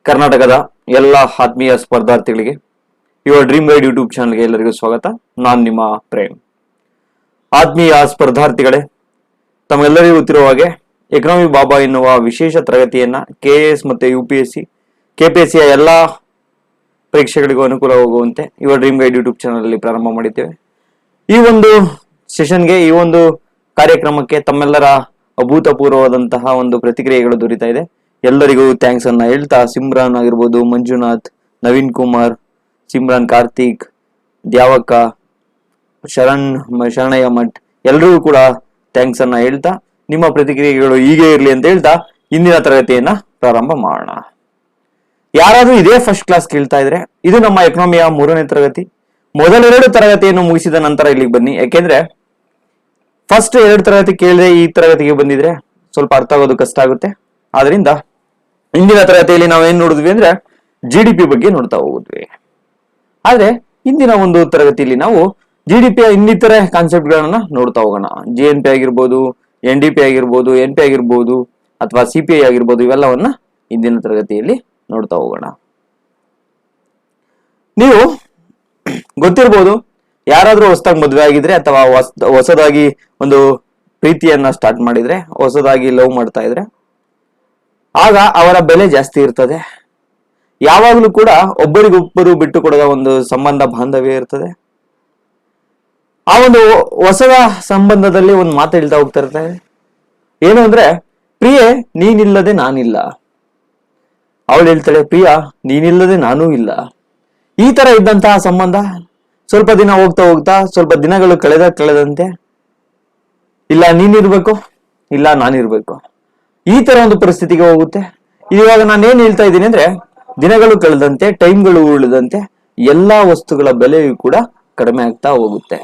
ಕರ್ನಾಟಕದ ಎಲ್ಲ ಆತ್ಮೀಯ ಸ್ಪರ್ಧಾರ್ಥಿಗಳಿಗೆ ಯುವರ್ ಡ್ರೀಮ್ ಗೈಡ್ ಯೂಟ್ಯೂಬ್ ಚಾನಲ್ಗೆ ಎಲ್ಲರಿಗೂ ಸ್ವಾಗತ. ನಾನು ನಿಮ್ಮ ಪ್ರೇಮ್. ಆತ್ಮೀಯ ಸ್ಪರ್ಧಾರ್ಥಿಗಳೇ, ತಮ್ಮೆಲ್ಲರಿಗೂ ಗೊತ್ತಿರುವ ಹಾಗೆ ಎಕನಾಮಿ ಬಾಬಾ ಎನ್ನುವ ವಿಶೇಷ ತರಗತಿಯನ್ನ ಕೆಎಎಸ್ ಮತ್ತು ಯುಪಿಎಸ್ಸಿ ಕೆಪಿಎಸ್ಸಿಯ ಎಲ್ಲಾ ಪರೀಕ್ಷೆಗಳಿಗೂ ಅನುಕೂಲವಾಗುವಂತೆ your dream guide YouTube channel ಅಲ್ಲಿ ಪ್ರಾರಂಭ ಮಾಡಿದ್ದೇವೆ. ಈ ಒಂದು ಸೆಷನ್ಗೆ, ಈ ಒಂದು ಕಾರ್ಯಕ್ರಮಕ್ಕೆ ತಮ್ಮೆಲ್ಲರ ಅಭೂತಪೂರ್ವವಾದಂತಹ ಒಂದು ಪ್ರತಿಕ್ರಿಯೆಗಳು ದೊರೀತಾ ಇದೆ. ಎಲ್ಲರಿಗೂ ಥ್ಯಾಂಕ್ಸ್ ಅನ್ನ ಹೇಳ್ತಾ, ಸಿಮ್ರಾನ್ ಆಗಿರ್ಬೋದು, ಮಂಜುನಾಥ್, ನವೀನ್ ಕುಮಾರ್, ಸಿಮ್ರಾನ್, ಕಾರ್ತಿಕ್, ದ್ಯಾವಕ್ಕ, ಶರಣಯ್ಯ ಮಠ್, ಎಲ್ಲರಿಗೂ ಕೂಡ ಥ್ಯಾಂಕ್ಸ್ ಅನ್ನ ಹೇಳ್ತಾ, ನಿಮ್ಮ ಪ್ರತಿಕ್ರಿಯೆಗಳು ಹೀಗೆ ಇರಲಿ ಅಂತ ಹೇಳ್ತಾ ಇಂದಿನ ತರಗತಿಯನ್ನ ಪ್ರಾರಂಭ ಮಾಡೋಣ. ಯಾರಾದ್ರೂ ಇದೇ ಫಸ್ಟ್ ಕ್ಲಾಸ್ ಕೇಳ್ತಾ ಇದ್ರೆ, ಇದು ನಮ್ಮ ಎಕನಾಮಿಯ 3ನೇ ತರಗತಿ. ಮೊದಲೆರಡು ತರಗತಿಯನ್ನು ಮುಗಿಸಿದ ನಂತರ ಇಲ್ಲಿಗೆ ಬನ್ನಿ. ಯಾಕೆಂದ್ರೆ ಫಸ್ಟ್ 2 ತರಗತಿ ಕೇಳಿದ್ರೆ ಈ ತರಗತಿಗೆ ಬಂದಿದ್ರೆ ಸ್ವಲ್ಪ ಅರ್ಥ ಆಗೋದು ಕಷ್ಟ ಆಗುತ್ತೆ. ಆದ್ರಿಂದ ಇಂದಿನ ತರಗತಿಯಲ್ಲಿ ನಾವು ಏನ್ ನೋಡಿದ್ವಿ ಅಂದ್ರೆ ಜಿಡಿಪಿ ಬಗ್ಗೆ ನೋಡ್ತಾ ಹೋಗಿದ್ವಿ. ಆದ್ರೆ ಇಂದಿನ ಒಂದು ತರಗತಿಯಲ್ಲಿ ನಾವು ಜಿಡಿಪಿಯ ಇನ್ನಿತರೆ ಕಾನ್ಸೆಪ್ಟ್ ಗಳನ್ನ ನೋಡ್ತಾ ಹೋಗೋಣ. GNP ಆಗಿರ್ಬೋದು, NDP ಆಗಿರ್ಬೋದು, NP ಆಗಿರ್ಬೋದು, ಅಥವಾ CPI ಆಗಿರ್ಬೋದು, ಇವೆಲ್ಲವನ್ನ ಇಂದಿನ ತರಗತಿಯಲ್ಲಿ ನೋಡ್ತಾ ಹೋಗೋಣ. ನೀವು ಗೊತ್ತಿರ್ಬೋದು, ಯಾರಾದ್ರೂ ಹೊಸದಾಗಿ ಮದುವೆ ಆಗಿದ್ರೆ ಅಥವಾ ಹೊಸದಾಗಿ ಒಂದು ಪ್ರೀತಿಯನ್ನ ಸ್ಟಾರ್ಟ್ ಮಾಡಿದ್ರೆ, ಹೊಸದಾಗಿ ಲವ್ ಮಾಡ್ತಾ ಇದ್ರೆ, ಆಗ ಅವರ ಬೆಲೆ ಜಾಸ್ತಿ ಇರ್ತದೆ. ಯಾವಾಗ್ಲೂ ಕೂಡ ಒಬ್ಬರಿಗೊಬ್ಬರು ಬಿಟ್ಟು ಕೊಡದ ಒಂದು ಸಂಬಂಧ, ಬಾಂಧವ್ಯ ಇರ್ತದೆ. ಆ ಒಂದು ಹೊಸದ ಸಂಬಂಧದಲ್ಲಿ ಒಂದು ಮಾತು ಹೇಳ್ತಾ ಹೋಗ್ತಾ ಇರ್ತಾರೆ. ಏನು ಅಂದ್ರೆ, ಪ್ರಿಯೆ ನೀನಿಲ್ಲದೆ ನಾನಿಲ್ಲ. ಅವಳು ಹೇಳ್ತಾಳೆ, ಪ್ರಿಯ ನೀನಿಲ್ಲದೆ ನಾನೂ ಇಲ್ಲ. ಈ ತರ ಇದ್ದಂತಹ ಸಂಬಂಧ ಸ್ವಲ್ಪ ದಿನ ಹೋಗ್ತಾ ಹೋಗ್ತಾ, ಸ್ವಲ್ಪ ದಿನಗಳು ಕಳೆದಂತೆ, ಇಲ್ಲ ನೀನಿರ್ಬೇಕು, ಇಲ್ಲ ನಾನಿರ್ಬೇಕು, ಈ ತರ ಒಂದು ಪರಿಸ್ಥಿತಿಗೆ ಹೋಗುತ್ತೆ. ಇವಾಗ ನಾನು ಏನ್ ಹೇಳ್ತಾ ಇದ್ದೀನಿ ಅಂದ್ರೆ, ದಿನಗಳು ಕಳೆದಂತೆ, ಟೈಮ್ಗಳು ಉಳಿದಂತೆ ಎಲ್ಲಾ ವಸ್ತುಗಳ ಬೆಲೆಯೂ ಕೂಡ ಕಡಿಮೆ ಆಗ್ತಾ ಹೋಗುತ್ತೆ.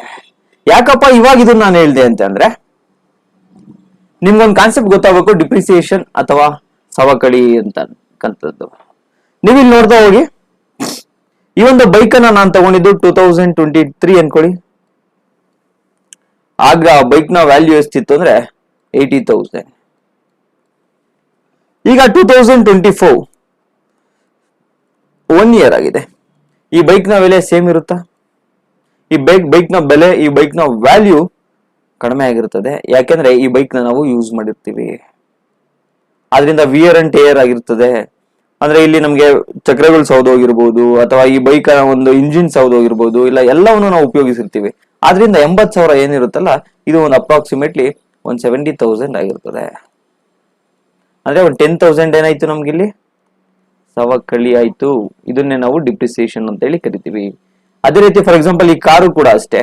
ಯಾಕಪ್ಪ ಇವಾಗ ಇದನ್ನ ನಾನು ಹೇಳ್ದೆ ಅಂತ ಅಂದ್ರೆ, ನಿಮ್ಗೊಂದು ಕಾನ್ಸೆಪ್ಟ್ ಗೊತ್ತಾಗಬೇಕು, ಡಿಪ್ರಿಸಿಯೇಷನ್ ಅಥವಾ ಸವಕಳಿ ಅಂತಕ್ಕಂಥದ್ದು. ನೀವಿಲ್ಲಿ ನೋಡ್ತಾ ಹೋಗಿ, ಈ ಒಂದು ಬೈಕ್ ಅನ್ನ ನಾನು ತಗೊಂಡಿದ್ದು 2023 ಅನ್ಕೊಳ್ಳಿ. ಆಗ ಬೈಕ್ ನ ವ್ಯಾಲ್ಯೂ ಎಷ್ಟಿತ್ತು ಅಂದ್ರೆ 80,000. ಈಗ 2024 1 ಇಯರ್ ಆಗಿದೆ. ಈ ಬೈಕ್ ನ ಬೆಲೆ ಸೇಮ್ ಇರುತ್ತಾ? ಈ ಬೈಕ್ ನ ಬೆಲೆ, ಈ ಬೈಕ್ ನ ವ್ಯಾಲ್ಯೂ ಕಡಿಮೆ ಆಗಿರ್ತದೆ. ಯಾಕೆಂದ್ರೆ ಈ ಬೈಕ್ ನ ನಾವು ಯೂಸ್ ಮಾಡಿರ್ತೀವಿ. ಆದ್ರಿಂದ ವಿಯರ್ ಅಂಡ್ ಟೇರ್ ಆಗಿರ್ತದೆ. ಅಂದ್ರೆ ಇಲ್ಲಿ ನಮ್ಗೆ ಚಕ್ರಗಳು ಸೌದೋಗಿರ್ಬೋದು, ಅಥವಾ ಈ ಬೈಕ್ ಒಂದು ಇಂಜಿನ್ ಸೌದೋಗಿರ್ಬೋದು, ಇಲ್ಲ ಎಲ್ಲವನ್ನು ನಾವು ಉಪಯೋಗಿಸಿರ್ತೀವಿ. ಆದ್ರಿಂದ 80,000 ಏನಿರುತ್ತಲ್ಲ, ಇದು ಒಂದು ಅಪ್ರಾಕ್ಸಿಮೇಟ್ಲಿ 70,000 ಆಗಿರ್ತದೆ. ಅಂದ್ರೆ ಒಂದು 10,000 ಏನಾಯ್ತು ನಮ್ಗಿಲ್ಲಿ ಸವಕಳಿ ಆಯ್ತು. ಇದನ್ನೇ ನಾವು ಡಿಪ್ರಿಸಿಯೇಷನ್ ಅಂತ ಹೇಳಿ ಕರಿತೀವಿ. ಅದೇ ರೀತಿ ಫಾರ್ ಎಕ್ಸಾಂಪಲ್ ಈ ಕಾರು ಕೂಡ ಅಷ್ಟೇ.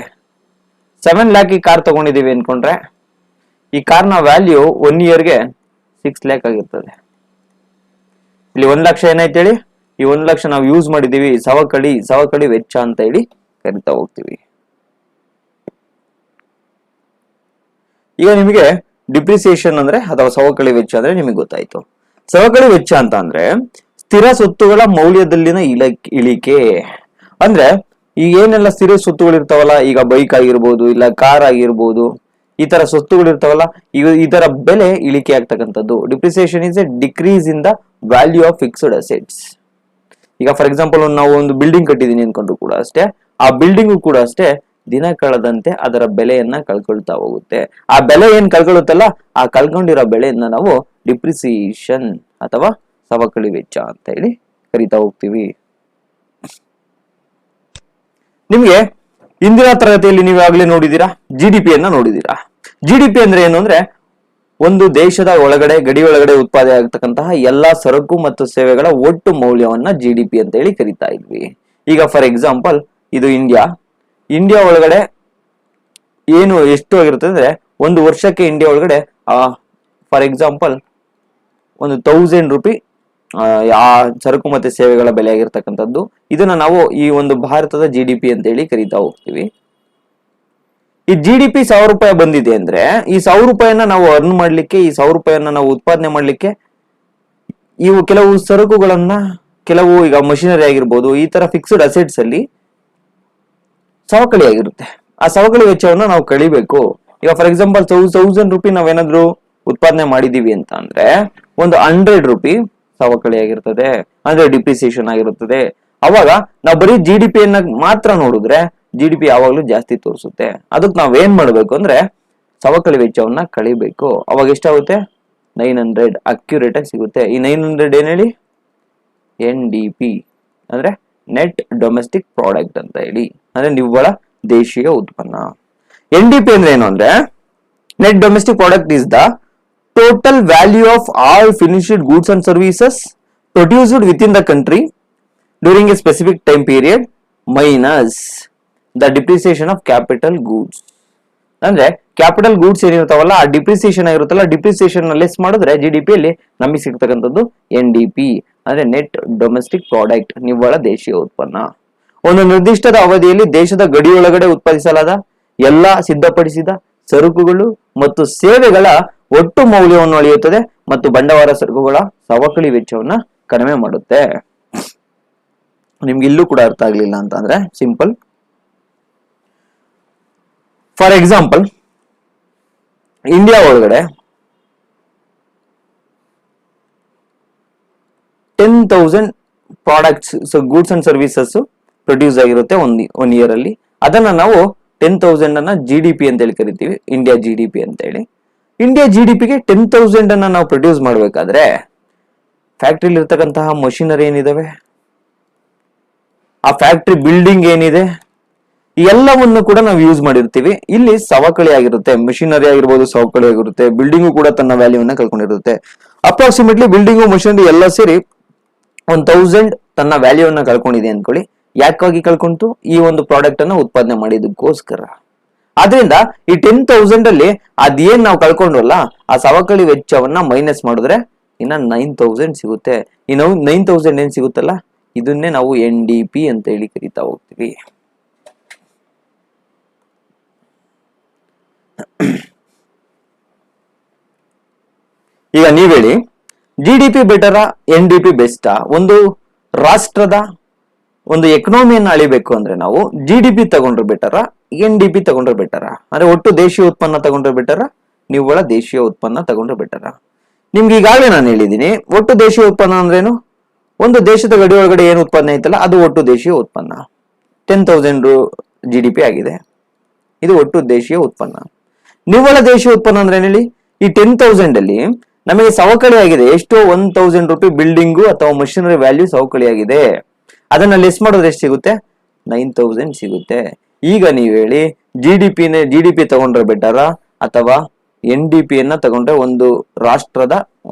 7 lakh ಈ ಕಾರ್ ತಗೊಂಡಿದೀವಿ ಅನ್ಕೊಂಡ್ರೆ, ಈ ಕಾರ್ನ ವ್ಯಾಲ್ಯೂ 1 ಇಯರ್ಗೆ 6 lakh ಆಗಿರ್ತದೆ. ಇಲ್ಲಿ 1 ಲಕ್ಷ ಏನಾಯ್ತು ಹೇಳಿ, ಈ 1 ಲಕ್ಷ ನಾವು ಯೂಸ್ ಮಾಡಿದೀವಿ, ಸವಕಳಿ ವೆಚ್ಚ ಅಂತ ಹೇಳಿ ಕರಿತಾ ಹೋಗ್ತೀವಿ. ಈಗ ನಿಮಗೆ ಡಿಪ್ರಿಸಿಯೇಷನ್ ಅಂದ್ರೆ ಅಥವಾ ಸವಕಳಿ ವೆಚ್ಚ ಅಂದ್ರೆ ನಿಮಗೆ ಗೊತ್ತಾಯ್ತು. ಸವಕಳಿ ವೆಚ್ಚ ಅಂತ ಅಂದ್ರೆ ಸ್ಥಿರ ಸ್ವತ್ತುಗಳ ಮೌಲ್ಯದಲ್ಲಿನ ಇಳಿಕೆ. ಅಂದ್ರೆ ಈಗ ಏನೆಲ್ಲ ಸ್ಥಿರ ಸ್ವತ್ತುಗಳು ಇರ್ತಾವಲ್ಲ, ಈಗ ಬೈಕ್ ಆಗಿರ್ಬೋದು, ಇಲ್ಲ ಕಾರ್ ಆಗಿರ್ಬೋದು, ಈ ತರ ಸ್ವತ್ತುಗಳು ಇರ್ತಾವಲ್ಲ, ಈಗ ಇದರ ಬೆಲೆ ಇಳಿಕೆ ಆಗ್ತಕ್ಕಂಥದ್ದು. Depreciation is A decrease in the value of fixed assets. ಈಗ ಫಾರ್ ಎಕ್ಸಾಂಪಲ್ ನಾವು ಒಂದು ಬಿಲ್ಡಿಂಗ್ ಕಟ್ಟಿದೀನಿ ಅನ್ಕೊಂಡ್ರು ಕೂಡ ಅಷ್ಟೇ, ಆ ಬಿಲ್ಡಿಂಗು ಕೂಡ ಅಷ್ಟೇ ದಿನ ಕಳೆದಂತೆ ಅದರ ಬೆಲೆಯನ್ನ ಕಳ್ಕೊಳ್ತಾ ಹೋಗುತ್ತೆ. ಆ ಬೆಲೆ ಏನ್ ಕಳ್ಕೊಳ್ಳುತ್ತಲ್ಲ, ಆ ಕಳ್ಕೊಂಡಿರೋ ಬೆಳೆಯನ್ನ ನಾವು ಡಿಪ್ರಿಸಿಯೇಷನ್ ಅಥವಾ ಸವಕಳಿ ವೆಚ್ಚ ಅಂತ ಹೇಳಿ ಕರಿತಾ ಹೋಗ್ತೀವಿ. ನಿಮ್ಗೆ ಇಂದಿನ ತರಗತಿಯಲ್ಲಿ ನೀವು ಆಗ್ಲೇ ನೋಡಿದೀರಾ, GDP ನೋಡಿದೀರಾ. GDP ಅಂದ್ರೆ ಏನು ಅಂದ್ರೆ, ಒಂದು ದೇಶದ ಒಳಗಡೆ, ಗಡಿ ಒಳಗಡೆ ಉತ್ಪಾದನೆ ಆಗ್ತಕ್ಕಂತಹ ಎಲ್ಲಾ ಸರಕು ಮತ್ತು ಸೇವೆಗಳ ಒಟ್ಟು ಮೌಲ್ಯವನ್ನ GDP ಅಂತ ಹೇಳಿ ಕರಿತಾ ಇದ್ವಿ. ಈಗ ಫಾರ್ ಎಕ್ಸಾಂಪಲ್ ಇದು ಇಂಡಿಯಾ ಒಳಗಡೆ ಎಷ್ಟು ಆಗಿರುತ್ತೆ ಅಂದ್ರೆ, ಒಂದು ವರ್ಷಕ್ಕೆ ಇಂಡಿಯಾ ಒಳಗಡೆ ಫಾರ್ ಎಕ್ಸಾಂಪಲ್ ಒಂದು 1000 ರೂಪಿ ಆ ಸರಕು ಮತ್ತೆ ಸೇವೆಗಳ ಬೆಲೆ ಆಗಿರ್ತಕ್ಕಂಥದ್ದು. ಇದನ್ನ ನಾವು ಈ ಒಂದು ಭಾರತದ GDP ಅಂತ ಹೇಳಿ ಕರಿತಾ ಹೋಗ್ತೀವಿ. ಈ GDP 1000 ರೂಪಾಯಿ ಬಂದಿದೆ ಅಂದ್ರೆ, ಈ 1000 ರೂಪಾಯಿಯನ್ನ ನಾವು ಅರ್ನ್ ಮಾಡ್ಲಿಕ್ಕೆ, ಈ 1000 ರೂಪಾಯಿಯನ್ನ ನಾವು ಉತ್ಪಾದನೆ ಮಾಡ್ಲಿಕ್ಕೆ, ಇವು ಕೆಲವು ಸರಕುಗಳನ್ನ, ಕೆಲವು ಈಗ ಮಷಿನರಿ ಆಗಿರ್ಬೋದು, ಈ ತರ ಫಿಕ್ಸ್ಡ್ ಅಸೆಟ್ಸ್ ಅಲ್ಲಿ ಸವಕಳಿ ಆಗಿರುತ್ತೆ. ಆ ಸವಕಳಿ ವೆಚ್ಚವನ್ನ ನಾವು ಕಳಿಬೇಕು. ಈಗ ಫಾರ್ ಎಕ್ಸಾಂಪಲ್ 1000 ರೂಪಿ ನಾವೇನಾದ್ರೂ ಉತ್ಪಾದನೆ ಮಾಡಿದೀವಿ ಅಂತ ಅಂದ್ರೆ, ಒಂದು 100 ರೂಪಿ ಸವಕಳಿ ಆಗಿರ್ತದೆ, ಅಂದ್ರೆ ಡಿಪ್ರಿಸಿಯೇಷನ್ ಆಗಿರುತ್ತದೆ. ಅವಾಗ ನಾವು ಬರೀ ಜಿ ಡಿ ಪಿಯನ್ನ ಮಾತ್ರ ನೋಡಿದ್ರೆ ಜಿ ಡಿ ಪಿ ಯಾವಾಗ್ಲೂ ಜಾಸ್ತಿ ತೋರಿಸುತ್ತೆ. ಅದಕ್ಕೆ ನಾವ್ ಏನ್ ಮಾಡ್ಬೇಕು ಅಂದ್ರೆ ಸವಕಳಿ ವೆಚ್ಚವನ್ನ ಕಳಿಬೇಕು. ಅವಾಗ ಎಷ್ಟಾಗುತ್ತೆ? 900 ಅಕ್ಯುರೇಟ್ ಆಗಿ ಸಿಗುತ್ತೆ. ಈ 900 ಏನ್ ಹೇಳಿ? NDP ಅಂದ್ರೆ ನೆಟ್ ಡೊಮೆಸ್ಟಿಕ್ ಪ್ರಾಡಕ್ಟ್ ಅಂತ ಹೇಳಿ, ಅಂದ್ರೆ ನಿವ್ವಳ ದೇಶೀಯ ಉತ್ಪನ್ನ. NDP ಅಂದ್ರೆ ಏನು ಅಂದ್ರೆ net domestic product is the total value of all finished goods and services produced with in the country during A specific time period minus the depreciation of capital goods. ಅಂದ್ರೆ ಕ್ಯಾಪಿಟಲ್ ಗೂಡ್ಸ್ ಏನಿರ್ತಾವಲ್ಲ ಆ depreciation ಆಗಿರುತ್ತಲ್ಲ, depreciation less ಮಾಡಿದ್ರೆ G D ಪಿಯಲ್ಲಿ ನಮಗೆ ಸಿಗ್ತಕ್ಕಂಥದ್ದು NDP ಅಂದ್ರೆ net domestic product, ನಿವ್ವಳ ದೇಶೀಯ ಉತ್ಪನ್ನ. ಒಂದು ನಿರ್ದಿಷ್ಟದ ಅವಧಿಯಲ್ಲಿ ದೇಶದ ಗಡಿಯೊಳಗಡೆ ಉತ್ಪಾದಿಸಲಾದ ಎಲ್ಲಾ ಸಿದ್ಧಪಡಿಸಿದ ಸರಕುಗಳು ಮತ್ತು ಸೇವೆಗಳ ಒಟ್ಟು ಮೌಲ್ಯವನ್ನು ಅಳೆಯುತ್ತದೆ ಮತ್ತು ಬಂಡವಾಳ ಸರಕುಗಳ ಸವಕಳಿ ವೆಚ್ಚವನ್ನ ಕಡಿಮೆ ಮಾಡುತ್ತೆ. ನಿಮ್ಗೆ ಇಲ್ಲೂ ಕೂಡ ಅರ್ಥ ಆಗ್ಲಿಲ್ಲ ಅಂತ ಅಂದ್ರೆ ಸಿಂಪಲ್. ಫಾರ್ ಎಕ್ಸಾಂಪಲ್, ಇಂಡಿಯಾ ಒಳಗಡೆ 10,000 products goods and services produce ಆಗಿರುತ್ತೆ ಒನ್ ಇಯರ್ ಅಲ್ಲಿ. ಅದನ್ನ ನಾವು 10,000 ಅನ್ನ GDP ಅಂತ ಹೇಳಿ ಕರಿತೀವಿ, ಇಂಡಿಯಾ GDP ಅಂತ ಹೇಳಿ. ಇಂಡಿಯಾ GDPಗೆ 10,000 ಅನ್ನ ನಾವು ಪ್ರೊಡ್ಯೂಸ್ ಮಾಡ್ಬೇಕಾದ್ರೆ ಫ್ಯಾಕ್ಟ್ರಿಲಿ ಇರ್ತಕ್ಕಂತಹ ಮಷಿನರಿ ಏನಿದಾವೆ, ಆ ಫ್ಯಾಕ್ಟ್ರಿ ಬಿಲ್ಡಿಂಗ್ ಏನಿದೆ, ಎಲ್ಲವನ್ನು ಕೂಡ ನಾವು ಯೂಸ್ ಮಾಡಿರ್ತೀವಿ. ಇಲ್ಲಿ ಸವಕಳಿ ಆಗಿರುತ್ತೆ, ಮಿಷಿನರಿ ಆಗಿರ್ಬೋದು ಸವಕಳಿ ಆಗಿರುತ್ತೆ, ಬಿಲ್ಡಿಂಗು ಕೂಡ ತನ್ನ ವ್ಯಾಲ್ಯೂವನ್ನ ಕಳ್ಕೊಂಡಿರುತ್ತೆ. ಅಪ್ರಾಕ್ಸಿಮೇಟ್ಲಿ ಬಿಲ್ಡಿಂಗು ಮಷಿನರಿ ಎಲ್ಲ ಸೇರಿ 1,000 ತನ್ನ ವ್ಯಾಲ್ಯೂವನ್ನ ಕಳ್ಕೊಂಡಿದೆ ಅನ್ಕೊಳ್ಳಿ. ಯಾಕಾಗಿ ಕಳ್ಕೊಂತು? ಈ ಒಂದು ಪ್ರಾಡಕ್ಟ್ ಅನ್ನ ಉತ್ಪಾದನೆ ಮಾಡಿದಕ್ಕೋಸ್ಕರ. ಆದ್ರಿಂದ ಈ 10,000 ಅಲ್ಲಿ ಅದೇನ್ ನಾವು ಕಳ್ಕೊಂಡ್ರಲ್ಲ ಆ ಸವಕಳಿ ವೆಚ್ಚವನ್ನ ಮೈನಸ್ ಮಾಡಿದ್ರೆ ಇನ್ನ 9,000 ಸಿಗುತ್ತೆ. ಈ 9,000 ಏನ್ ಸಿಗುತ್ತಲ್ಲ ಇದನ್ನೇ ನಾವು NDP ಅಂತ ಹೇಳಿ ಕರಿತಾ ಹೋಗ್ತೀವಿ. ಈಗ ನೀವ್ ಹೇಳಿ, GDP ಬೆಟರಾ NDP ಬೆಸ್ಟಾ? ಒಂದು ರಾಷ್ಟ್ರದ ಒಂದು ಎಕನಾಮಿಯನ್ನು ಅಳಿಬೇಕು ಅಂದ್ರೆ ನಾವು GDP ತಗೊಂಡ್ರೆ ಬೆಟರಾ NDP ತಗೊಂಡ್ರೆ ಬೆಟರಾ? ಅಂದ್ರೆ ಒಟ್ಟು ದೇಶೀಯ ಉತ್ಪನ್ನ ತಗೊಂಡ್ರೆ ಬೆಟರಾ ನಿವ್ವಳ ದೇಶೀಯ ಉತ್ಪನ್ನ ತಗೊಂಡ್ರೆ ಬೆಟರಾ? ನಿಮ್ಗೆ ಈಗಾಗಲೇ ನಾನು ಹೇಳಿದ್ದೀನಿ, ಒಟ್ಟು ದೇಶೀಯ ಉತ್ಪನ್ನ ಅಂದ್ರೇನು? ಒಂದು ದೇಶದ ಗಡಿ ಒಳಗಡೆ ಏನು ಉತ್ಪನ್ನ ಐತಲ್ಲ ಅದು ಒಟ್ಟು ದೇಶೀಯ ಉತ್ಪನ್ನ. 10,000 GDP ಆಗಿದೆ, ಇದು ಒಟ್ಟು ದೇಶೀಯ ಉತ್ಪನ್ನ. ನಿವ್ವಳ ದೇಶೀಯ ಉತ್ಪನ್ನ ಅಂದ್ರೆ ಏನ್ ಹೇಳಿ? ಈ 10,000 ಅಲ್ಲಿ ನಮಗೆ ಸವಕಳಿ ಆಗಿದೆ ಎಷ್ಟು? 1,000 ರೂಪಾಯಿ ಬಿಲ್ಡಿಂಗು ಅಥವಾ ಮಷಿನರಿ ವ್ಯಾಲ್ಯೂ ಸವಕಳಿ ಆಗಿದೆ. ಅದನ್ನ ಲೆಸ್ ಮಾಡಿದ್ರೆ ಎಷ್ಟು ಸಿಗುತ್ತೆ? 9,000 ಸಿಗುತ್ತೆ. ಈಗ ನೀವು ಹೇಳಿ, GDP ತಗೊಂಡ್ರೆ ಬೆಟರಾ ಅಥವಾ NDP ಯನ್ನ ತಗೊಂಡ್ರೆ ಒಂದು ರಾಷ್ಟ್ರದ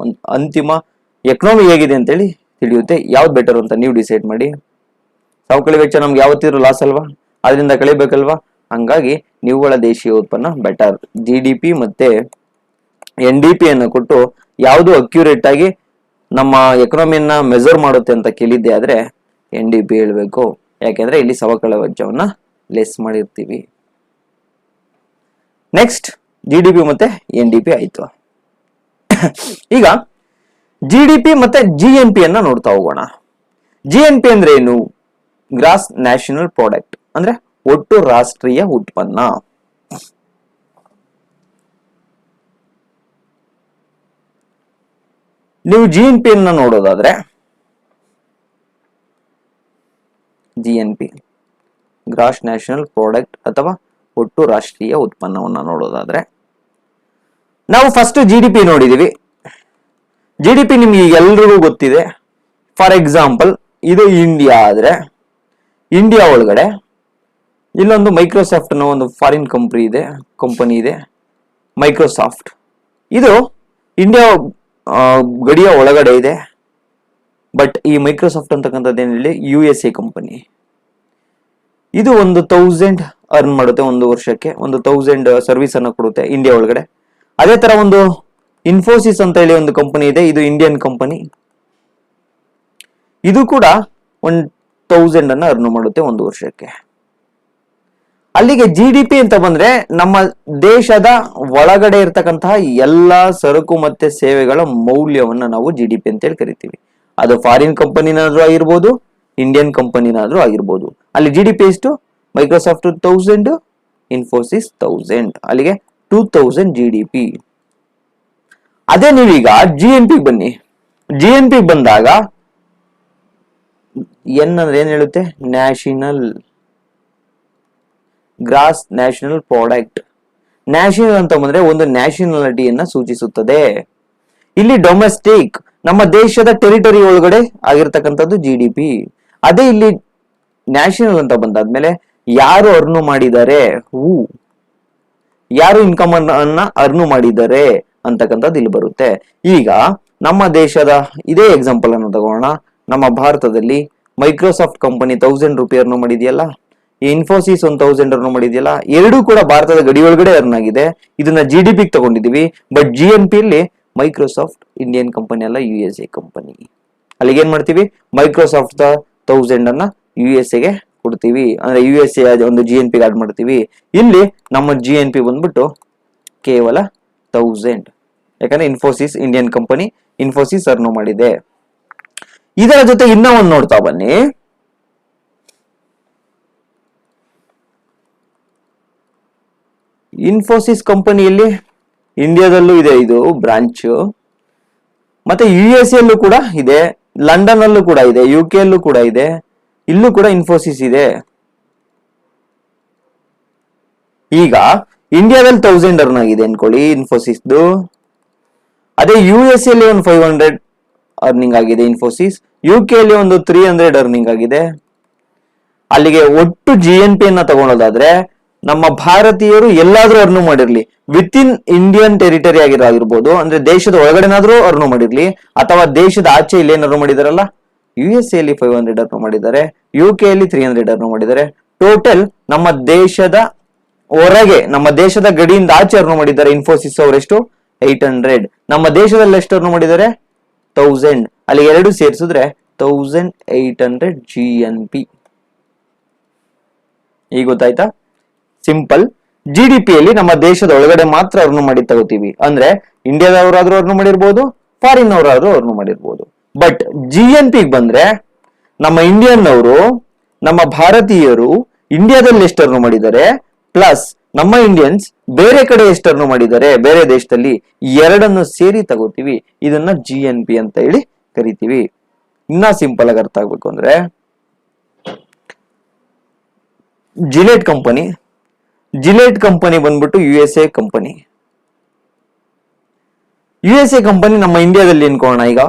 ಅಂತಿಮ ಎಕನಾಮಿ ಹೇಗಿದೆ ಅಂತ ಹೇಳಿ ತಿಳಿಯುತ್ತೆ. ಯಾವ್ದು ಬೆಟರ್ ಅಂತ ನೀವು ಡಿಸೈಡ್ ಮಾಡಿ. ಸವಕಳಿ ವೆಚ್ಚ ನಮ್ಗೆ ಯಾವತ್ತಿದ್ರು ಲಾಸ್ ಅಲ್ವಾ, ಅದರಿಂದ ಕಳಿಬೇಕಲ್ವಾ. ಹಂಗಾಗಿ ನಿವ್ವಳ ದೇಶೀಯ ಉತ್ಪನ್ನ ಬೆಟರ್. GDP ಮತ್ತೆ NDP ಅನ್ನು ಕೊಟ್ಟು ಯಾವುದು ಅಕ್ಯುರೇಟ್ ಆಗಿ ನಮ್ಮ ಎಕನಾಮಿಯನ್ನ ಮೆಜರ್ ಮಾಡುತ್ತೆ ಅಂತ ಕೇಳಿದ್ದೆ ಆದ್ರೆ NDP ಹೇಳ್ಬೇಕು. ಯಾಕೆಂದ್ರೆ ಇಲ್ಲಿ ಸವಕಳಿ ವೆಚ್ಚವನ್ನ ಲೆಸ್ ಮಾಡಿರ್ತೀವಿ. ನೆಕ್ಸ್ಟ್ GDP ಮತ್ತೆ NDP ಆಯ್ತು. ಈಗ GDP ಮತ್ತೆ GNP ಅನ್ನ ನೋಡ್ತಾ ಹೋಗೋಣ. GNP ಅಂದ್ರೆ ಏನು? ಗ್ರಾಸ್ ನ್ಯಾಷನಲ್ ಪ್ರಾಡಕ್ಟ್ ಅಂದ್ರೆ ಒಟ್ಟು ರಾಷ್ಟ್ರೀಯ ಉತ್ಪನ್ನ. ನೀವು GNP ಅನ್ನ ನೋಡೋದಾದ್ರೆ GNP ಗ್ರಾಸ್ ನ್ಯಾಷನಲ್ ಪ್ರಾಡಕ್ಟ್ ಅಥವಾ ಒಟ್ಟು ರಾಷ್ಟ್ರೀಯ ಉತ್ಪನ್ನವನ್ನ ನೋಡೋದಾದ್ರೆ ನಾವು ಫಸ್ಟ್ GDP ನೋಡಿದೀವಿ. GDP ನಿಮ್ಗೆ ಎಲ್ರಿಗೂ ಗೊತ್ತಿದೆ. ಫಾರ್ ಎಕ್ಸಾಂಪಲ್, ಇದು ಇಂಡಿಯಾ ಆದ್ರೆ ಇಂಡಿಯಾ ಒಳಗಡೆ ಇಲ್ಲೊಂದು ಮೈಕ್ರೋಸಾಫ್ಟ್ ಅನ್ನೋ ಒಂದು ಫಾರಿನ್ ಕಂಪನಿ ಇದೆ ಮೈಕ್ರೋಸಾಫ್ಟ್. ಇದು ಇಂಡಿಯಾ ಗಡಿಯ ಒಳಗಡೆ ಇದೆ. ಬಟ್ ಈ ಮೈಕ್ರೋಸಾಫ್ಟ್ ಅಂತಕ್ಕಂಥದ್ದು ಏನಿಲ್ಲ, USA ಕಂಪನಿ. ಇದು 1,000 ಅರ್ನ್ ಮಾಡುತ್ತೆ ಒಂದು ವರ್ಷಕ್ಕೆ, 1,000 ಸರ್ವಿಸ್ ಅನ್ನ ಕೊಡುತ್ತೆ ಇಂಡಿಯಾ ಒಳಗಡೆ. ಅದೇ ತರ ಒಂದು ಇನ್ಫೋಸಿಸ್ ಅಂತ ಹೇಳಿ ಒಂದು ಕಂಪನಿ ಇದೆ, ಇದು ಇಂಡಿಯನ್ ಕಂಪನಿ. ಇದು ಕೂಡ 1,000 ಅನ್ನ ಅರ್ನ್ ಮಾಡುತ್ತೆ ಒಂದು ವರ್ಷಕ್ಕೆ. ಅಲ್ಲಿಗೆ GDP ಅಂತ ಬಂದ್ರೆ ನಮ್ಮ ದೇಶದ ಒಳಗಡೆ ಇರ್ತಕ್ಕಂತಹ ಎಲ್ಲಾ ಸರಕು ಮತ್ತೆ ಸೇವೆಗಳ ಮೌಲ್ಯವನ್ನ ನಾವು GDP ಅಂತ ಹೇಳಿ ಕರಿತೀವಿ. ಅದು ಫಾರಿನ್ ಕಂಪನಿನಾದ್ರೂ ಆಗಿರ್ಬೋದು, ಇಂಡಿಯನ್ ಕಂಪನಿನಾದ್ರೂ ಆಗಿರ್ಬೋದು. ಅಲ್ಲಿ GDP ಎಷ್ಟು? ಮೈಕ್ರೋಸಾಫ್ಟ್ 1,000, ಇನ್ಫೋಸಿಸ್ 1,000, ಅಲ್ಲಿಗೆ 2,000 GDP. ಅದೇ ನೀವೀಗ GNP ಬನ್ನಿ. GNP ಬಂದಾಗ ಎನ್ ಅಂದ್ರೆ ಏನ್ ಹೇಳುತ್ತೆ, national gross national product. National ಅಂತ ಬಂದ್ರೆ ಒಂದು ನ್ಯಾಷನಾಲಿಟಿಯನ್ನ ಸೂಚಿಸುತ್ತದೆ. ಇಲ್ಲಿ ಡೊಮೆಸ್ಟಿಕ್ ನಮ್ಮ ದೇಶದ ಟೆರಿಟರಿ ಒಳಗಡೆ ಆಗಿರ್ತಕ್ಕಂಥದ್ದು GDP. ಅದೇ ಇಲ್ಲಿ ನ್ಯಾಷನಲ್ ಅಂತ ಬಂದಾದ್ಮೇಲೆ ಯಾರು ಅರ್ನು ಮಾಡಿದ್ದಾರೆ, ಯಾರು ಇನ್ಕಮ್ ಅನ್ನ ಅರ್ನು ಮಾಡಿದ್ದಾರೆ ಅಂತಕ್ಕಂಥದ್ದು ಇಲ್ಲಿ ಬರುತ್ತೆ. ಈಗ ನಮ್ಮ ದೇಶದ ಇದೇ ಎಕ್ಸಾಂಪಲ್ ಅನ್ನು ತಗೋಣ. ನಮ್ಮ ಭಾರತದಲ್ಲಿ ಮೈಕ್ರೋಸಾಫ್ಟ್ ಕಂಪನಿ 1000 ರೂಪಾಯಿ ಅರ್ನು ಮಾಡಿದೆಯಲ್ಲ, ಇನ್ಫೋಸಿಸ್ 1000 ಅರ್ನು ಮಾಡಿದೆಯಲ್ಲ, ಎರಡೂ ಕೂಡ ಭಾರತದ ಗಡಿ ಒಳಗಡೆ ಅರ್ನ್ ಆಗಿದೆ. ಇದನ್ನ GDP ತಗೊಂಡಿದೀವಿ. ಬಟ್ GNP ಅಲ್ಲಿ ಮೈಕ್ರೋಸಾಫ್ಟ್ ಇಂಡಿಯನ್ ಕಂಪನಿ ಅಲ್ಲ, USA ಕಂಪನಿ. ಅಲ್ಲಿಗೆ ಏನ್ ಮಾಡ್ತೀವಿ, ಮೈಕ್ರೋಸಾಫ್ಟ್ 1000 ಅನ್ನ USA ಗೆ ಕೊಡ್ತೀವಿ, ಅಂದ್ರೆ USA ಒಂದು GNP ಆಡ್ ಮಾಡ್ತೀವಿ. ಇಲ್ಲಿ ನಮ್ಮ GNP ಬಂದ್ಬಿಟ್ಟು ಕೇವಲ 1000, ಯಾಕಂದ್ರೆ ಇನ್ಫೋಸಿಸ್ ಇಂಡಿಯನ್ ಕಂಪನಿ, ಇನ್ಫೋಸಿಸ್ ಅರ್ನು ಮಾಡಿದೆ. ಇದರ ಜೊತೆ ಇನ್ನ ಒಂದು ನೋಡ್ತಾ ಬನ್ನಿ. ಇನ್ಫೋಸಿಸ್ ಕಂಪನಿಯಲ್ಲಿ ಇಂಡಿಯಾದಲ್ಲೂ ಇದೆ ಇದು ಬ್ರಾಂಚ್, ಮತ್ತೆ USA ಅಲ್ಲೂ ಕೂಡ ಇದೆ, ಲಂಡನ್ ಅಲ್ಲೂ ಕೂಡ ಇದೆ, UK ಅಲ್ಲೂ ಕೂಡ ಇದೆ, ಇಲ್ಲೂ ಕೂಡ ಇನ್ಫೋಸಿಸ್ ಇದೆ. ಈಗ ಇಂಡಿಯಾದಲ್ಲಿ 1000 ಅರ್ನ್ ಆಗಿದೆ ಅನ್ಕೊಳ್ಳಿ ಇನ್ಫೋಸಿಸ್ದು. ಅದೇ USA ಅಲ್ಲಿ ಒಂದು 500 ಅರ್ನಿಂಗ್ ಆಗಿದೆ ಇನ್ಫೋಸಿಸ್, UK ಅಲ್ಲಿ ಒಂದು 300 ಅರ್ನಿಂಗ್ ಆಗಿದೆ. ಅಲ್ಲಿಗೆ ಒಟ್ಟು GNP ಅನ್ನ ತಗೊಳೋದಾದ್ರೆ ನಮ್ಮ ಭಾರತೀಯರು ಎಲ್ಲಾದ್ರೂ ಅರ್ನು ಮಾಡಿರ್ಲಿ, ವಿತ್ ಇನ್ ಇಂಡಿಯನ್ ಟೆರಿಟರಿ ಆಗಿರ್ಬೋದು, ಅಂದ್ರೆ ದೇಶದ ಒಳಗಡೆನಾದ್ರೂ ಅರ್ನು ಮಾಡಿರ್ಲಿ, ಅಥವಾ ದೇಶದ ಆಚೆ ಇಲ್ಲಿ ಏನ್ ಅರ್ನು ಮಾಡಿದಾರಲ್ಲ, USA ಅಲ್ಲಿ 500 ಅರ್ನು ಮಾಡಿದ್ದಾರೆ, UK ಅಲ್ಲಿ 300 ಅರ್ನು ಮಾಡಿದ್ದಾರೆ. ಟೋಟಲ್ ನಮ್ಮ ದೇಶದ ಹೊರಗೆ, ನಮ್ಮ ದೇಶದ ಗಡಿಯಿಂದ ಆಚೆ ಅರ್ನು ಮಾಡಿದ್ದಾರೆ ಇನ್ಫೋಸಿಸ್ ಅವರೆಷ್ಟು, 800. ನಮ್ಮ ದೇಶದಲ್ಲಿ ಎಷ್ಟು ಅರ್ನು ಮಾಡಿದ್ದಾರೆ, 1000. ಅಲ್ಲಿ ಎರಡು ಸೇರಿಸಿದ್ರೆ 1800 GNP. ಈಗ ಗೊತ್ತಾಯ್ತಾ? ಸಿಂಪಲ್. GDP ಅಲ್ಲಿ ನಮ್ಮ ದೇಶದ ಒಳಗಡೆ ಮಾತ್ರ ಅರ್ನು ಮಾಡಿ ತಗೋತೀವಿ, ಅಂದ್ರೆ ಇಂಡಿಯಾದವರಾದ್ರೂ ಅರ್ನು ಮಾಡಿರ್ಬೋದು, ಫಾರಿನ್ ಅವರಾದ್ರೂ ಅರ್ನು ಮಾಡಿರ್ಬೋದು. ಬಟ್ GNP ಬಂದ್ರೆ ನಮ್ಮ ಇಂಡಿಯನ್ ಅವರು, ನಮ್ಮ ಭಾರತೀಯರು ಇಂಡಿಯಾದಲ್ಲಿ ಎಷ್ಟು ಅರ್ನು ಮಾಡಿದ್ದಾರೆ, ಪ್ಲಸ್ ನಮ್ಮ ಇಂಡಿಯನ್ಸ್ ಬೇರೆ ಕಡೆ ಎಷ್ಟು ಅರ್ನು ಮಾಡಿದ್ದಾರೆ ಬೇರೆ ದೇಶದಲ್ಲಿ, ಎರಡನ್ನು ಸೇರಿ ತಗೋತೀವಿ. ಇದನ್ನ GNP ಅಂತ ಹೇಳಿ ಕರಿತೀವಿ. ಇನ್ನ ಸಿಂಪಲ್ ಆಗಿ ಅರ್ಥ ಆಗ್ಬೇಕು ಅಂದ್ರೆ, ಜಿಲೆಟ್ ಕಂಪನಿ ಬಂದ್ಬಿಟ್ಟು USA ಕಂಪನಿ. USA ಕಂಪನಿ ನಮ್ಮ ಇಂಡಿಯಾದಲ್ಲಿ ಅನ್ಕೋಣ, ಈಗ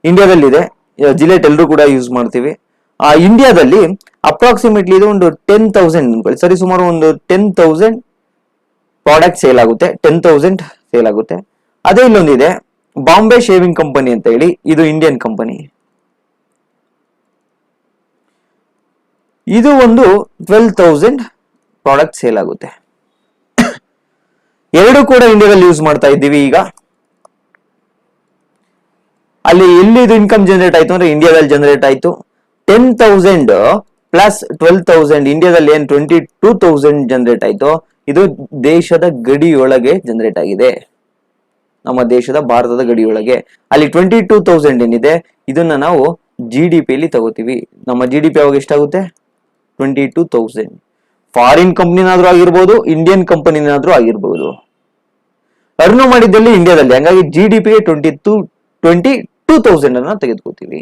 ಇಂಡಿಯಾದಲ್ಲಿ ಇದೆ ಜಿಲೆಟ್, ಎಲ್ಲರೂ ಕೂಡ ಯೂಸ್ ಮಾಡ್ತೀವಿ. ಇಂಡಿಯಾದಲ್ಲಿ ಅಪ್ರಾಕ್ಸಿಮೇಟ್ಲಿ ಇದು ಒಂದು 10,000 ಅನ್ಕೊಳ್ಳಿ, ಸರಿ, ಸುಮಾರು ಒಂದು 10,000 ಪ್ರಾಡಕ್ಟ್ ಸೇಲ್ ಆಗುತ್ತೆ, 10,000 ಸೇಲ್ ಆಗುತ್ತೆ. ಅದೇ ಇಲ್ಲೊಂದಿದೆ ಬಾಂಬೆ ಶೇವಿಂಗ್ ಕಂಪನಿ ಅಂತ ಹೇಳಿ, ಇದು ಇಂಡಿಯನ್ ಕಂಪನಿ. ಇದು ಒಂದು 12,000 ಪ್ರಾಡಕ್ಟ್ ಸೇಲ್ ಆಗುತ್ತೆ. ಎರಡು ಕೂಡ ಇಂಡಿಯಾದಲ್ಲಿ ಯೂಸ್ ಮಾಡ್ತಾ ಇದ್ದೀವಿ. ಈಗ ಅಲ್ಲಿ ಎಲ್ಲಿ ಇದು ಇನ್ಕಮ್ ಜನರೇಟ್ ಆಯ್ತು ಅಂದ್ರೆ ಇಂಡಿಯಾದಲ್ಲಿ ಜನರೇಟ್ ಆಯ್ತು. 10,000 ಪ್ಲಸ್ 12,000, ಇಂಡಿಯಾದಲ್ಲಿ ಏನ್ 22,000 ಜನರೇಟ್ ಆಯ್ತು, ಇದು ದೇಶದ ಗಡಿಯೊಳಗೆ ಜನರೇಟ್ ಆಗಿದೆ, ನಮ್ಮ ದೇಶದ ಭಾರತದ ಗಡಿಯೊಳಗೆ. ಅಲ್ಲಿ 22,000 ಏನಿದೆ ಇದನ್ನ ನಾವು GDP ಅಲ್ಲಿ ತಗೋತೀವಿ. ನಮ್ಮ GDP ಅವಾಗ ಎಷ್ಟಾಗುತ್ತೆ, 22,000. ಫಾರಿನ್ ಕಂಪನಿನಾದ್ರೂ ಆಗಿರ್ಬೋದು, ಇಂಡಿಯನ್ ಕಂಪನಿನಾದ್ರೂ ಆಗಿರ್ಬೋದು, ಅರ್ನು ಮಾಡಿದ್ದಲ್ಲಿ ಇಂಡಿಯಾದಲ್ಲಿ. ಹಂಗಾಗಿ GDP 22,000 ಅನ್ನ ತೆಗೆದುಕೋತೀವಿ.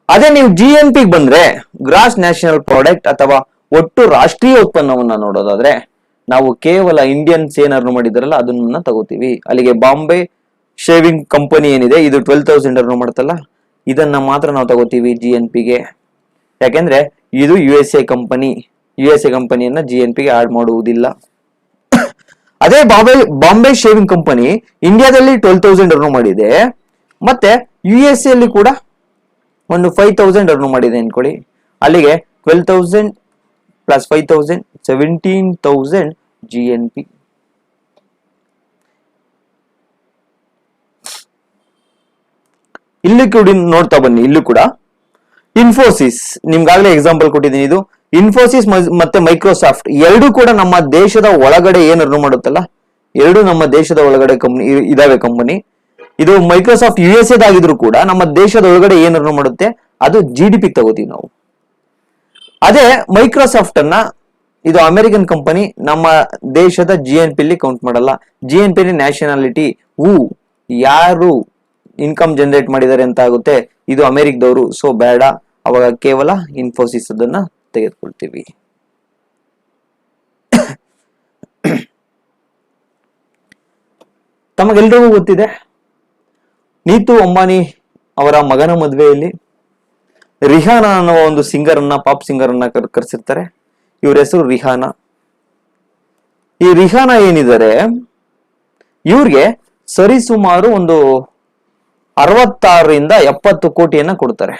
ಅದೇ ನೀವು GNP ಬಂದ್ರೆ, ಗ್ರಾಸ್ ನ್ಯಾಷನಲ್ ಪ್ರಾಡಕ್ಟ್ ಅಥವಾ ಒಟ್ಟು ರಾಷ್ಟ್ರೀಯ ಉತ್ಪನ್ನವನ್ನ ನೋಡೋದಾದ್ರೆ, ನಾವು ಕೇವಲ ಇಂಡಿಯನ್ಸ್ ಏನ್ ಅರ್ನು ಮಾಡಿದಾರಲ್ಲ ಅದನ್ನ ತಗೋತೀವಿ. ಅಲ್ಲಿಗೆ ಬಾಂಬೆ ಶೇವಿಂಗ್ ಕಂಪನಿ ಏನಿದೆ ಇದು 12,000 ಅರ್ನು ಮಾಡುತ್ತಲ್ಲ, ಇದನ್ನ ಮಾತ್ರ ನಾವು ತಗೋತೀವಿ GNP ಗೆ. ಯಾಕೆಂದ್ರೆ ಇದು USA ಕಂಪನಿಯನ್ನ GNP ಗೆ ಆಡ್ ಮಾಡುವುದಿಲ್ಲ. ಅದೇ ಬಾಂಬೆ ಶೇವಿಂಗ್ ಕಂಪನಿ ಇಂಡಿಯಾದಲ್ಲಿ 12,000 ಅರ್ನು ಮಾಡಿದೆ, ಮತ್ತೆ USA ಅಲ್ಲಿ ಕೂಡ ಒಂದು 5,000 ಅರ್ನು ಮಾಡಿದೆ ಅನ್ಕೊಳ್ಳಿ. ಅಲ್ಲಿಗೆ 12,000 ಪ್ಲಸ್ 5,000 17,000 GNP. ಇಲ್ಲಿ ಕೂಡ ನೋಡ್ತಾ ಬನ್ನಿ. ಇಲ್ಲೂ ಕೂಡ ಇನ್ಫೋಸಿಸ್, ನಿಮ್ಗಾಗಲೇ ಎಕ್ಸಾಂಪಲ್ ಕೊಟ್ಟಿದ್ದೀನಿ. ಇದು ಇನ್ಫೋಸಿಸ್ ಮತ್ತೆ ಮೈಕ್ರೋಸಾಫ್ಟ್ ಎರಡು ಕೂಡ ನಮ್ಮ ದೇಶದ ಒಳಗಡೆ ಏನ್ ಅರ್ನು ಮಾಡುತ್ತಲ್ಲ, ಎರಡು ನಮ್ಮ ದೇಶದ ಒಳಗಡೆ ಕಂಪನಿ ಇದಾವೆ ಕಂಪನಿ. ಇದು ಮೈಕ್ರೋಸಾಫ್ಟ್ USA ದಾಗಿದ್ರು ಕೂಡ ನಮ್ಮ ದೇಶದ ಒಳಗಡೆ ಏನ್ ಅರ್ನು ಮಾಡುತ್ತೆ ಅದು GDP ತಗೋತೀವಿ ನಾವು. ಅದೇ ಮೈಕ್ರೋಸಾಫ್ಟ್ ಅನ್ನ, ಇದು ಅಮೆರಿಕನ್ ಕಂಪನಿ, ನಮ್ಮ ದೇಶದ GNP ಅಲ್ಲಿ ಕೌಂಟ್ ಮಾಡಲ್ಲ. GNP ನ್ಯಾಷನಾಲಿಟಿ, ಯಾರು ಇನ್ಕಮ್ ಜನರೇಟ್ ಮಾಡಿದ್ದಾರೆ ಅಂತ ಆಗುತ್ತೆ. ಇದು ಅಮೆರಿಕದವರು, ಸೊ ಬೇಡ. ಅವಾಗ ಕೇವಲ ಇನ್ಫೋಸಿಸ್ ಅದನ್ನ ತೆಗೆದುಕೊಳ್ತೀವಿ. ತಮಗೆಲ್ರಿಗೂ ಗೊತ್ತಿದೆ, ನೀತು ಅಂಬಾನಿ ಅವರ ಮಗನ ಮದುವೆಯಲ್ಲಿ ರಿಹಾನಾ ಅನ್ನುವ ಒಂದು ಸಿಂಗರ್ ಅನ್ನ, ಪಾಪ್ ಸಿಂಗರ್ ಅನ್ನ ಕರೆಸಿರ್ತಾರೆ. ಇವ್ರ ಹೆಸರು ರಿಹಾನಾ. ಈ ರಿಹಾನಾ ಏನಿದ್ದಾರೆ, ಇವ್ರಿಗೆ ಸರಿಸುಮಾರು ಒಂದು 66ರಿಂದ 70 ಕೋಟಿಯನ್ನ ಕೊಡ್ತಾರೆ.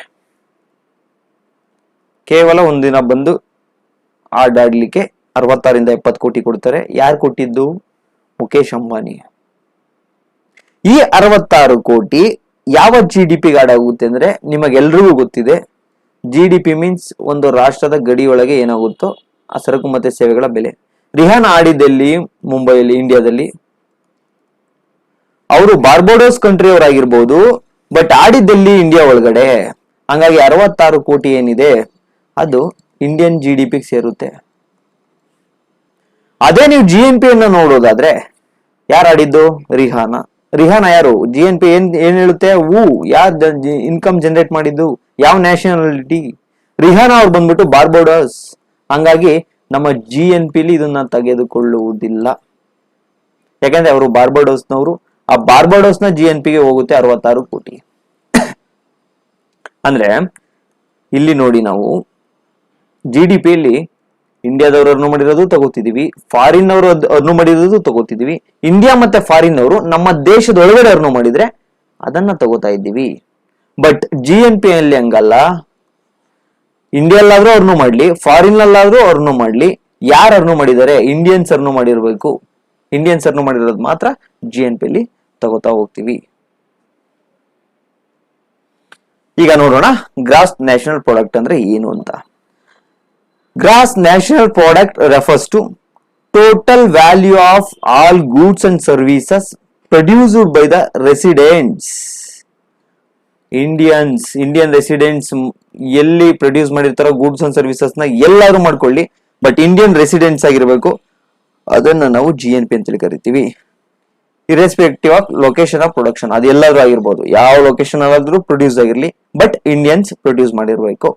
ಕೇವಲ ಒಂದಿನ ಬಂದು ಆಡಾಡ್ಲಿಕ್ಕೆ 66ರಿಂದ 70 ಕೋಟಿ ಕೊಡ್ತಾರೆ. ಯಾರು ಕೊಟ್ಟಿದ್ದು? ಮುಖೇಶ್ ಅಂಬಾನಿ. ಈ 66 ಕೋಟಿ ಯಾವ GDP ಆಡಾಗುತ್ತೆ ಅಂದ್ರೆ ನಿಮಗೆಲ್ರಿಗೂ ಗೊತ್ತಿದೆ. GDP ಮೀನ್ಸ್ ಒಂದು ರಾಷ್ಟ್ರದ ಗಡಿಯೊಳಗೆ ಏನಾಗುತ್ತೋ ಆ ಸರಕು ಮತ್ತೆ ಸೇವೆಗಳ ಬೆಲೆ. ರಿಹಾನಾ ಆಡಿದ್ದಲ್ಲಿ ಮುಂಬೈಯಲ್ಲಿ, ಇಂಡಿಯಾದಲ್ಲಿ. ಅವರು ಬಾರ್ಬಡೋಸ್ ಕಂಟ್ರಿ ಅವರಾಗಿರ್ಬೋದು, ಬಟ್ ಆಡಿದ್ದಲ್ಲಿ ಇಂಡಿಯಾ ಒಳಗಡೆ. ಹಂಗಾಗಿ 66 ಕೋಟಿ ಏನಿದೆ ಅದು ಇಂಡಿಯನ್ GDP ಸೇರುತ್ತೆ. ಅದೇ ನೀವು GNP ಅನ್ನ ನೋಡೋದಾದ್ರೆ ಯಾರು ಆಡಿದ್ದು? ರಿಹಾನಾ. ರಿಹಾನಾ ಯಾರು? GNP ಏನ್ ಹೇಳುತ್ತೆ? ಯಾರು ಇನ್ಕಮ್ ಜನರೇಟ್ ಮಾಡಿದ್ದು? ಯಾವ ನ್ಯಾಷನಾಲಿಟಿ? ರಿಹಾನಾ ಅವ್ರು ಬಂದ್ಬಿಟ್ಟು ಬಾರ್ಬಡೋಸ್. ಹಂಗಾಗಿ ನಮ್ಮ GNP ಇದನ್ನ ತೆಗೆದುಕೊಳ್ಳುವುದಿಲ್ಲ. ಯಾಕಂದ್ರೆ ಅವರು ಬಾರ್ಬಡೋಸ್ನವರು. ಆ ಬಾರ್ಬಡೋಸ್ನ GNPಗೆ ಹೋಗುತ್ತೆ 66 ಕೋಟಿ. ಅಂದ್ರೆ ಇಲ್ಲಿ ನೋಡಿ, ನಾವು GDPಯಲ್ಲಿ ಇಂಡಿಯಾದವರು ಅರ್ನು ಮಾಡಿರೋದು ತಗೋತಿದೀವಿ, ಫಾರಿನ್ ಅವರು ಅರ್ನು ಮಾಡಿರೋದು ತಗೋತಿದೀವಿ. ಇಂಡಿಯಾ ಮತ್ತೆ ಫಾರಿನ್ ಅವರು ನಮ್ಮ ದೇಶದ ಒಳಗಡೆ ಅರ್ನು ಮಾಡಿದ್ರೆ ಅದನ್ನ ತಗೋತಾ ಇದ್ದೀವಿ. ಬಟ್ GNP ಅಲ್ಲಿ ಹಂಗಲ್ಲ. ಇಂಡಿಯಾಲ್ಲಾದ್ರೂ ಅರ್ನು ಮಾಡ್ಲಿ, ಫಾರಿನ್ ಅಲ್ಲಾದ್ರೂ ಅರ್ನು ಮಾಡ್ಲಿ, ಯಾರು ಅರ್ನು ಮಾಡಿದ್ದಾರೆ? ಇಂಡಿಯನ್ಸ್ ಅರ್ನು ಮಾಡಿರ್ಬೇಕು. ಇಂಡಿಯನ್ಸ್ ಅರ್ನು ಮಾಡಿರೋದು ಮಾತ್ರ GNP ಅಲ್ಲಿ ತಗೋತಾ ಹೋಗ್ತೀವಿ. ಈಗ ನೋಡೋಣ ಗ್ರಾಸ್ ನ್ಯಾಷನಲ್ ಪ್ರಾಡಕ್ಟ್ ಅಂದ್ರೆ ಏನು ಅಂತ. Gross national product refers to total value of all goods and services produced by the residents. Indian residents ಎಲ್ಲಿ ಪ್ರೊಡ್ಯೂಸ್ ಮಾಡಿರ್ತಾರೋ ಗೂಡ್ಸ್ ಅಂಡ್ ಸರ್ವಿಸಸ್ ನ ಎಲ್ಲಾದ್ರೂ ಮಾಡ್ಕೊಳ್ಳಿ, ಬಟ್ ಇಂಡಿಯನ್ ರೆಸಿಡೆಂಟ್ಸ್ ಆಗಿರ್ಬೇಕು. ಅದನ್ನ ನಾವು GNP ಅಂತೇಳಿ ಕರಿತೀವಿ. Irrespective of location of production, ಅದು ಎಲ್ಲಾದ್ರೂ ಆಗಿರ್ಬೋದು, ಯಾವ ಲೊಕೇಶನ್ ಆದ್ರೂ ಪ್ರೊಡ್ಯೂಸ್ ಆಗಿರ್ಲಿ, ಬಟ್ ಇಂಡಿಯನ್ಸ್ ಪ್ರೊಡ್ಯೂಸ್ ಮಾಡಿರ್ಬೇಕು.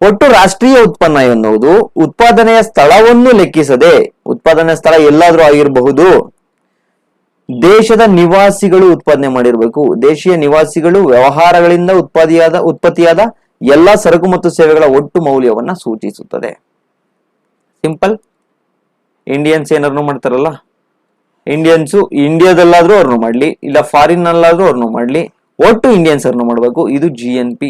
ಒಟ್ಟು ರಾಷ್ಟ್ರೀಯ ಉತ್ಪನ್ನ ಎನ್ನುವುದು ಉತ್ಪಾದನೆಯ ಸ್ಥಳವನ್ನು ಲೆಕ್ಕಿಸದೆ, ಉತ್ಪಾದನೆಯ ಸ್ಥಳ ಎಲ್ಲಾದ್ರೂ ಆಗಿರಬಹುದು, ದೇಶದ ನಿವಾಸಿಗಳು ಉತ್ಪಾದನೆ ಮಾಡಿರ್ಬೇಕು. ದೇಶೀಯ ನಿವಾಸಿಗಳು ವ್ಯವಹಾರಗಳಿಂದ ಉತ್ಪತ್ತಿಯಾದ ಎಲ್ಲಾ ಸರಕು ಮತ್ತು ಸೇವೆಗಳ ಒಟ್ಟು ಮೌಲ್ಯವನ್ನ ಸೂಚಿಸುತ್ತದೆ. ಸಿಂಪಲ್. ಇಂಡಿಯನ್ಸ್ ಏನಾದ್ರು ಮಾಡ್ತಾರಲ್ಲ, ಇಂಡಿಯನ್ಸು ಇಂಡಿಯಾದಲ್ಲಾದ್ರೂ ಅರ್ನು ಮಾಡ್ಲಿ, ಇಲ್ಲ ಫಾರಿನ್ ಅಲ್ಲಾದ್ರೂ ಅರ್ನು ಮಾಡ್ಲಿ, ಒಟ್ಟು ಇಂಡಿಯನ್ಸ್ ಅರ್ನು ಮಾಡ್ಬೇಕು. ಇದು GNP.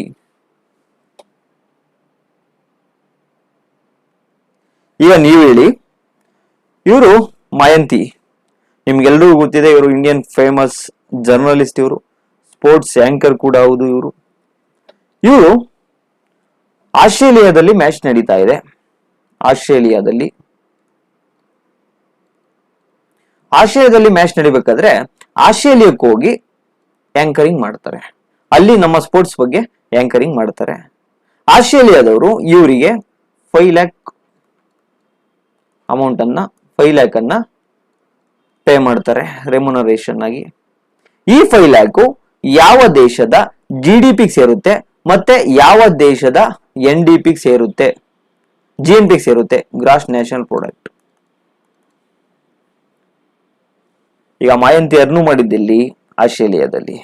ಈಗ ನೀವು ಹೇಳಿ, ಇವರು ಮಯಂತಿ, ನಿಮ್ಗೆಲ್ರಿಗೂ ಗೊತ್ತಿದೆ, ಇವರು ಇಂಡಿಯನ್ ಫೇಮಸ್ ಜರ್ನಲಿಸ್ಟ್, ಇವರು ಸ್ಪೋರ್ಟ್ಸ್ ಆಂಕರ್ ಕೂಡ ಹೌದು. ಇವರು ಆಸ್ಟ್ರೇಲಿಯಾದಲ್ಲಿ ಮ್ಯಾಚ್ ನಡೀತಾ ಇದೆ. ಆಸ್ಟ್ರೇಲಿಯಾದಲ್ಲಿ ಮ್ಯಾಚ್ ನಡಿಬೇಕಾದ್ರೆ ಆಸ್ಟ್ರೇಲಿಯಾಕ್ಕೆ ಹೋಗಿ ಆಂಕರಿಂಗ್ ಮಾಡ್ತಾರೆ. ಅಲ್ಲಿ ನಮ್ಮ ಸ್ಪೋರ್ಟ್ಸ್ ಬಗ್ಗೆ ಆಂಕರಿಂಗ್ ಮಾಡ್ತಾರೆ. ಆಸ್ಟ್ರೇಲಿಯಾದವರು ಇವರಿಗೆ 5 lakh ಅಮೌಂಟ್ ಅನ್ನ 5 lakh ಅನ್ನ ಪೇ ಮಾಡ್ತಾರೆ ರೆಮ್ಯುನರೇಷನ್ ಆಗಿ. ಈ 5 lakh ಯಾವ ದೇಶದ GDP ಸೇರುತ್ತೆ ಮತ್ತೆ ಯಾವ ದೇಶದ NDP ಸೇರುತ್ತೆ? GNP ಸೇರುತ್ತೆ, ಗ್ರಾಸ್ ನ್ಯಾಷನಲ್ ಪ್ರಾಡಕ್ಟ್. ಈಗ ಮಾಯಂತಿ ಅರ್ನು ಮಾಡಿದ್ದಲ್ಲಿ ಆಸ್ಟ್ರೇಲಿಯಾದಲ್ಲಿ.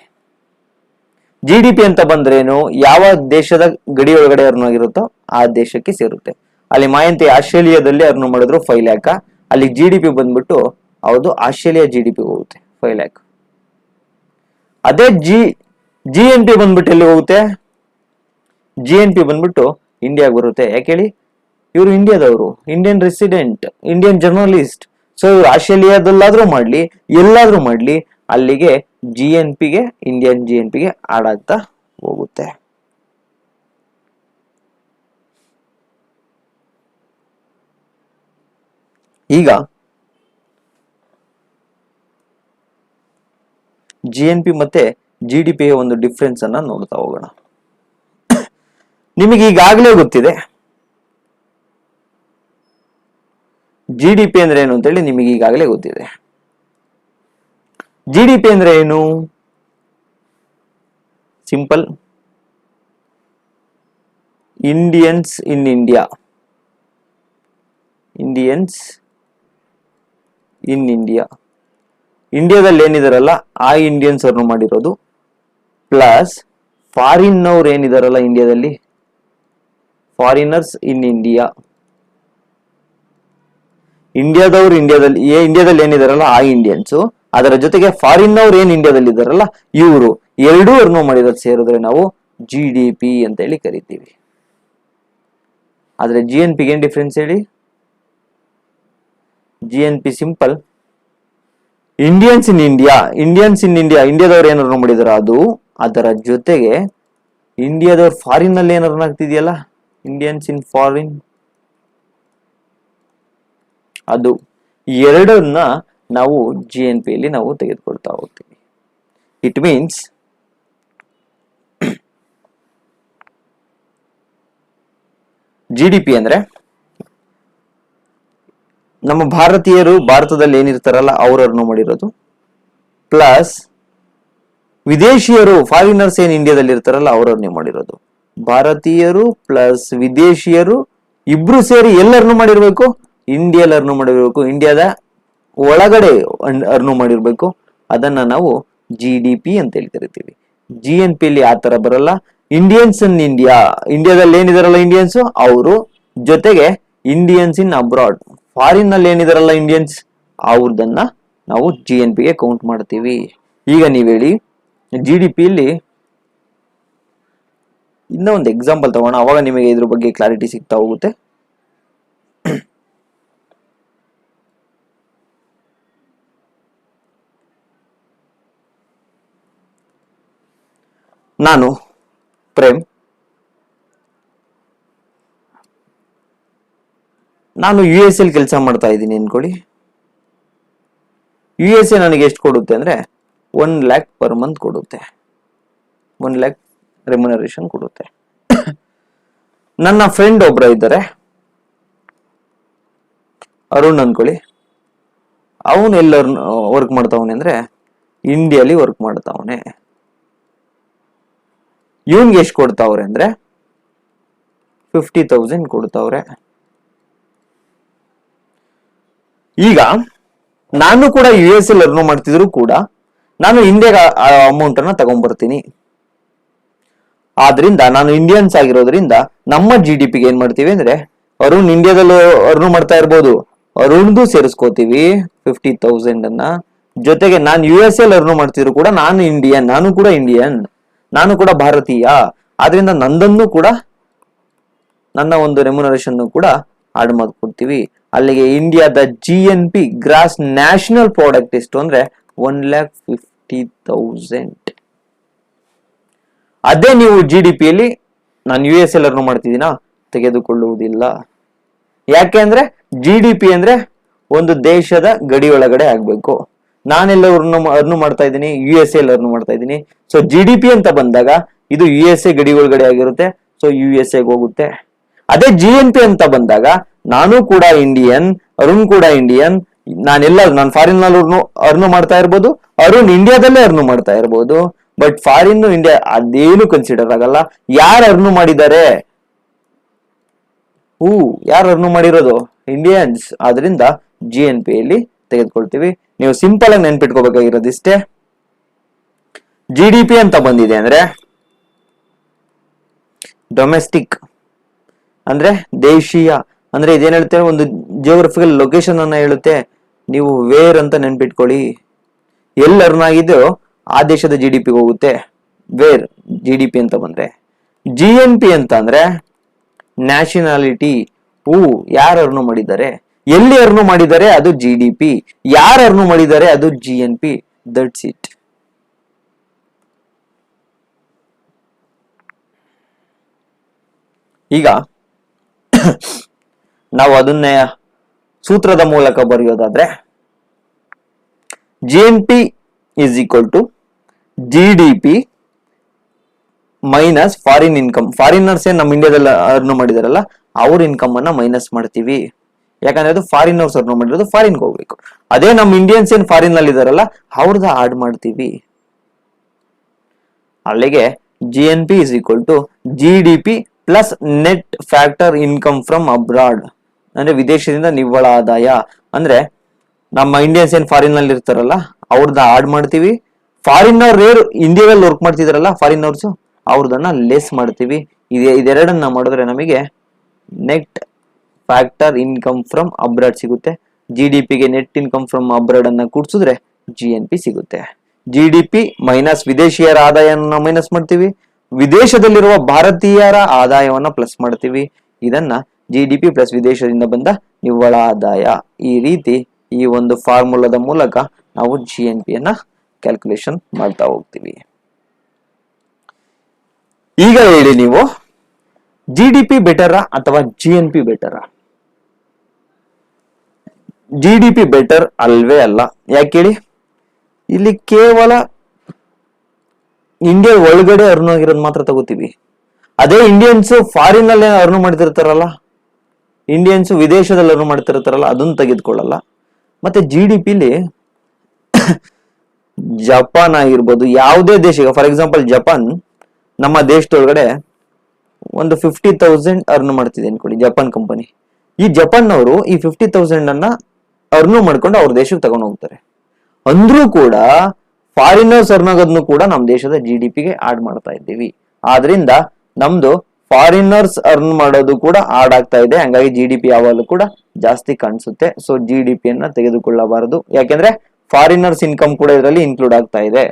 GDP ಅಂತ ಬಂದ್ರೇನು? ಯಾವ ದೇಶದ ಗಡಿ ಒಳಗಡೆ ಅರ್ನು ಆಗಿರುತ್ತೋ ಆ ದೇಶಕ್ಕೆ ಸೇರುತ್ತೆ. ಅಲ್ಲಿ ಮಾಯಂತಿ ಆಸ್ಟ್ರೇಲಿಯಾದಲ್ಲಿ ಅರ್ನು ಮಾಡಿದ್ರು 5 lakh. ಅಲ್ಲಿ GDP ಬಂದ್ಬಿಟ್ಟು ಹೌದು ಆಸ್ಟ್ರೇಲಿಯಾ GDP ಹೋಗುತ್ತೆ 5 lakh. ಅದೇ GNP ಬಂದ್ಬಿಟ್ಟು ಎಲ್ಲಿ ಹೋಗುತ್ತೆ? GNP ಬಂದ್ಬಿಟ್ಟು ಇಂಡಿಯಾಗೆ ಬರುತ್ತೆ. ಯಾಕೆ ಹೇಳಿ? ಇವರು ಇಂಡಿಯಾದವರು, Indian resident, Indian journalist. So ಇವರು ಆಸ್ಟ್ರೇಲಿಯಾದಲ್ಲಾದ್ರೂ ಮಾಡ್ಲಿ, ಎಲ್ಲಾದ್ರೂ ಮಾಡ್ಲಿ, ಅಲ್ಲಿಗೆ GNPಗೆ, ಇಂಡಿಯನ್ GNPಗೆ ಆಡ್ ಆಗ್ತಾ ಹೋಗುತ್ತೆ. ಈಗ GNP ಮತ್ತೆ GDP ಒಂದು ಡಿಫ್ರೆನ್ಸ್ ಅನ್ನ ನೋಡ್ತಾ ಹೋಗೋಣ. ನಿಮಗೆ ಈಗಾಗಲೇ ಗೊತ್ತಿದೆ GDP ಅಂದ್ರೆ ಏನು ಅಂತೇಳಿ. ನಿಮಗೆ ಈಗಾಗಲೇ ಗೊತ್ತಿದೆ GDP ಅಂದ್ರೆ ಏನು. Simple. Indians in India, Indians in India, ಇಂಡಿಯಾದಲ್ಲಿ ಏನಿದಾರಲ್ಲ ಆ ಇಂಡಿಯನ್ಸ್ ಅರ್ನ್ ಮಾಡಿರೋದು, ಪ್ಲಸ್ ಫಾರಿನ್ನವ್ರು ಏನಿದಾರಲ್ಲ ಇಂಡಿಯಾದಲ್ಲಿ, ಫಾರಿನರ್ಸ್ ಇನ್ ಇಂಡಿಯಾ, ಇಂಡಿಯಾದವ್ರು ಇಂಡಿಯಾದಲ್ಲಿ ಏನಿದಾರಲ್ಲ ಆ ಇಂಡಿಯನ್ಸ್, ಅದರ ಜೊತೆಗೆ ಫಾರಿನ್ನವ್ರು ಏನ್ ಇಂಡಿಯಾದಲ್ಲಿ ಇದಾರಲ್ಲ ಇವರು ಎರಡೂ ಅರ್ನ್ ಮಾಡಿರೋದು ಸೇರಿದ್ರೆ ನಾವು GDP ಅಂತ ಹೇಳಿ ಕರಿತೀವಿ. ಆದ್ರೆ GNP ಏನ್ ಡಿಫ್ರೆನ್ಸ್ ಹೇಳಿ? GNP simple, Indians in India, ಇಂಡಿಯಾದವ್ರು ಏನ್ ಅರ್ನ್ ಮಾಡಿದಾರ ಅದು, ಅದರ ಜೊತೆಗೆ ಇಂಡಿಯಾದವ್ರು ಫಾರಿನ್ ಅಲ್ಲಿ ಏನ್ ಅರ್ನ್ ಆಗ್ತಿದೆಯಲ್ಲ, ಇಂಡಿಯನ್ಸ್ ಇನ್ ಫಾರಿನ್, ಅದು ಎರಡನ್ನ ನಾವು GNP ಅಲ್ಲಿ ನಾವು ತೆಗೆದುಕೊಳ್ತಾ ಹೋಗ್ತೀವಿ. ಇಟ್ ಮೀನ್ಸ್ GDP ಅಂದ್ರೆ ನಮ್ಮ ಭಾರತೀಯರು ಭಾರತದಲ್ಲಿ ಏನಿರ್ತಾರಲ್ಲ ಅವ್ರು ಅರ್ನ್ ಮಾಡಿರೋದು, ಪ್ಲಸ್ ವಿದೇಶಿಯರು ಫಾರಿನರ್ಸ್ ಏನ್ ಇಂಡಿಯಾದಲ್ಲಿ ಇರ್ತಾರಲ್ಲ ಅವ್ರು ಅರ್ನ್ ಮಾಡಿರೋದು. ಭಾರತೀಯರು ಪ್ಲಸ್ ವಿದೇಶಿಯರು ಇಬ್ರು ಸೇರಿ ಎಲ್ಲಿ ಅರ್ನ್ ಮಾಡಿರ್ಬೇಕು? ಇಂಡಿಯಾದಲ್ಲಿ ಅರ್ನ್ ಮಾಡಿರ್ಬೇಕು, ಇಂಡಿಯಾದ ಒಳಗಡೆ ಅರ್ನ್ ಮಾಡಿರ್ಬೇಕು. ಅದನ್ನ ನಾವು GDP ಅಂತ ಹೇಳಿ ಕರಿತೀವಿ. GNP ಅಲ್ಲಿ ಆ ತರ ಬರಲ್ಲ. ಇಂಡಿಯನ್ಸ್ ಇನ್ ಇಂಡಿಯಾ, ಇಂಡಿಯಾದಲ್ಲಿ ಏನಿದಾರಲ್ಲ ಇಂಡಿಯನ್ಸ್ ಅವರು, ಜೊತೆಗೆ ಇಂಡಿಯನ್ಸ್ ಇನ್ ಅಬ್ರಾಡ್, ಫಾರಿನ್ ಅಲ್ಲಿ ಏನಿದಾರಲ್ಲ ಇಂಡಿಯನ್ಸ್ ಅವ್ರದನ್ನ ನಾವು GNP ಗೆ ಕೌಂಟ್ ಮಾಡ್ತೀವಿ. ಈಗ ನೀವ್ ಹೇಳಿ, GDP ಇಲ್ಲಿ ಇನ್ನೂ ಒಂದು ಎಕ್ಸಾಂಪಲ್ ತಗೋಣ, ಅವಾಗ ನಿಮಗೆ ಇದ್ರ ಬಗ್ಗೆ ಕ್ಲಾರಿಟಿ ಸಿಗ್ತಾ ಹೋಗುತ್ತೆ. ನಾನು ಪ್ರೇಮ್, ನಾನು US ಅಲ್ಲಿ ಕೆಲಸ ಮಾಡ್ತಾ ಇದ್ದೀನಿ ಅನ್ಕೊಳ್ಳಿ. USA ನನಗೆ ಎಷ್ಟು ಕೊಡುತ್ತೆ ಅಂದ್ರೆ 1 lakh ಪರ್ ಮಂತ್ ಕೊಡುತ್ತೆ, 1 lakh ರೆಮ್ಯುನರೇಷನ್ ಕೊಡುತ್ತೆ. ನನ್ನ ಫ್ರೆಂಡ್ ಒಬ್ರ ಇದ್ದಾರೆ, ಅರುಣ್ ಅನ್ಕೊಳ್ಳಿ. ಅವನು ಎಲ್ಲ ವರ್ಕ್ ಮಾಡ್ತಾವನೆ ಅಂದ್ರೆ ಇಂಡಿಯಾಲಿ ವರ್ಕ್ ಮಾಡ್ತಾವನೆ. ಇವನ್ಗೆ ಎಷ್ಟು ಕೊಡ್ತಾವ್ರೆ ಅಂದ್ರೆ 50,000 ಕೊಡ್ತಾವ್ರೆ. ಈಗ ನಾನು ಕೂಡ US ಅಲ್ಲಿ ಅರ್ನ್ ಮಾಡ್ತಿದ್ರು ಕೂಡ ನಾನು ಇಂಡಿಯಾಗ ಅಮೌಂಟ್ ಅನ್ನ ತಗೊಂಡ್ಬರ್ತೀನಿ. ಆದ್ರಿಂದ ನಾನು ಇಂಡಿಯನ್ಸ್ ಆಗಿರೋದ್ರಿಂದ ನಮ್ಮ GDP ಗೆ ಏನ್ ಮಾಡ್ತೀವಿ ಅಂದ್ರೆ, ಅರುಣ್ ಇಂಡಿಯಾದಲ್ಲಿ ಅರ್ನ್ ಮಾಡ್ತಾ ಇರ್ಬೋದು, ಅರುಣ್ದು ಸೇರಿಸ್ಕೋತೀವಿ 50,000 ಅನ್ನ. ಜೊತೆಗೆ ನಾನು US ಅಲ್ಲಿ ಅರ್ನ್ ಮಾಡ್ತಿದ್ರು ಕೂಡ ನಾನು ಇಂಡಿಯನ್, ನಾನು ಕೂಡ ಭಾರತೀಯ, ಆದ್ರಿಂದ ನಂದನ್ನು ಕೂಡ ನನ್ನ ಒಂದು ರೆಮ್ಯುನರೇಷನ್ ಕೂಡ ಆಡ್ ಮಾಡ್ಕೊಡ್ತೀವಿ. ಅಲ್ಲಿಗೆ ಇಂಡಿಯಾದ GNP ಗ್ರಾಸ್ ನ್ಯಾಷನಲ್ ಪ್ರಾಡಕ್ಟ್ ಎಷ್ಟು ಅಂದ್ರೆ 1,50,000. ಅದೇ ನೀವು GDP ಅಲ್ಲಿ ನಾನು US ಅಲ್ಲಿ ಅರ್ನ್ ಮಾಡ್ತಿದ್ದೀನಾ ತೆಗೆದುಕೊಳ್ಳುವುದಿಲ್ಲ. ಯಾಕೆ ಅಂದ್ರೆ GDP ಅಂದ್ರೆ ಒಂದು ದೇಶದ ಗಡಿ ಒಳಗಡೆ ಆಗ್ಬೇಕು. ನಾನೆಲ್ಲ ಅರ್ನ್ ಮಾಡ್ತಾ ಇದ್ದೀನಿ, USA ಅಲ್ಲಿ ಅರ್ನ್ ಮಾಡ್ತಾ ಇದ್ದೀನಿ. ಸೊ GDP ಅಂತ ಬಂದಾಗ ಇದು USA ಗಡಿ ಒಳಗಡೆ ಆಗಿರುತ್ತೆ, ಸೊ USA ಗೆ ಹೋಗುತ್ತೆ. ಅದೇ GNP ಅಂತ ಬಂದಾಗ ನಾನು ಕೂಡ ಇಂಡಿಯನ್, ಅರುಣ್ ಕೂಡ ಇಂಡಿಯನ್, ನಾನು ಫಾರಿನ್ ನಲ್ಲಿ ಅರ್ನ್ ಮಾಡ್ತಾ ಇರ್ಬೋದು, ಅರುಣ್ ಇಂಡಿಯಾದಲ್ಲೇ ಅರ್ನ್ ಮಾಡ್ತಾ ಇರ್ಬೋದು. ಬಟ್ ಫಾರಿನ್ ಇಂಡಿಯಾ ಅದೇನು ಕನ್ಸಿಡರ್ ಆಗಲ್ಲ. ಯಾರು ಅರ್ನ್ ಮಾಡಿದ್ದಾರೆ? ಯಾರು ಅರ್ನ್ ಮಾಡಿರೋದು? ಇಂಡಿಯನ್ಸ್. ಆದ್ರಿಂದ GNP ಅಲ್ಲಿ ತೆಗೆದುಕೊಳ್ತೀವಿ. ನೀವು ಸಿಂಪಲ್ ಆಗಿ ನೆನ್ಪಿಟ್ಕೋಬೇಕಾಗಿರೋದು ಇಷ್ಟೇ. GDP ಅಂತ ಬಂದಿದೆ ಅಂದ್ರೆ ಡೊಮೆಸ್ಟಿಕ್ ಅಂದ್ರೆ ದೇಶೀಯ, ಅಂದ್ರೆ ಇದೇನ್ ಹೇಳುತ್ತೆ, ಒಂದು ಜಿಯೋಗ್ರಫಿಕಲ್ ಲೊಕೇಶನ್ ಅನ್ನ ಹೇಳುತ್ತೆ. ನೀವು ವೇರ್ ಅಂತ ನೆನ್ಪಿಟ್ಕೊಳ್ಳಿ. ಎಲ್ಲಿ ಅರ್ನ್ ಆಗಿದೆಯೋ ಆ ದೇಶದ GDP ಹೋಗುತ್ತೆ ವೇರ್ GDP ಅಂತ ಬಂದ್ರೆ. GNP ಅಂತ ಅಂದ್ರೆ ನ್ಯಾಷನಾಲಿಟಿ. ಯಾರು ಅರ್ನ್ ಮಾಡಿದ್ದಾರೆ, ಎಲ್ಲಿ ಅರ್ನ್ ಮಾಡಿದ್ದಾರೆ ಅದು GDP, ಯಾರು ಅರ್ನ್ ಮಾಡಿದ್ದಾರೆ ಅದು GNP. That's it. ಈಗ ನಾವು ಅದನ್ನೇ ಸೂತ್ರದ ಮೂಲಕ ಬರೆಯೋದಾದ್ರೆ GNP is equal to GDP minus foreign income. Foreigners ಏನ್ ನಮ್ಮ ಇಂಡಿಯಾದಲ್ಲಿ ಅರ್ನ್ ಮಾಡಿದಾರಲ್ಲ ಅವ್ರ ಇನ್ಕಮ್ ಅನ್ನ ಮೈನಸ್ ಮಾಡ್ತೀವಿ. ಯಾಕಂದ್ರೆ ಅದು ಫಾರಿನರ್ಸ್ ಅರ್ನ್ ಮಾಡಿರೋದು ಫಾರಿನ್ಗೆ ಹೋಗ್ಬೇಕು. ಅದೇ ನಮ್ಮ ಇಂಡಿಯನ್ಸ್ ಏನ್ ಫಾರಿನ್ ನಲ್ಲಿ ಇದಾರಲ್ಲ ಅವ್ರದ್ದು ಆಡ್ ಮಾಡ್ತೀವಿ. ಅಲ್ಲಿಗೆ GNP is equal to GDP plus net factor income from abroad. ಅಂದ್ರೆ ವಿದೇಶದಿಂದ ನಿವ್ವಳ ಆದಾಯ. ಅಂದ್ರೆ ನಮ್ಮ ಇಂಡಿಯನ್ಸ್ ಏನ್ ಫಾರಿನ್ ನಲ್ಲಿ ಇರ್ತಾರಲ್ಲ ಅವ್ರದ್ದು ಆಡ್ ಮಾಡ್ತೀವಿ, ಫಾರಿನ್ ಅವ್ರು ಇಂಡಿಯಾದಲ್ಲಿ ವರ್ಕ್ ಮಾಡ್ತಿದಾರಲ್ಲ ಫಾರಿನ್ ಅವ್ರದ್ದು ಅವ್ರದನ್ನ ಲೆಸ್ ಮಾಡ್ತೀವಿ. ಇದೆರಡನ್ನ ಮಾಡಿದ್ರೆ ನಮಗೆ net factor income from abroad ಸಿಗುತ್ತೆ. GDPಗೆ ನೆಟ್ ಇನ್ಕಮ್ ಫ್ರಮ್ ಅಬ್ರಾಡ್ ಅನ್ನ ಕೂಡಿಸಿದ್ರೆ GNP ಸಿಗುತ್ತೆ. GDP ಮೈನಸ್ ವಿದೇಶಿಯರ ಆದಾಯವನ್ನು ಮೈನಸ್ ಮಾಡ್ತೀವಿ, ವಿದೇಶದಲ್ಲಿರುವ ಭಾರತೀಯರ ಆದಾಯವನ್ನ ಪ್ಲಸ್ ಮಾಡ್ತೀವಿ. ಇದನ್ನ GDP ಪ್ಲಸ್ ವಿದೇಶದಿಂದ ಬಂದ ನಿವ್ವಳ ಆದಾಯ. ಈ ರೀತಿ ಈ ಒಂದು ಫಾರ್ಮುಲಾದ ಮೂಲಕ ನಾವು GNP ಯನ್ನ ಕ್ಯಾಲ್ಕುಲೇಷನ್ ಮಾಡ್ತಾ ಹೋಗ್ತೀವಿ. ಈಗ ಹೇಳಿ ನೀವು, GDP ಬೆಟರಾ ಅಥವಾ GNP ಬೆಟರಾ? GDP ಬೆಟರ್ ಅಲ್ವೇ ಅಲ್ಲ. ಯಾಕೆ ಹೇಳಿ? ಇಲ್ಲಿ ಕೇವಲ ಇಂಡಿಯಾ ಒಳಗಡೆ ಅರ್ನ್ ಆಗಿರೋದು ಮಾತ್ರ ತಗೋತೀವಿ. ಅದೇ ಇಂಡಿಯನ್ಸ್ ಫಾರಿನ್ ಅಲ್ಲಿ ಅರ್ನ್ ಮಾಡ್ತಿರ್ತಾರಲ್ಲ, ಇಂಡಿಯನ್ಸ್ ವಿದೇಶದಲ್ಲಿ ಅರ್ನ್ ಮಾಡ್ತಿರ್ತಾರಲ್ಲ ಅದನ್ನ ತೆಗೆದುಕೊಳ್ಳಲ್ಲ. ಮತ್ತೆ GDPಲಿ ಜಪಾನ್ ಆಗಿರ್ಬೋದು, ಯಾವುದೇ ದೇಶ, ಫಾರ್ ಎಕ್ಸಾಂಪಲ್ ಜಪಾನ್ ನಮ್ಮ ದೇಶದೊಳಗಡೆ ಒಂದು 50,000 ಅರ್ನ್ ಮಾಡ್ತಿದೆ ಅನ್ಕೊಳ್ಳಿ, ಜಪಾನ್ ಕಂಪನಿ. ಈ ಜಪಾನ್ ಅವರು ಈ 50,000 ಅನ್ನ ಅರ್ನ್ ಮಾಡ್ಕೊಂಡು ಅವ್ರ ದೇಶಕ್ಕೆ ತಗೊಂಡು ಹೋಗ್ತಾರೆ. ಅಂದ್ರೂ ಕೂಡ ಫಾರಿನರ್ಸ್ ಅರ್ನ್ ಆಗೋದನ್ನು ಕೂಡ ನಮ್ಮ ದೇಶದ GDPಗೆ ಆಡ್ ಮಾಡ್ತಾ ಇದ್ದೀವಿ. ಆದ್ರಿಂದ ನಮ್ದು ಫಾರಿನರ್ಸ್ ಅರ್ನ್ ಮಾಡೋದು ಕೂಡ ಆಡ್ ಆಗ್ತಾ ಇದೆ. ಹಂಗಾಗಿ GDP ಯಾವಾಗಲೂ ಕೂಡ ಜಾಸ್ತಿ ಕಾಣಿಸುತ್ತೆ. ಸೊ GDPಯನ್ನ ತೆಗೆದುಕೊಳ್ಳಬಾರದು, ಯಾಕೆಂದ್ರೆ ಫಾರಿನರ್ಸ್ ಇನ್ಕಮ್ ಕೂಡ ಇದರಲ್ಲಿ ಇನ್ಕ್ಲೂಡ್ ಆಗ್ತಾ ಇದೆ.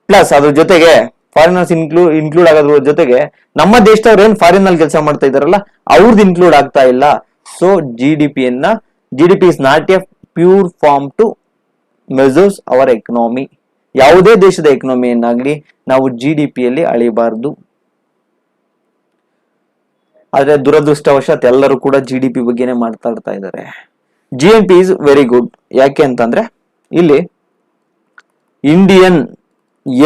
ಪ್ಲಸ್ ಅದ್ರ ಜೊತೆಗೆ ಫಾರಿನರ್ಸ್ ಇನ್ಕ್ಲೂಡ್ ಆಗೋದ್ರ ಜೊತೆಗೆ ನಮ್ಮ ದೇಶದವ್ರು ಏನ್ ಫಾರಿನ್ ನಲ್ಲಿ ಕೆಲಸ ಮಾಡ್ತಾ ಇದಾರಲ್ಲ ಅವ್ರದ್ದು ಇನ್ಕ್ಲೂಡ್ ಆಗ್ತಾ ಇಲ್ಲ. So GDP is not a pure form to measures our economy. ಯಾವುದೇ ದೇಶದ ಎಕನಾಮಿಯನ್ನಾಗ್ಲಿ ನಾವು GDPಯಲ್ಲಿ ಅಳಿಬಾರ್ದು. ಆದ್ರೆ ದುರದೃಷ್ಟವಶಾತ್ ಎಲ್ಲರೂ ಕೂಡ GDP ಬಗ್ಗೆನೇ ಮಾತಾಡ್ತಾ ಇದ್ದಾರೆ. GNP is very good. ಯಾಕೆ ಅಂತಂದ್ರೆ ಇಲ್ಲಿ ಇಂಡಿಯನ್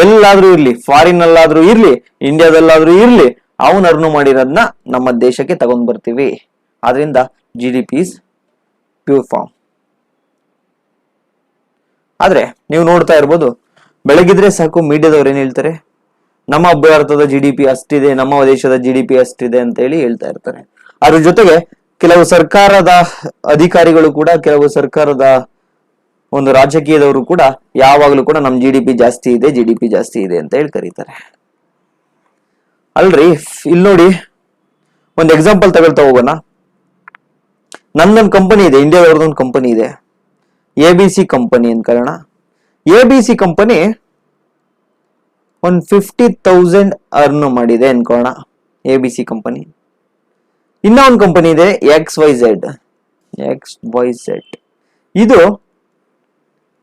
ಎಲ್ಲಾದ್ರೂ ಇರ್ಲಿ, ಫಾರಿನ್ ಅಲ್ಲಾದ್ರೂ ಇರ್ಲಿ, ಇಂಡಿಯಾದಲ್ಲಾದ್ರೂ ಇರ್ಲಿ, ಅವನ್ ಅರ್ನು ಮಾಡಿರೋದನ್ನ ನಮ್ಮ ದೇಶಕ್ಕೆ ತಗೊಂಡ್ ಬರ್ತೀವಿ. ಆದ್ರಿಂದ GDP ಇಸ್ ಪ್ಯೂರ್ ಫಾರ್ಮ್. ಆದ್ರೆ ನೀವು ನೋಡ್ತಾ ಇರ್ಬೋದು, ಬೆಳಗಿದ್ರೆ ಸಾಕು ಮೀಡಿಯಾದವ್ರು ಏನ್ ಹೇಳ್ತಾರೆ, ನಮ್ಮ ಭಾರತದ GDP ಅಷ್ಟಿದೆ, ನಮ್ಮ ದೇಶದ GDP ಅಷ್ಟಿದೆ ಅಂತ ಹೇಳಿ ಹೇಳ್ತಾ ಇರ್ತಾರೆ. ಅದ್ರ ಜೊತೆಗೆ ಕೆಲವು ಸರ್ಕಾರದ ಅಧಿಕಾರಿಗಳು ಕೂಡ, ಕೆಲವು ಸರ್ಕಾರದ ಒಂದು ರಾಜಕೀಯದವರು ಕೂಡ ಯಾವಾಗಲೂ ಕೂಡ ನಮ್ GDP ಜಾಸ್ತಿ ಇದೆ ಅಂತ ಹೇಳಿ ಕರೀತಾರೆ. ಅಲ್ರಿ, ಇಲ್ಲಿ ನೋಡಿ ಒಂದು ಎಕ್ಸಾಂಪಲ್ ತಗೊಳ್ತಾ ಹೋಗೋಣ. ನಂದೊಂದು ಕಂಪನಿ ಇದೆ, ಇಂಡಿಯಾದವ್ರದೊಂದು ಕಂಪನಿ ಇದೆ, ABC ಕಂಪನಿ ಅಂತ ಕಾರಣ. ABC ಕಂಪನಿ ಒಂದು 50,000 ಅರ್ನ್ ಮಾಡಿದೆ ಅನ್ಕೋಣ. ABC company. ಇನ್ನ ಒಂದು ಕಂಪನಿ ಇದೆ XYZ. ಇದು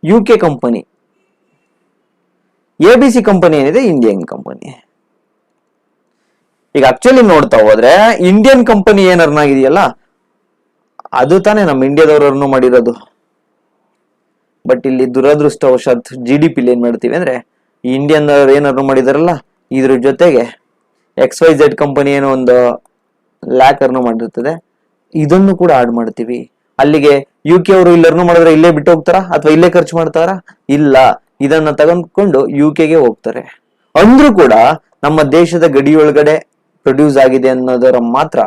UK ಕಂಪನಿ. ABC ಕಂಪನಿ ಏನಿದೆ ಇಂಡಿಯನ್ ಕಂಪನಿ. ಈಗ ಆಕ್ಚುಲಿ ನೋಡ್ತಾ ಹೋದ್ರೆ ಇಂಡಿಯನ್ ಕಂಪನಿ ಏನ್ ಅರ್ನ್ ಆಗಿದೆಯಲ್ಲ ಅದು ತಾನೇ ನಮ್ಮ ಇಂಡಿಯಾದವ್ರು ಅರ್ನ್ ಮಾಡಿರೋದು. ಬಟ್ ಇಲ್ಲಿ ದುರದೃಷ್ಟವಶಾತ್ GDPಲಿ ಏನ್ ಮಾಡ್ತೀವಿ ಅಂದ್ರೆ ಇಂಡಿಯನ್ ಏನ್ ಅರ್ನ್ ಮಾಡಿದಾರಲ್ಲ ಇದ್ರ ಜೊತೆಗೆ XYZ ಕಂಪನಿ ಏನೋ ಒಂದು ಲ್ಯಾಕ್ ಅರ್ನ್ ಮಾಡಿರ್ತದೆ, ಇದನ್ನು ಕೂಡ ಆಡ್ ಮಾಡ್ತೀವಿ. ಅಲ್ಲಿಗೆ UK ಅವರು ಇಲ್ಲಿ ಅರ್ನ್ ಮಾಡಿದ್ರೆ ಇಲ್ಲೇ ಬಿಟ್ಟು ಹೋಗ್ತಾರಾ ಅಥವಾ ಇಲ್ಲೇ ಖರ್ಚು ಮಾಡ್ತಾರಾ? ಇಲ್ಲ, ಇದನ್ನ ತಗೊಂಡ್ಕೊಂಡು UKಗೆ ಹೋಗ್ತಾರೆ. ಅಂದ್ರೂ ಕೂಡ ನಮ್ಮ ದೇಶದ ಗಡಿಯೊಳಗಡೆ ಪ್ರೊಡ್ಯೂಸ್ ಆಗಿದೆ ಅನ್ನೋದರ ಮಾತ್ರ,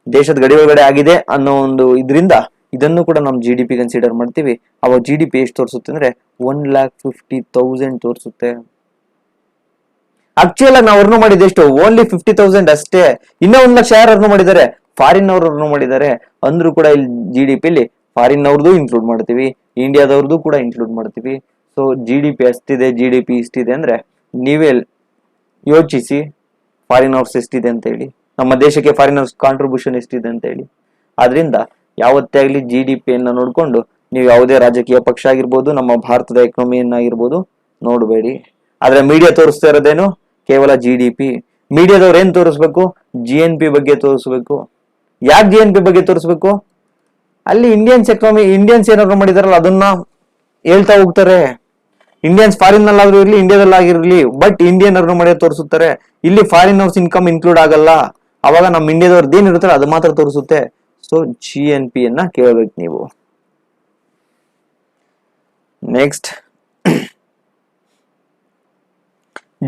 ದೇಶದ ಗಡಿ ಒಳಗಡೆ ಆಗಿದೆ ಅನ್ನೋ ಒಂದು ಇದರಿಂದ ಇದನ್ನು ಕೂಡ ನಾವು GDP ಕನ್ಸಿಡರ್ ಮಾಡ್ತೀವಿ. ಅವಾಗ GDP ಎಷ್ಟು ತೋರಿಸುತ್ತೆ ಅಂದ್ರೆ 1,50,000 ತೋರಿಸುತ್ತೆ. ಆಕ್ಚುಯಲ್ ಆಗಿ ನಾವು ಅರ್ನ್ ಮಾಡಿದ ಎಷ್ಟು? ಓನ್ಲಿ 50,000 ಅಷ್ಟೇ. ಇನ್ನೂ 1,00,000 ಯಾರು ಅರ್ನ್ ಮಾಡಿದ್ದಾರೆ? ಫಾರಿನ್ ಅವರು ಅರ್ನ್ ಮಾಡಿದ್ದಾರೆ. ಅಂದ್ರೂ ಕೂಡ ಇಲ್ಲಿ GDPಲಿ ಫಾರಿನ್ ಅವ್ರದ್ದು ಇನ್ಕ್ಲೂಡ್ ಮಾಡ್ತೀವಿ, ಇಂಡಿಯಾದವ್ರದ್ದು ಕೂಡ ಇನ್ಕ್ಲೂಡ್ ಮಾಡ್ತೀವಿ. ಸೊ GDP ಅಷ್ಟಿದೆ, GDP ಇಷ್ಟಿದೆ ಅಂದ್ರೆ ನೀವೇ ಯೋಚಿಸಿ ಫಾರಿನ್ ಅವರ್ಸ್ ಎಷ್ಟಿದೆ ಅಂತ ಹೇಳಿ, ನಮ್ಮ ದೇಶಕ್ಕೆ ಫಾರಿನ್ ಅವರ್ಸ್ ಕಾಂಟ್ರಿಬ್ಯೂಷನ್ ಎಷ್ಟಿದೆ ಅಂತ ಹೇಳಿ. ಆದ್ರಿಂದ ಯಾವತ್ತೇ ಆಗ್ಲಿ GDPಯನ್ನ ನೋಡ್ಕೊಂಡು ನೀವು ಯಾವುದೇ ರಾಜಕೀಯ ಪಕ್ಷ ಆಗಿರ್ಬೋದು, ನಮ್ಮ ಭಾರತದ ಎಕನಾಮಿಯನ್ನಾಗಿರ್ಬೋದು ನೋಡಬೇಡಿ. ಆದ್ರೆ ಮೀಡಿಯಾ ತೋರಿಸ್ತಾ ಇರೋದೇನು? ಕೇವಲ GDP. ಮೀಡಿಯಾದವ್ರು ಏನ್ ತೋರಿಸ್ಬೇಕು? GNP ಬಗ್ಗೆ ತೋರಿಸ್ಬೇಕು. ಯಾಕೆ GNP ಬಗ್ಗೆ ತೋರಿಸ್ಬೇಕು? ಅಲ್ಲಿ ಇಂಡಿಯನ್ಸ್ ಏನಾದ್ರು ಮಾಡಿದಾರಲ್ಲ ಅದನ್ನ ಹೇಳ್ತಾ ಹೋಗ್ತಾರೆ. ಇಂಡಿಯನ್ಸ್ ಫಾರಿನ್ ನಲ್ಲಾದ್ರೂ ಇರ್ಲಿ, ಇಂಡಿಯಾದಲ್ಲಾಗಿರ್ಲಿ, ಬಟ್ ಇಂಡಿಯನ್ ಅರ್ನ್ ಮಾಡಿ ತೋರಿಸುತ್ತಾರೆ. ಇಲ್ಲಿ ಫಾರಿನ್ ಅವರ್ಸ್ ಇನ್ಕಮ್ ಇನ್ಕ್ಲೂಡ್ ಆಗಲ್ಲ. ಅವಾಗ ನಮ್ಮ ಇಂಡಿಯಾದವ್ರದ್ದು ಏನ್ ಇರುತ್ತಲ್ಲ ಅದು ಮಾತ್ರ ತೋರಿಸುತ್ತೆ. ಸೊ GNPಯನ್ನ ಕೇಳಬೇಕು ನೀವು. ನೆಕ್ಸ್ಟ್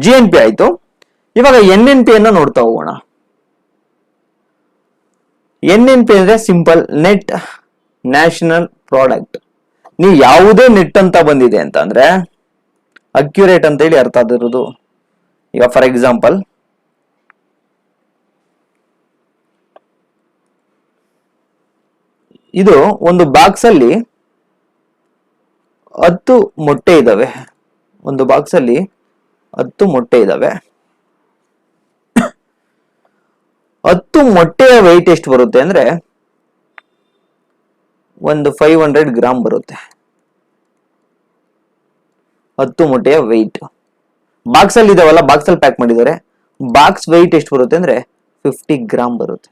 GNP ಆಯ್ತು. ಇವಾಗ NNP ಅನ್ನ ನೋಡ್ತಾ ಹೋಗೋಣ. NNP ಅಂದ್ರೆ ಸಿಂಪಲ್, ನೆಟ್ ನ್ಯಾಷನಲ್ ಪ್ರಾಡಕ್ಟ್. ನೀವು ಯಾವುದೇ ನೆಟ್ ಅಂತ ಬಂದಿದೆ ಅಂತ ಅಂದ್ರೆ ಅಕ್ಯುರೇಟ್ ಅಂತ ಹೇಳಿ ಅರ್ಥ ಆಗಿರೋದು. ಈಗ ಫಾರ್ ಎಕ್ಸಾಂಪಲ್ ಇದು ಒಂದು ಬಾಕ್ಸ್ ಅಲ್ಲಿ 10 ಮೊಟ್ಟೆ ಇದಾವೆ. ಒಂದು ಬಾಕ್ಸ್ ಅಲ್ಲಿ 10 ಮೊಟ್ಟೆ ಇದಾವೆ. 10 ಮೊಟ್ಟೆಯ ವೆಯ್ಟ್ ಎಷ್ಟು ಬರುತ್ತೆ ಅಂದ್ರೆ ಒಂದು 500 ಗ್ರಾಮ್ ಬರುತ್ತೆ. 10 ಮೊಟ್ಟೆಯ ವೆಯ್ಟ್ ಬಾಕ್ಸ್ ಅಲ್ಲಿ ಇದಾವಲ್ಲ, ಬಾಕ್ಸ್ ಅಲ್ಲಿ ಪ್ಯಾಕ್ ಮಾಡಿದ್ದಾರೆ. ಬಾಕ್ಸ್ ವೆಯ್ಟ್ ಎಷ್ಟು ಬರುತ್ತೆ ಅಂದ್ರೆ 50 ಗ್ರಾಮ್ ಬರುತ್ತೆ.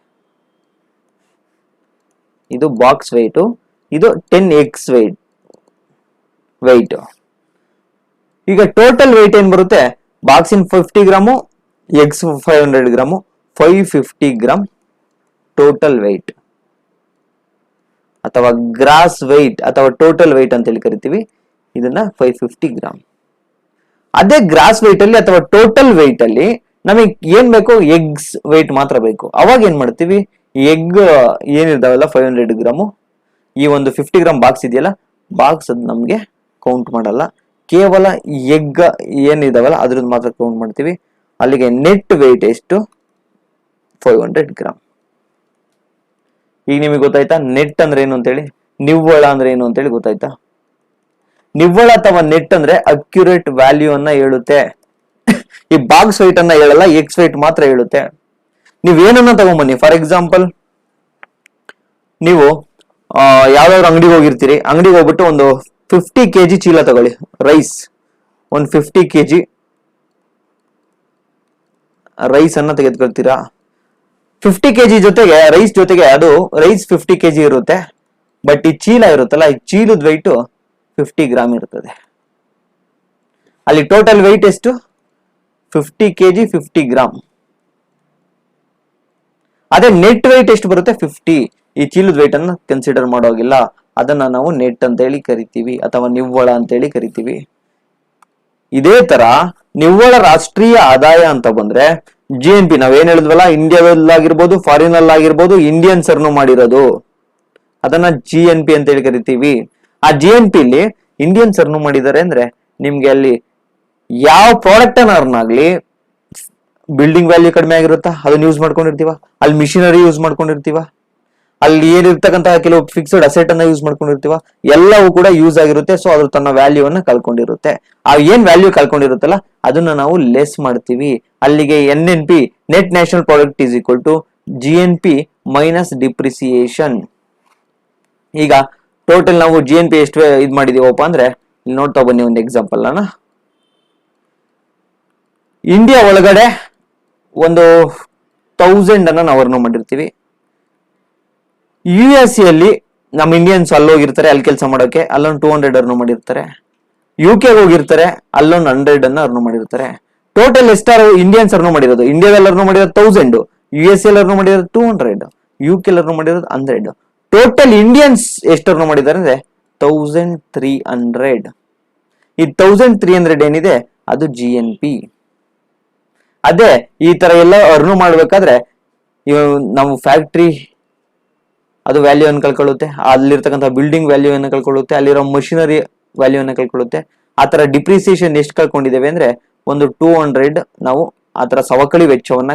ಇದು ಬಾಕ್ಸ್ ವೆಯ್ಟ್, ಇದು 10x ವೆಯ್ಟ್. ಈಗ ಟೋಟಲ್ ವೆಯ್ಟ್ ಏನ್ ಬರುತ್ತೆ, box in 50 gram, eggs 500 gram, 550 gram total weight ಅಥವಾ ಗ್ರಾಸ್ ವೆಯ್ಟ್ ಅಥವಾ ಟೋಟಲ್ ವೆಯ್ಟ್ ಅಂತ ಹೇಳಿ ಕರಿತೀವಿ. ಇದನ್ನ 550 ಗ್ರಾಮ್. ಅದೇ ಗ್ರಾಸ್ ವೆಯ್ಟ್ ಅಲ್ಲಿ ಅಥವಾ ಟೋಟಲ್ ವೆಯ್ಟ್ ಅಲ್ಲಿ ನಮಗೆ ಏನ್ ಬೇಕು, ಎಗ್ಸ್ ವೆಯ್ಟ್ ಮಾತ್ರ ಬೇಕು. ಅವಾಗ ಏನ್ ಮಾಡ್ತೀವಿ, ಎಗ್ ಏನಿರ್ತಾವಲ್ಲ 500 ಗ್ರಾಮು, ಈ ಒಂದು 50 ಗ್ರಾಮ್ ಬಾಕ್ಸ್ ಇದೆಯಲ್ಲ, ಬಾಕ್ಸ್ ಅದು ನಮ್ಗೆ ಕೌಂಟ್ ಮಾಡಲ್ಲ. ಕೇವಲ ಎಗ್ ಏನಿದಾವಲ್ಲ ಅದ್ರದ್ದು ಮಾತ್ರ ಕೌಂಟ್ ಮಾಡ್ತೀವಿ. ಅಲ್ಲಿಗೆ ನೆಟ್ ವೆಯ್ಟ್ ಎಷ್ಟು, 500 ಗ್ರಾಮ್. ಈಗ ನಿಮಗೆ ಗೊತ್ತಾಯ್ತಾ ನೆಟ್ ಅಂದ್ರೆ ಏನು ಅಂತೇಳಿ, ನಿವ್ವಳ ಅಂದ್ರೆ ಏನು ಅಂತೇಳಿ ಗೊತ್ತಾಯ್ತಾ? ನಿವ್ವಳ ಅಥವಾ ನೆಟ್ ಅಂದ್ರೆ ಅಕ್ಯುರೇಟ್ ವ್ಯಾಲ್ಯೂ ಅನ್ನ ಹೇಳುತ್ತೆ. ಈ ಬಾಕ್ಸ್ ವೆಯ್ಟ್ ಅನ್ನ ಹೇಳಲ್ಲ, ಎಕ್ಸ್ ವೆಯ್ಟ್ ಮಾತ್ರ ಹೇಳುತ್ತೆ. ನೀವೇನನ್ನ ತಗೊಂಬನ್ನಿ, ಫಾರ್ ಎಕ್ಸಾಂಪಲ್ ನೀವು ಯಾವ್ದಾದ್ರು ಅಂಗಡಿಗೆ ಹೋಗಿರ್ತೀರಿ, ಅಂಗಡಿಗೆ ಹೋಗ್ಬಿಟ್ಟು ಒಂದು 50 kg ಚೀಲ ತಗೊಳ್ಳಿ, ರೈಸ್. ಒಂದು 50 kg ರೈಸ್ ಅನ್ನ ತೆಗೆದುಕೊಳ್ತೀರಾ. 50 kg ಜೊತೆಗೆ ರೈಸ್ ಜೊತೆಗೆ ಅದು ರೈಸ್ 50 kg ಇರುತ್ತೆ. ಬಟ್ ಈ ಚೀಲ ಇರುತ್ತಲ್ಲ, ಈ ಚೀಲದ ವೆಯ್ಟ್ 50 ಗ್ರಾಮ್ ಇರ್ತದೆ. ಅಲ್ಲಿ ಟೋಟಲ್ ವೆಯ್ಟ್ ಎಷ್ಟು, 50 kg 50 ಗ್ರಾಮ್. ಅದೇ ನೆಟ್ ವೆಯ್ಟ್ ಎಷ್ಟು ಬರುತ್ತೆ, 50. ಈ ಚೀಲದ ವೆಯ್ಟ್ ಅನ್ನ ಕನ್ಸಿಡರ್ ಮಾಡೋಗಿಲ್ಲ, ಅದನ್ನ ನಾವು ನೆಟ್ ಅಂತ ಹೇಳಿ ಕರಿತೀವಿ ಅಥವಾ ನಿವ್ವಳ ಅಂತ ಹೇಳಿ ಕರಿತೀವಿ. ಇದೇ ತರ ನಿವ್ವಳ ರಾಷ್ಟ್ರೀಯ ಆದಾಯ ಅಂತ ಬಂದ್ರೆ GNP, ನಾವೇನ್ ಹೇಳಿದ್ವಲ್ಲ, ಇಂಡಿಯಾದಲ್ಲಾಗಿರ್ಬೋದು ಫಾರಿನ್ ಅಲ್ಲಾಗಿರ್ಬೋದು ಇಂಡಿಯನ್ಸ್ ಅರ್ನು ಮಾಡಿರೋದು, ಅದನ್ನ GNP ಅಂತ ಹೇಳಿ ಕರಿತೀವಿ. ಆ GNP ಇಲ್ಲಿ ಇಂಡಿಯನ್ಸ್ ಅರ್ನು ಮಾಡಿದ್ದಾರೆ ಅಂದ್ರೆ ನಿಮ್ಗೆ ಅಲ್ಲಿ ಯಾವ ಪ್ರಾಡಕ್ಟ್ ಅನ್ನ ಅರ್ನ್ ಆಗ್ಲಿ, ಬಿಲ್ಡಿಂಗ್ ವ್ಯಾಲ್ಯೂ ಕಡಿಮೆ ಆಗಿರುತ್ತಾ ಅದನ್ನ ಯೂಸ್ ಮಾಡ್ಕೊಂಡಿರ್ತೀವ, ಅಲ್ಲಿ ಮಿಷಿನರಿ ಯೂಸ್ ಮಾಡ್ಕೊಂಡಿರ್ತೀವ, ಅಲ್ಲಿ ಏನಿರ್ತಕ್ಕಂತಹ ಕೆಲವು ಫಿಕ್ಸ್ಡ್ ಅಸೆಟ್ ಅನ್ನ ಯೂಸ್ ಮಾಡ್ಕೊಂಡಿರ್ತೀವ, ಎಲ್ಲವೂ ಕೂಡ ಯೂಸ್ ಆಗಿರುತ್ತೆ. ಸೊ ಅದ್ರ ತನ್ನ ವ್ಯಾಲ್ಯೂ ಅನ್ನ ಕಳ್ಕೊಂಡಿರುತ್ತೆ. ಆ ಏನ್ ವ್ಯಾಲ್ಯೂ ಕಳ್ಕೊಂಡಿರುತ್ತಲ್ಲ ಅದನ್ನ ನಾವು ಲೆಸ್ ಮಾಡ್ತೀವಿ. ಅಲ್ಲಿಗೆ NNP, net national product is equal to GNP minus depreciation. ಈಗ ಟೋಟಲ್ ನಾವು GNP ಎಷ್ಟು ಇದ್ ಮಾಡಿದೀವಪ್ಪ ಅಂದ್ರೆ ಇಲ್ಲಿ ನೋಡ್ತಾ ಬನ್ನಿ ಒಂದು ಎಕ್ಸಾಂಪಲ್ ಅನ್ನ. ಇಂಡಿಯಾ ಒಳಗಡೆ ಒಂದು 1000 ಅನ್ನ ನಾವು ಅರ್ನ್ ಮಾಡಿರ್ತೀವಿ. USA ಅಲ್ಲಿ ನಮ್ಮ ಇಂಡಿಯನ್ಸ್ ಅಲ್ಲೋಗಿರ್ತಾರೆ ಅಲ್ಲಿ ಕೆಲಸ ಮಾಡೋಕೆ, ಅಲ್ಲೊಂದು 200 ಅರ್ನ್ ಮಾಡಿರ್ತಾರೆ. UK ಹೋಗಿರ್ತಾರೆ, ಅಲ್ಲೊಂದು 100 ಅನ್ನ ಅರ್ನ್ ಮಾಡಿರ್ತಾರೆ. ಟೋಟಲ್ ಎಷ್ಟಾರು ಇಂಡಿಯನ್ಸ್ ಅರ್ನ್ ಮಾಡಿರೋದು, ಇಂಡಿಯಾದಲ್ಲಿ ಅರ್ನ್ ಮಾಡಿರೋದು 1000, USA ಅಲ್ಲಿ ಅರ್ನ್ ಮಾಡಿರೋದು 200, UK ಅಲ್ಲಿ ಅರ್ನ್ ಮಾಡಿರೋದು 100. ಟೋಟಲ್ ಇಂಡಿಯನ್ಸ್ ಎಷ್ಟು ಅರ್ನ್ ಮಾಡಿದ್ದಾರೆ ಅಂದ್ರೆ 1300. ಈ 1300 ಏನಿದೆ ಅದು GNP. ಅದೇ ಈ ತರ ಎಲ್ಲ ಅರ್ನ್ ಮಾಡ್ಬೇಕಾದ್ರೆ ನಾವು ಫ್ಯಾಕ್ಟ್ರಿ ಅದು ವ್ಯಾಲ್ಯೂ ಅನ್ನು ಕಳ್ಕೊಳ್ಳುತ್ತೆ, ಅಲ್ಲಿರ್ತಕ್ಕಂಥ ಬಿಲ್ಡಿಂಗ್ ವ್ಯಾಲ್ಯೂ ಅನ್ನು ಕಳ್ಕೊಳ್ಳುತ್ತೆ, ಅಲ್ಲಿರೋ ಮಷಿನರಿ ವ್ಯಾಲ್ಯೂ ಅನ್ನು ಕಳ್ಕೊಳ್ಳುತ್ತೆ. ಆತರ ಡಿಪ್ರಿಸಿಯೇಷನ್ ಎಷ್ಟು ಕಳ್ಕೊಂಡಿದ್ದೇವೆ ಅಂದ್ರೆ ಒಂದು 200 ನಾವು ಆತರ ಸವಕಳಿ ವೆಚ್ಚವನ್ನ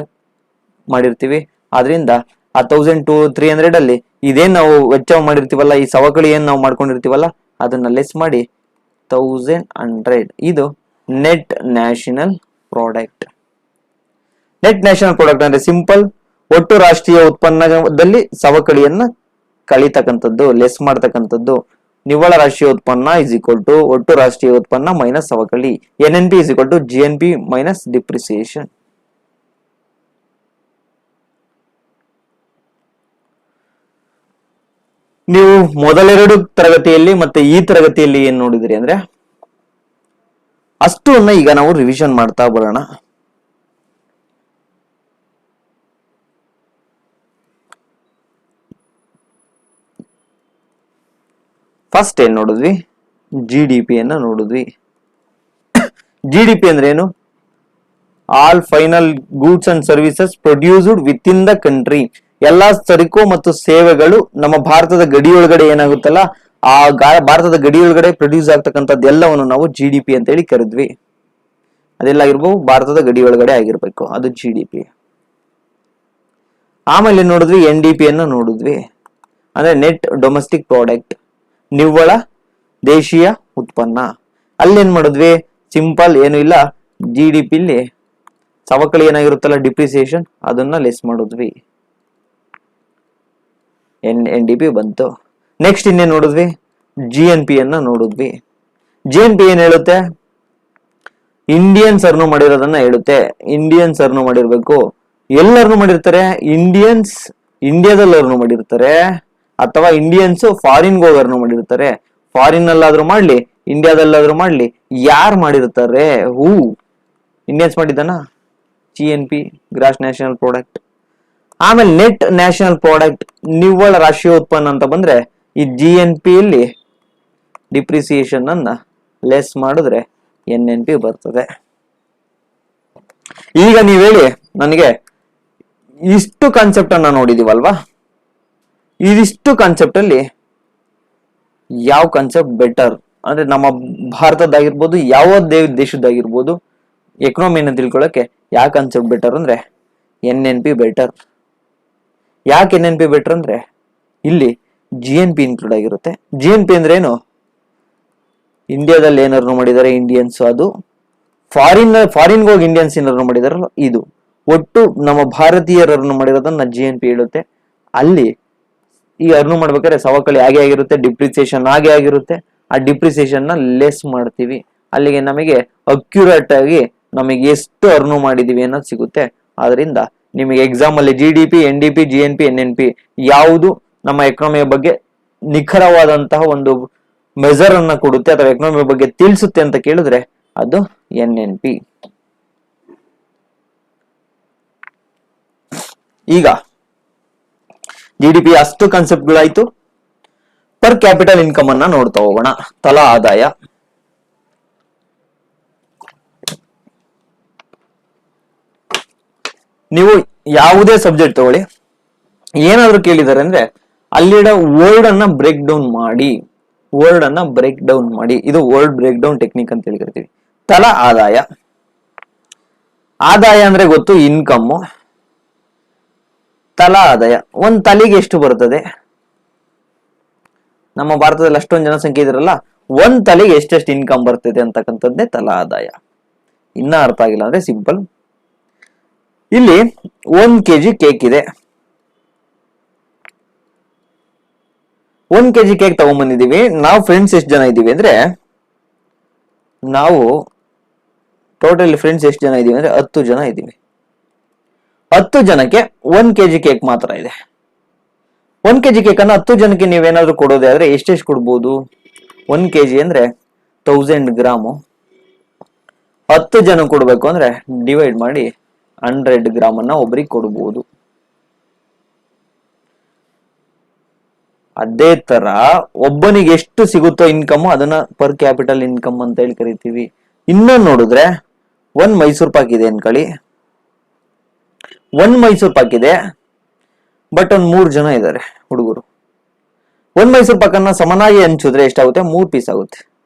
ಮಾಡಿರ್ತೀವಿ. ಆದ್ರಿಂದ ಆ 1300 ಅಲ್ಲಿ ಇದೇನ್ ನಾವು ವೆಚ್ಚ ಮಾಡಿರ್ತೀವಲ್ಲ, ಈ ಸವಕಳಿ ಏನ್ ನಾವು ಮಾಡ್ಕೊಂಡಿರ್ತೀವಲ್ಲ ಅದನ್ನ ಲೆಸ್ ಮಾಡಿ 1100. ಇದು net national product. Net national product ಅಂದ್ರೆ ಸಿಂಪಲ್, ಒಟ್ಟು ರಾಷ್ಟ್ರೀಯ ಉತ್ಪನ್ನದಲ್ಲಿ ಸವಕಳಿಯನ್ನ ಕಳಿತಕ್ಕಂಥದ್ದು, ಲೆಸ್ ಮಾಡ್ತಕ್ಕಂಥದ್ದು. ನಿವ್ವಳ ರಾಷ್ಟ್ರೀಯ ಉತ್ಪನ್ನ ಇಸ್ ಈಕ್ವಲ್ ಟು ಒಟ್ಟು ರಾಷ್ಟ್ರೀಯ ಉತ್ಪನ್ನ ಮೈನಸ್ ಸವಕಳಿ. NNP is equal to GNP minus depreciation. ನೀವು ಮೊದಲೆರಡು ತರಗತಿಯಲ್ಲಿ ಮತ್ತೆ ಈ ತರಗತಿಯಲ್ಲಿ ಏನ್ ನೋಡಿದ್ರಿ ಅಂದ್ರೆ ಅಷ್ಟನ್ನ ಈಗ ನಾವು ರಿವಿಷನ್ ಮಾಡ್ತಾ ಬರೋಣ. ಫಸ್ಟ್ ಏನ್ ನೋಡಿದ್ವಿ, GDP ಅನ್ನ ನೋಡಿದ್ವಿ. GDP ಅಂದ್ರೆ ಏನು, all final goods and services produced with in the country. ಎಲ್ಲಾ ಸರಕು ಮತ್ತು ಸೇವೆಗಳು ನಮ್ಮ ಭಾರತದ ಗಡಿಯೊಳಗಡೆ ಏನಾಗುತ್ತಲ್ಲ, ಆ ಭಾರತದ ಗಡಿಯೊಳಗಡೆ ಪ್ರೊಡ್ಯೂಸ್ ಆಗ್ತಕ್ಕಂಥದ್ದು ಎಲ್ಲವನ್ನು ನಾವು GDP ಅಂತ ಹೇಳಿ ಕರೆದ್ವಿ. ಅದೆಲ್ಲ ಆಗಿರ್ಬೋದು ಭಾರತದ ಗಡಿಯೊಳಗಡೆ ಆಗಿರ್ಬೇಕು, ಅದು GDP. ಆಮೇಲೆ ನೋಡಿದ್ವಿ NDP ಅನ್ನ ನೋಡಿದ್ವಿ, ಅಂದ್ರೆ ನೆಟ್ ಡೊಮೆಸ್ಟಿಕ್ ಪ್ರಾಡಕ್ಟ್, ನಿವ್ವಳ ದೇಶೀಯ ಉತ್ಪನ್ನ. ಅಲ್ಲೇನ್ ಮಾಡಿದ್ವಿ, ಸಿಂಪಲ್ ಏನು ಇಲ್ಲ, GDP ಇಲ್ಲಿ ಸವಕಳಿ ಏನಾಗಿರುತ್ತಲ್ಲ ಡಿಪ್ರಿಸಿಯೇಷನ್, ಅದನ್ನ ಲೆಸ್ ಮಾಡಿದ್ವಿ, NDP ಬಂತು. ನೆಕ್ಸ್ಟ್ ಇನ್ನೇನ್ ನೋಡಿದ್ವಿ, GNP ಅನ್ನ ನೋಡಿದ್ವಿ. GNP ಏನ್ ಹೇಳುತ್ತೆ, ಇಂಡಿಯನ್ಸ್ ಅರ್ನು ಮಾಡಿರೋದನ್ನ ಹೇಳುತ್ತೆ. ಇಂಡಿಯನ್ಸ್ ಅರ್ನು ಮಾಡಿರ್ಬೇಕು, ಎಲ್ಲರ್ನು ಮಾಡಿರ್ತಾರೆ, ಇಂಡಿಯನ್ಸ್ ಇಂಡಿಯಾದಲ್ಲಿ ಅರ್ನು ಮಾಡಿರ್ತಾರೆ, ಅಥವಾ ಇಂಡಿಯನ್ಸ್ ಫಾರಿನ್ಗೆ ಹೋಗಿ ಅರ್ನು ಮಾಡಿರ್ತಾರೆ. ಫಾರಿನ್ ಅಲ್ಲಾದ್ರೂ ಮಾಡ್ಲಿ, ಇಂಡಿಯಾದಲ್ಲಾದ್ರೂ ಮಾಡ್ಲಿ, ಯಾರು ಮಾಡಿರ್ತಾರೆ, ಹೂ ಇಂಡಿಯನ್ಸ್ ಮಾಡಿದ್ದಾನ, GNP ಗ್ರಾಸ್ ನ್ಯಾಷನಲ್ ಪ್ರಾಡಕ್ಟ್. ಆಮೇಲೆ ನೆಟ್ ನ್ಯಾಷನಲ್ ಪ್ರಾಡಕ್ಟ್, ನಿವ್ವಳ ರಾಷ್ಟ್ರೀಯ ಉತ್ಪನ್ನ ಅಂತ ಬಂದ್ರೆ ಈ GNP ಇಲ್ಲಿ ಡಿಪ್ರಿಸಿಯೇಷನ್ ಅನ್ನ ಲೆಸ್ ಮಾಡಿದ್ರೆ NNP ಬರ್ತದೆ. ಈಗ ನೀವ್ ಹೇಳಿ ನನಗೆ, ಇಷ್ಟು ಕಾನ್ಸೆಪ್ಟ್ ಅನ್ನ ನೋಡಿದೀವಲ್ವಾ, ಇದಿಷ್ಟು ಕಾನ್ಸೆಪ್ಟ್ ಅಲ್ಲಿ ಯಾವ ಕಾನ್ಸೆಪ್ಟ್ ಬೆಟರ್, ಅಂದ್ರೆ ನಮ್ಮ ಭಾರತದಾಗಿರ್ಬೋದು ಯಾವ ದೇಶದಾಗಿರ್ಬೋದು ಎಕನಾಮಿನ ತಿಳ್ಕೊಳಕ್ಕೆ ಯಾವ ಕಾನ್ಸೆಪ್ಟ್ ಬೆಟರ್ ಅಂದ್ರೆ NNP ಬೆಟರ್. ಯಾಕೆ NNP ಬೆಟರ್ ಅಂದ್ರೆ ಇಲ್ಲಿ GNP ಇನ್ಕ್ಲೂಡ್ ಆಗಿರುತ್ತೆ. GNP ಅಂದ್ರೆ ಏನು, ಇಂಡಿಯಾದಲ್ಲಿ ಏನಾರು ಮಾಡಿದ್ದಾರೆ ಇಂಡಿಯನ್ಸ್, ಅದು ಫಾರಿನ್ಗೆ ಹೋಗಿ ಇಂಡಿಯನ್ಸ್ ಏನಾರು ಮಾಡಿದಾರಲ್ಲ ಇದು, ಒಟ್ಟು ನಮ್ಮ ಭಾರತೀಯರನ್ನು ಮಾಡಿರೋದನ್ನ GNP ಹೇಳುತ್ತೆ. ಅಲ್ಲಿ ಈ ಅರ್ನು ಮಾಡ್ಬೇಕಾದ್ರೆ ಸವಕಳಿ ಹಾಗೆ ಆಗಿರುತ್ತೆ, ಡಿಪ್ರಿಸಿಯೇಷನ್ ಹಾಗೆ ಆಗಿರುತ್ತೆ. ಆ ಡಿಪ್ರಿಸಿಯೇಷನ್ ನ ಲೆಸ್ ಮಾಡ್ತೀವಿ, ಅಲ್ಲಿಗೆ ನಮಗೆ ಅಕ್ಯುರೇಟ್ ಆಗಿ ನಮಗೆ ಎಷ್ಟು ಅರ್ನು ಮಾಡಿದೀವಿ ಅನ್ನೋದು ಸಿಗುತ್ತೆ. ಆದ್ರಿಂದ ನಿಮಗೆ ಎಕ್ಸಾಮ್ ಅಲ್ಲಿ GDP, NDP, GNP, NNP ಯಾವುದು ನಮ್ಮ ಎಕನಾಮಿಯ ಬಗ್ಗೆ ನಿಖರವಾದಂತಹ ಒಂದು ಮೆಜರ್ ಅನ್ನ ಕೊಡುತ್ತೆ ಅಥವಾ ಎಕನಾಮಿ ಬಗ್ಗೆ ತಿಳಿಸುತ್ತೆ ಅಂತ ಕೇಳಿದ್ರೆ ಅದು NNP. ಈಗ GDP ಅಷ್ಟು ಕಾನ್ಸೆಪ್ಟ್ಗಳಾಯ್ತು. ಪರ್ ಕ್ಯಾಪಿಟಲ್ ಇನ್ಕಮ್ ಅನ್ನ ನೋಡ್ತಾ ಹೋಗೋಣ. ತಲಾ ಆದಾಯ. ನೀವು ಯಾವುದೇ ಸಬ್ಜೆಕ್ಟ್ ತಗೊಳ್ಳಿ, ಏನಾದ್ರು ಕೇಳಿದಾರೆ ಅಂದ್ರೆ ಅಲ್ಲಿಡ ವರ್ಡ್ ಅನ್ನ ಬ್ರೇಕ್ ಡೌನ್ ಮಾಡಿ, ಇದು ವರ್ಡ್ ಬ್ರೇಕ್ ಡೌನ್ ಟೆಕ್ನಿಕ್ ಅಂತ ಹೇಳಿ ಕರಿತೀವಿ. ತಲಾ ಆದಾಯ. ಆದಾಯ ಅಂದ್ರೆ ಗೊತ್ತು, ಇನ್ಕಮ್. ತಲಾ ಆದಾಯ, ಒಂದ್ ತಲೆಗೆ ಎಷ್ಟು ಬರ್ತದೆ, ನಮ್ಮ ಭಾರತದಲ್ಲಿ ಅಷ್ಟೊಂದು ಜನಸಂಖ್ಯೆ ಇದ್ರಲ್ಲ, ಒಂದ್ ತಲೆಗೆ ಎಷ್ಟೆಷ್ಟು ಇನ್ಕಮ್ ಬರ್ತದೆ ಅಂತಕ್ಕಂಥದ್ದೇ ತಲಾ ಆದಾಯ. ಇನ್ನ ಅರ್ಥ ಆಗಿಲ್ಲ ಅಂದ್ರೆ ಸಿಂಪಲ್, ಇಲ್ಲಿ 1 kg ಕೇಕ್ ಇದೆ, 1 kg ಕೇಕ್ ತಗೊಂಡ್ಬಂದಿದೀವಿ. ನಾವು ಫ್ರೆಂಡ್ಸ್ ಎಷ್ಟು ಜನ ಇದೀವಿ ಅಂದ್ರೆ, ನಾವು ಟೋಟಲ್ ಫ್ರೆಂಡ್ಸ್ ಎಷ್ಟು ಜನ ಇದೀವಿ ಅಂದ್ರೆ 10 ಜನ ಇದೀವಿ. 10 ಜನಕ್ಕೆ 1 kg ಕೇಕ್ ಮಾತ್ರ ಇದೆ. 1 kg ಕೇಕ್ ಅನ್ನ 10 ಜನಕ್ಕೆ ನೀವೇನಾದ್ರೂ ಕೊಡೋದೇ ಆದ್ರೆ ಎಷ್ಟೆಷ್ಟು ಕೊಡ್ಬೋದು, 1 kg ಅಂದ್ರೆ 1000 ಗ್ರಾಮು. 10 ಜನ ಕೊಡ್ಬೇಕು ಅಂದ್ರೆ ಡಿವೈಡ್ ಮಾಡಿ 100 ಗ್ರಾಮ್ ಅನ್ನ ಒಬ್ರಿಗೆ ಕೊಡ್ಬೋದು. ಅದೇ ತರ ಒಬ್ಬನಿಗೆ ಎಷ್ಟು ಸಿಗುತ್ತೋ ಇನ್ಕಮ್ ಅದನ್ನ ಪರ್ ಕ್ಯಾಪಿಟಲ್ ಇನ್ಕಮ್ ಅಂತ ಹೇಳಿ ಕರಿತೀವಿ. ಇನ್ನೊಂದು ನೋಡಿದ್ರೆ 1 ಮೈಸೂರು ಪಾಕ್ ಇದೆ ಅನ್ಕೊಳ್ಳಿ, 1 ಮೈಸೂರು ಪಾಕ್ ಇದೆ, ಬಟ್ ಒಂದ್ 3 ಜನ ಇದ್ದಾರೆ ಹುಡುಗರು. 1 ಮೈಸೂರು ಪಾಕ್ ಅನ್ನ ಸಮನಾಗಿ ಹಂಚಿದ್ರೆ ಎಷ್ಟಾಗುತ್ತೆ, 3 ಪೀಸ್ ಆಗುತ್ತೆ.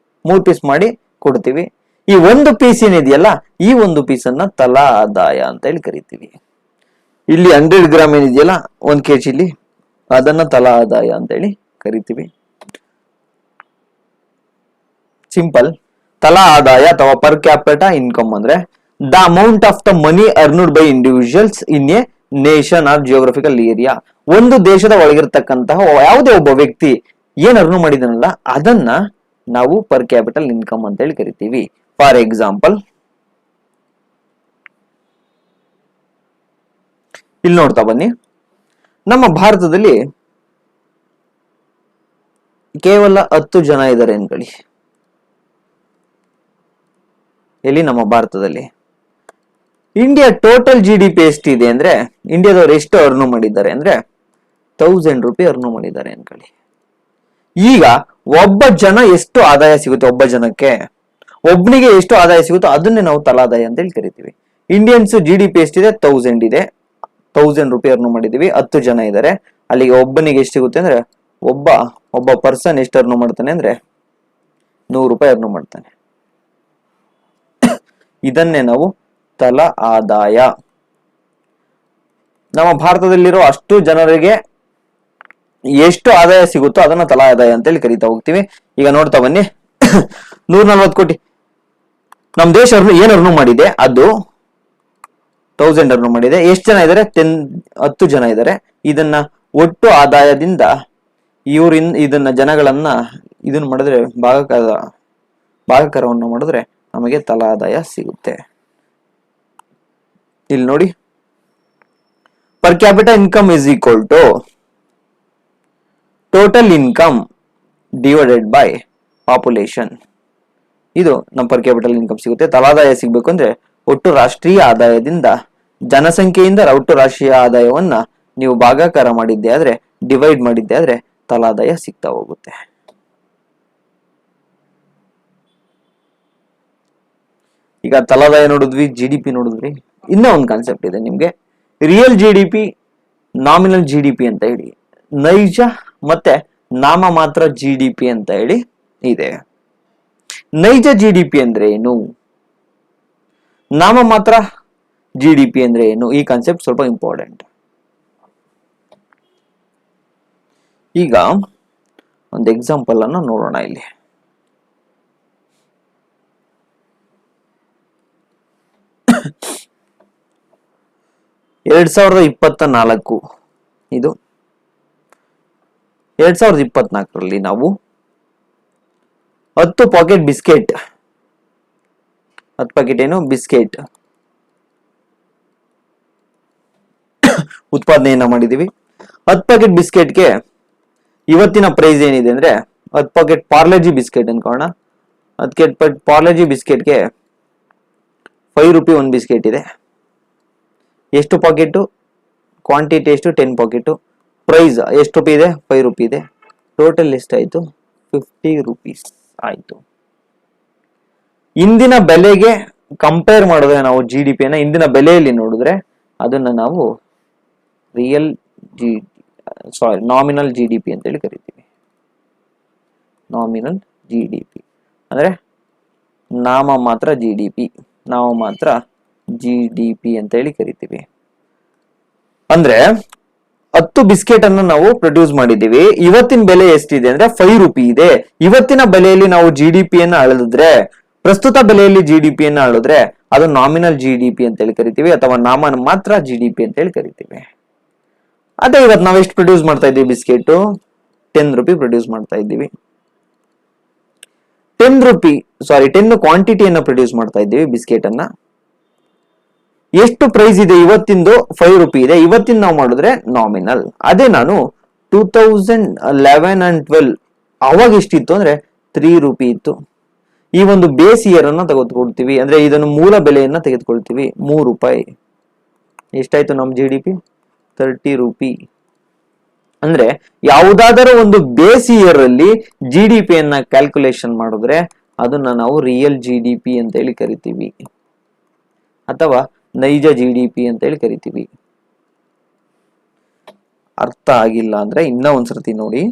3 ಪೀಸ್ ಮಾಡಿ ಕೊಡ್ತೀವಿ. ಈ ಒಂದು ಪೀಸ್ ಏನಿದೆಯಲ್ಲ, ಈ ಒಂದು ಪೀಸ್ ಅನ್ನ ತಲಾ ಆದಾಯ ಅಂತ ಹೇಳಿ ಕರಿತೀವಿ. ಇಲ್ಲಿ 100 ಗ್ರಾಮ್ ಏನಿದೆಯಲ್ಲ 1 kg ಇಲ್ಲಿ, ಅದನ್ನ ತಲಾ ಆದಾಯ ಅಂತ ಹೇಳಿ ಕರಿತೀವಿ. ಸಿಂಪಲ್. ತಲಾ ಆದಾಯ ಅಥವಾ ಪರ್ ಕ್ಯಾಪಿಟಾ ಇನ್ಕಮ್ ಅಂದ್ರೆ the amount of the money earned by individuals in a nation or geographical area. ಒಂದು ದೇಶದ ಒಳಗಿರ್ತಕ್ಕಂತಹ ಯಾವುದೇ ಒಬ್ಬ ವ್ಯಕ್ತಿ ಏನ್ ಅರ್ನು ಮಾಡಿದನಲ್ಲ ಅದನ್ನ ನಾವು ಪರ್ ಕ್ಯಾಪಿಟಲ್ ಇನ್ಕಮ್ ಅಂತ ಹೇಳಿ ಕರಿತೀವಿ. ಫಾರ್ ಎಕ್ಸಾಂಪಲ್, ಇಲ್ಲಿ ನೋಡ್ತಾ ಬನ್ನಿ, ನಮ್ಮ ಭಾರತದಲ್ಲಿ ಕೇವಲ 10 ಜನ ಇದ್ದಾರೆ ಅನ್ಕೊಳ್ಳಿ. ಎಲ್ಲಿ, ನಮ್ಮ ಭಾರತದಲ್ಲಿ. ಇಂಡಿಯಾ ಟೋಟಲ್ GDP ಎಷ್ಟಿದೆ ಅಂದ್ರೆ, ಇಂಡಿಯಾದವ್ರು ಎಷ್ಟು ಅರ್ನು ಮಾಡಿದ್ದಾರೆ ಅಂದ್ರೆ 1000 ರೂಪಾಯಿ ಅರ್ನು ಮಾಡಿದ್ದಾರೆ ಅನ್ಕೊಳ್ಳಿ. ಈಗ ಒಬ್ಬ ಜನ ಎಷ್ಟು ಆದಾಯ ಸಿಗುತ್ತೆ, ಒಬ್ಬ ಜನಕ್ಕೆ ಒಬ್ಬನಿಗೆ ಎಷ್ಟು ಆದಾಯ ಸಿಗುತ್ತೋ ಅದನ್ನೇ ನಾವು ತಲಾದಾಯ ಅಂತ ಹೇಳಿ ಕರಿತೀವಿ. ಇಂಡಿಯನ್ಸ್ GDP ಎಷ್ಟಿದೆ? 1000 ಇದೆ. 1000 ರೂಪಾಯಿ ಅರ್ನ್ ಮಾಡಿದೀವಿ. 10 ಜನ ಇದ್ದಾರೆ. ಅಲ್ಲಿಗೆ ಒಬ್ಬನಿಗೆ ಎಷ್ಟು ಸಿಗುತ್ತೆ ಅಂದ್ರೆ ಒಬ್ಬ ಪರ್ಸನ್ ಎಷ್ಟು ಅರ್ನ್ ಮಾಡ್ತಾನೆ ಅಂದ್ರೆ 100 ರೂಪಾಯಿ ಅರ್ನ್ ಮಾಡ್ತಾನೆ. ಇದನ್ನೇ ನಾವು ತಲಾ ಆದಾಯ. ನಮ್ಮ ಭಾರತದಲ್ಲಿರೋ ಅಷ್ಟು ಜನರಿಗೆ ಎಷ್ಟು ಆದಾಯ ಸಿಗುತ್ತೋ ಅದನ್ನ ತಲಾ ಆದಾಯ ಅಂತೇಳಿ ಕರಿತಾ ಹೋಗ್ತೀವಿ. ಈಗ ನೋಡ್ತಾ ಬನ್ನಿ. 140 ಕೋಟಿ ನಮ್ ದೇಶ ಏನ್ ಅರ್ನ್ ಮಾಡಿದೆ? ಅದು 1000 ಅರ್ನ್ ಮಾಡಿದೆ. ಎಷ್ಟು ಜನ ಇದ್ದಾರೆ? 10 ಜನ ಇದ್ದಾರೆ. ಇದನ್ನ ಒಟ್ಟು ಆದಾಯದಿಂದ ಇದನ್ನ ಜನಗಳನ್ನ ಇದನ್ನ ಮಾಡಿದ್ರೆ ಭಾಗಕಾರವನ್ನು ಮಾಡಿದ್ರೆ ನಮಗೆ ತಲಾ ಆದಾಯ ಸಿಗುತ್ತೆ. ಇಲ್ಲಿ ನೋಡಿ, per capital income is equal to total income divided by population. ಇದು ನಮ್ಮ ಪರ್ ಕ್ಯಾಪಿಟಲ್ ಇನ್ಕಮ್ ಸಿಗುತ್ತೆ. ತಲಾದಾಯ ಸಿಗ್ಬೇಕು ಅಂದ್ರೆ ಒಟ್ಟು ರಾಷ್ಟ್ರೀಯ ಆದಾಯದಿಂದ ಜನಸಂಖ್ಯೆಯಿಂದ ಒಟ್ಟು ರಾಷ್ಟ್ರೀಯ ಆದಾಯವನ್ನ ನೀವು ಭಾಗಾಕಾರ ಮಾಡಿದ್ದೆ ಆದ್ರೆ, ಡಿವೈಡ್ ಮಾಡಿದ್ದೆ ಆದ್ರೆ ತಲಾದಾಯ ಸಿಗ್ತಾ ಹೋಗುತ್ತೆ. ಈಗ ತಲಾದಾಯ ನೋಡಿದ್ವಿ, GDP ನೋಡಿದ್ವಿ. ಇನ್ನೂ ಒಂದು ಕಾನ್ಸೆಪ್ಟ್ ಇದೆ ನಿಮ್ಗೆ, ರಿಯಲ್ GDP, ನಾಮಿನಲ್ GDP ಅಂತ ಹೇಳಿ, ನೈಜ ಮತ್ತೆ ನಾಮ ಮಾತ್ರ GDP ಅಂತ ಹೇಳಿ ಇದೆ. ನೈಜ GDP ಅಂದ್ರೆ ಏನು, ನಾಮ ಮಾತ್ರ GDP ಅಂದ್ರೆ ಏನು, ಈ ಕಾನ್ಸೆಪ್ಟ್ ಸ್ವಲ್ಪ ಇಂಪಾರ್ಟೆಂಟ್. ಈಗ ಒಂದು ಎಕ್ಸಾಂಪಲ್ ಅನ್ನ ನೋಡೋಣ. ಇಲ್ಲಿ 2024 ಇದು 2024ರಲ್ಲಿ ನಾವು 10 ಪಾಕೆಟ್ ಬಿಸ್ಕೆಟ್, 10 ಪ್ಯಾಕೆಟ್ ಏನು ಬಿಸ್ಕೆಟ್ ಉತ್ಪಾದನೆಯನ್ನ ಮಾಡಿದೀವಿ. 10 ಪ್ಯಾಕೆಟ್ ಬಿಸ್ಕೆಟ್ಗೆ ಇವತ್ತಿನ ಪ್ರೈಸ್ ಏನಿದೆ ಅಂದ್ರೆ, 10 ಪ್ಯಾಕೆಟ್ ಪಾರ್ಲೆಜಿ ಬಿಸ್ಕೆಟ್ ಅನ್ಕೋಣ. 10 ಪಾರ್ಲೆಜಿ ಬಿಸ್ಕೆಟ್ಗೆ 5 ರೂಪಾಯಿ ಒಂದು ಬಿಸ್ಕೆಟ್ ಇದೆ. ಎಷ್ಟು ಪಾಕೆಟ್? ಕ್ವಾಂಟಿಟಿ ಎಷ್ಟು? 10 ಪಾಕೆಟ್. ಪ್ರೈಸ್ ಎಷ್ಟು ರೂಪಾಯಿ ಇದೆ? 5 ರೂಪಾಯಿ ಇದೆ. ಟೋಟಲ್ ಎಷ್ಟಾಯ್ತು? 50 ರೂಪೀಸ್ ಆಯ್ತು. ಇಂದಿನ ಬೆಲೆಗೆ ಕಂಪೇರ್ ಮಾಡಿದ್ರೆ ನಾವು GDP ನ ಇಂದಿನ ಬೆಲೆಯಲ್ಲಿ ನೋಡಿದ್ರೆ ಅದನ್ನ ನಾವು ನಾಮಿನಲ್ GDP ಅಂತ ಹೇಳಿ ಕರಿತೀವಿ. ನಾಮಿನಲ್ GDP ಅಂದ್ರೆ ನಾಮ ಮಾತ್ರ GDP ಅಂತ ಹೇಳಿ ಕರಿತೀವಿ. ಅಂದ್ರೆ 10 ಬಿಸ್ಕೆಟ್ ಅನ್ನು ನಾವು ಪ್ರೊಡ್ಯೂಸ್ ಮಾಡಿದೀವಿ. ಇವತ್ತಿನ ಬೆಲೆ ಎಷ್ಟಿದೆ ಅಂದ್ರೆ 5 ರೂಪಾಯಿ ಇದೆ. ಇವತ್ತಿನ ಬೆಲೆಯಲ್ಲಿ ನಾವು GDP ಅನ್ನ ಅಳೆದಿದ್ರೆ, ಪ್ರಸ್ತುತ ಬೆಲೆಯಲ್ಲಿ GDP ಅನ್ನ ಅಳಿದ್ರೆ ಅದು ನಾಮಿನಲ್ GDP ಅಂತ ಹೇಳಿ ಕರಿತೀವಿ, ಅಥವಾ ನಾಮ ಮಾತ್ರ GDP ಅಂತ ಹೇಳಿ ಕರಿತೀವಿ. ಅದೇ ಇವತ್ತು ನಾವು ಎಷ್ಟು ಪ್ರೊಡ್ಯೂಸ್ ಮಾಡ್ತಾ ಇದ್ದೀವಿ? ಬಿಸ್ಕೆಟ್ 10 ರೂಪಾಯಿ ಪ್ರೊಡ್ಯೂಸ್ ಮಾಡ್ತಾ ಇದ್ದೀವಿ. 10 ಕ್ವಾಂಟಿಟಿಯನ್ನ ಪ್ರೊಡ್ಯೂಸ್ ಮಾಡ್ತಾ ಇದ್ದೀವಿ ಬಿಸ್ಕೆಟ್ ಅನ್ನ. ಎಷ್ಟು ಪ್ರೈಸ್ ಇದೆ ಇವತ್ತಿಂದು? 5 ರೂಪಾಯಿ ಇದೆ. ಇವತ್ತಿನ ನಾವು ಮಾಡಿದ್ರೆ ನಾಮಿನಲ್. ಅದೇ ನಾನು 2011 and 12 ಅವಾಗ ಎಷ್ಟಿತ್ತು ಅಂದ್ರೆ 3 ರೂಪಾಯಿ ಇತ್ತು. ಈ ಒಂದು ಬೇಸ್ ಇಯರ್ ಅನ್ನ ತೆಗೆದುಕೊಳ್ತೀವಿ, ಅಂದ್ರೆ ಇದನ್ನು ಮೂಲ ಬೆಲೆಯನ್ನ ತೆಗೆದುಕೊಳ್ತೀವಿ. 3 ರೂಪಾಯಿ. ಎಷ್ಟಾಯ್ತು ನಮ್ಮ GDP? 30 ರೂಪಾಯಿ. ಅಂದ್ರೆ ಯಾವುದಾದರೂ ಒಂದು ಬೇಸ್ ಇಯರ್ ಅಲ್ಲಿ GDP ಅನ್ನ ಕ್ಯಾಲ್ಕುಲೇಷನ್ ಮಾಡಿದ್ರೆ ಅದನ್ನ ನಾವು ರಿಯಲ್ GDP ಅಂತ ಹೇಳಿ ಕರಿತೀವಿ, ಅಥವಾ ನೈಜ GDP ಅಂತ ಹೇಳಿ ಕರಿತೀವಿ. ಅರ್ಥ ಆಗಿಲ್ಲ ಅಂದ್ರೆ ಇನ್ನ ಒಂದ್ಸರ್ತಿ ನೋಡಿ.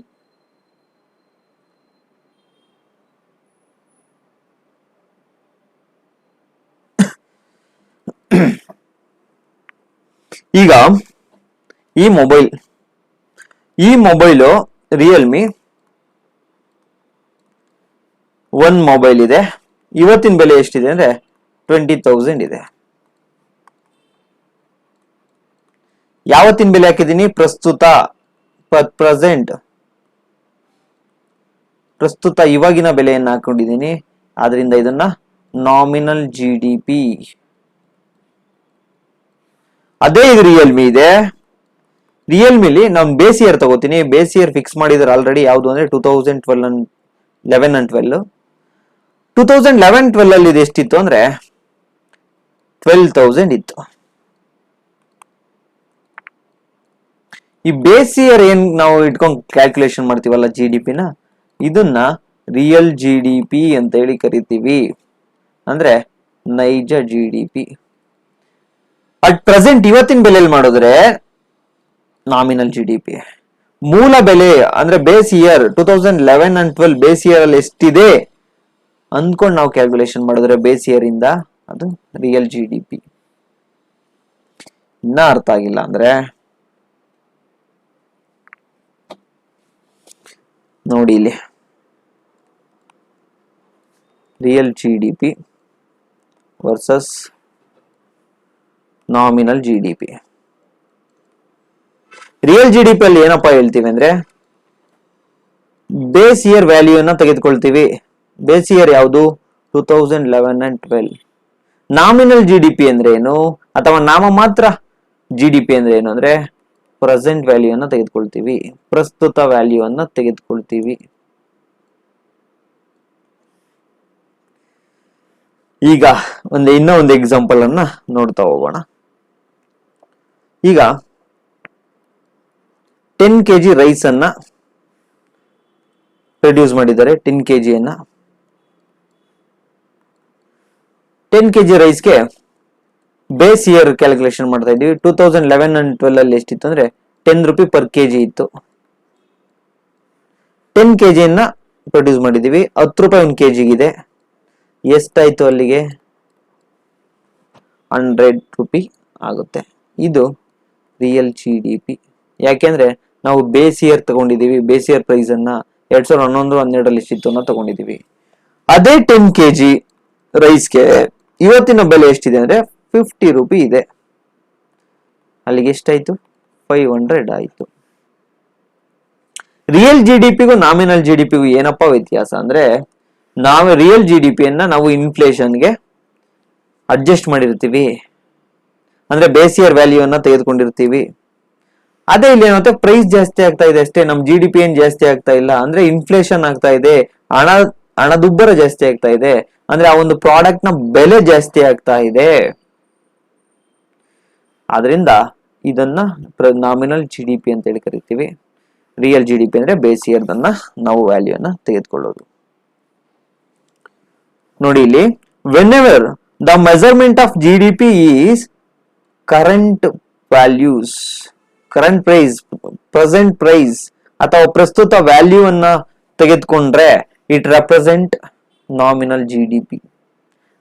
ಈಗ ಈ ಮೊಬೈಲು ರಿಯಲ್ಮಿ 1 ಮೊಬೈಲ್ ಇದೆ. ಇವತ್ತಿನ ಬೆಲೆ ಎಷ್ಟಿದೆ ಅಂದ್ರೆ 20,000 ಇದೆ. ಯಾವತ್ತಿನ ಬೆಲೆ ಹಾಕಿದೀನಿ? ಪ್ರಸ್ತುತ ಇವಾಗಿನ ಬೆಲೆಯನ್ನ ಹಾಕೊಂಡಿದ್ದೀನಿ. ಆದ್ರಿಂದ ಇದನ್ನ ನಾಮಿನಲ್ GDP. ಅದೇ ಇದು ರಿಯಲ್ಮಿ ಇದೆ. ರಿಯಲ್ಮಿಲಿ ನಾನು ಬೇಸ್ ಇಯರ್ ತಗೋತೀನಿ. ಬೇಸ್ ಇಯರ್ ಫಿಕ್ಸ್ ಮಾಡಿದ್ರೆ ಆಲ್ರೆಡಿ ಯಾವುದು ಅಂದ್ರೆ 2011 and 12. 2011-12 ಅಲ್ಲಿ ಇದು ಎಷ್ಟಿತ್ತು ಅಂದ್ರೆ 12,000 ಇತ್ತು. ಈ ಬೇಸ್ ಇಯರ್ ಏನ್ ನಾವು ಇಟ್ಕೊಂಡು ಕ್ಯಾಲ್ಕುಲೇಷನ್ ಮಾಡ್ತೀವಲ್ಲ GDP ನ, ಇದನ್ನ ರಿಯಲ್ GDP ಅಂತ ಹೇಳಿ ಕರಿತೀವಿ, ಅಂದ್ರೆ ನೈಜ GDP. ಅಟ್ ಪ್ರೆಸೆಂಟ್ ಇವತ್ತಿನ ಬೆಲೆಯಲ್ಲಿ ಮಾಡಿದ್ರೆ ನಾಮಿನಲ್ ಜಿ ಡಿ ಪಿ. ಮೂಲ ಬೆಲೆ ಅಂದ್ರೆ base year 2011 and 12 base year ಅಲ್ಲಿ ಎಷ್ಟಿದೆ ಅಂದ್ಕೊಂಡು ನಾವು ಕ್ಯಾಲ್ಕುಲೇಷನ್ ಮಾಡಿದ್ರೆ ಬೇಸ್ ಇಯರ್ ಇಂದ ಅದು ರಿಯಲ್ ಜಿ ಡಿ ಪಿ. ಇನ್ನ ಅರ್ಥ ಆಗಿಲ್ಲ ಅಂದ್ರೆ ನೋಡಿ ಇಲ್ಲಿ real G D P versus nominal G D P. Real G D P ಅಲ್ಲಿ ಏನಪ್ಪಾ ಹೇಳ್ತೀವಿ ಅಂದ್ರೆ ಬೇಸ್ ಇಯರ್ ವ್ಯಾಲ್ಯೂ ಅನ್ನ ತೆಗೆದುಕೊಳ್ತೀವಿ. ಬೇಸ್ ಇಯರ್ ಯಾವುದು 2011 and 12. Nominal G D P ಅಂದ್ರೆ ಏನು ಅಥವಾ ನಾಮ ಮಾತ್ರ ಜಿ ಡಿ ಪಿ ಅಂದ್ರೆ ಏನು ಅಂದ್ರೆ ಪ್ರೆಸೆಂಟ್ ವ್ಯಾಲ್ಯೂ ಅನ್ನ ತೆಗೆದುಕೊಳ್ತೀವಿ, ಪ್ರಸ್ತುತ ವ್ಯಾಲ್ಯೂ ಅನ್ನ ತೆಗೆದುಕೊಳ್ತೀವಿ. ಈಗ ಇನ್ನೂ ಒಂದು ಎಕ್ಸಾಂಪಲ್ ಅನ್ನ ನೋಡ್ತಾ ಹೋಗೋಣ. ಈಗ 10 kg ರೈಸ್ ಅನ್ನ ಪ್ರೊಡ್ಯೂಸ್ ಮಾಡಿದ್ದಾರೆ. 10 kg ಅನ್ನ 10 kg ರೈಸ್ಗೆ ಬೇಸ್ ಇಯರ್ ಕ್ಯಾಲ್ಕುಲೇಷನ್ ಮಾಡ್ತಾ ಇದೀವಿ. 2011 and 12 ಅಲ್ಲಿ ಎಷ್ಟಿತ್ತು ಅಂದ್ರೆ 10 ರೂಪಾಯಿ ಪರ್ ಕೆಜಿ ಇತ್ತು. 10 kg ಅನ್ನ ಪ್ರೊಡ್ಯೂಸ್ ಮಾಡಿದೀವಿ, 10 ರೂಪಾಯಿ ಒಂದು ಕೆಜಿಗಿದೆ. ಎಷ್ಟಾಯ್ತು ಅಲ್ಲಿಗೆ 100 ರೂಪಾಯಿ ಆಗುತ್ತೆ. ಇದು ರಿಯಲ್ ಜಿ ಡಿ ಪಿ. ಯಾಕೆಂದ್ರೆ ನಾವು ಬೇಸ್ ಇಯರ್ ತಗೊಂಡಿದೀವಿ, ಬೇಸ್ ಇಯರ್ ಪ್ರೈಸ್ ಅನ್ನ 2011-12 ಎಷ್ಟಿತ್ತು ಅನ್ನೋ ತಗೊಂಡಿದೀವಿ. ಅದೇ 10 kg ರೈಸ್ಗೆ ಇವತ್ತಿನ ಬೆಲೆ ಎಷ್ಟಿದೆ ಅಂದ್ರೆ 50 ರೂಪಾಯಿ ಇದೆ. ಅಲ್ಲಿಗೆ ಎಷ್ಟಾಯ್ತು 500 ಆಯ್ತು. ರಿಯಲ್ ಜಿ ಡಿ ಪಿಗೂ ನಾಮಿನಲ್ ಜಿ ಡಿ ಪಿಗೂ ಏನಪ್ಪಾ ವ್ಯತ್ಯಾಸ ಅಂದ್ರೆ ನಾವು ರಿಯಲ್ ಜಿ ಡಿ ಪಿಯನ್ನ ನಾವು ಇನ್ಫ್ಲೇಷನ್ಗೆ ಅಡ್ಜಸ್ಟ್ ಮಾಡಿರ್ತೀವಿ, ಅಂದ್ರೆ ಬೇಸ್ ಇಯರ್ ವ್ಯಾಲ್ಯೂ ಅನ್ನ ತೆಗೆದುಕೊಂಡಿರ್ತೀವಿ. ಅದೇ ಇಲ್ಲಿ ಏನಾಗುತ್ತೆ ಪ್ರೈಸ್ ಜಾಸ್ತಿ ಆಗ್ತಾ ಇದೆ ಅಷ್ಟೇ, ನಮ್ ಜಿ ಡಿ ಪಿ ಏನ್ ಜಾಸ್ತಿ ಆಗ್ತಾ ಇಲ್ಲ. ಅಂದ್ರೆ ಇನ್ಫ್ಲೇಷನ್ ಆಗ್ತಾ ಇದೆ, ಹಣದುಬ್ಬರ ಜಾಸ್ತಿ ಆಗ್ತಾ ಇದೆ, ಅಂದ್ರೆ ಆ ಒಂದು ಪ್ರಾಡಕ್ಟ್ ನ ಬೆಲೆ ಜಾಸ್ತಿ ಆಗ್ತಾ ಇದೆ. ಆದ್ರಿಂದ ಇದನ್ನ ನಾಮಿನಲ್ ಜಿ ಡಿ ಪಿ ಅಂತ ಹೇಳಿ ಕರಿತೀವಿ. ರಿಯಲ್ ಜಿ ಡಿ ಪಿ ಅಂದ್ರೆ ಬೇಸ್ ಇಯರ್ ಅನ್ನ ನಾವು ವ್ಯಾಲ್ಯೂ ಅನ್ನ ತೆಗೆದುಕೊಳ್ಳೋದು. ನೋಡಿ ಇಲ್ಲಿ whenever the measurement of G D P is current values, current price, present price ಅಥವಾ ಪ್ರಸ್ತುತ ವ್ಯಾಲ್ಯೂ ಅನ್ನ ತೆಗೆದುಕೊಂಡ್ರೆ it represent nominal G D P.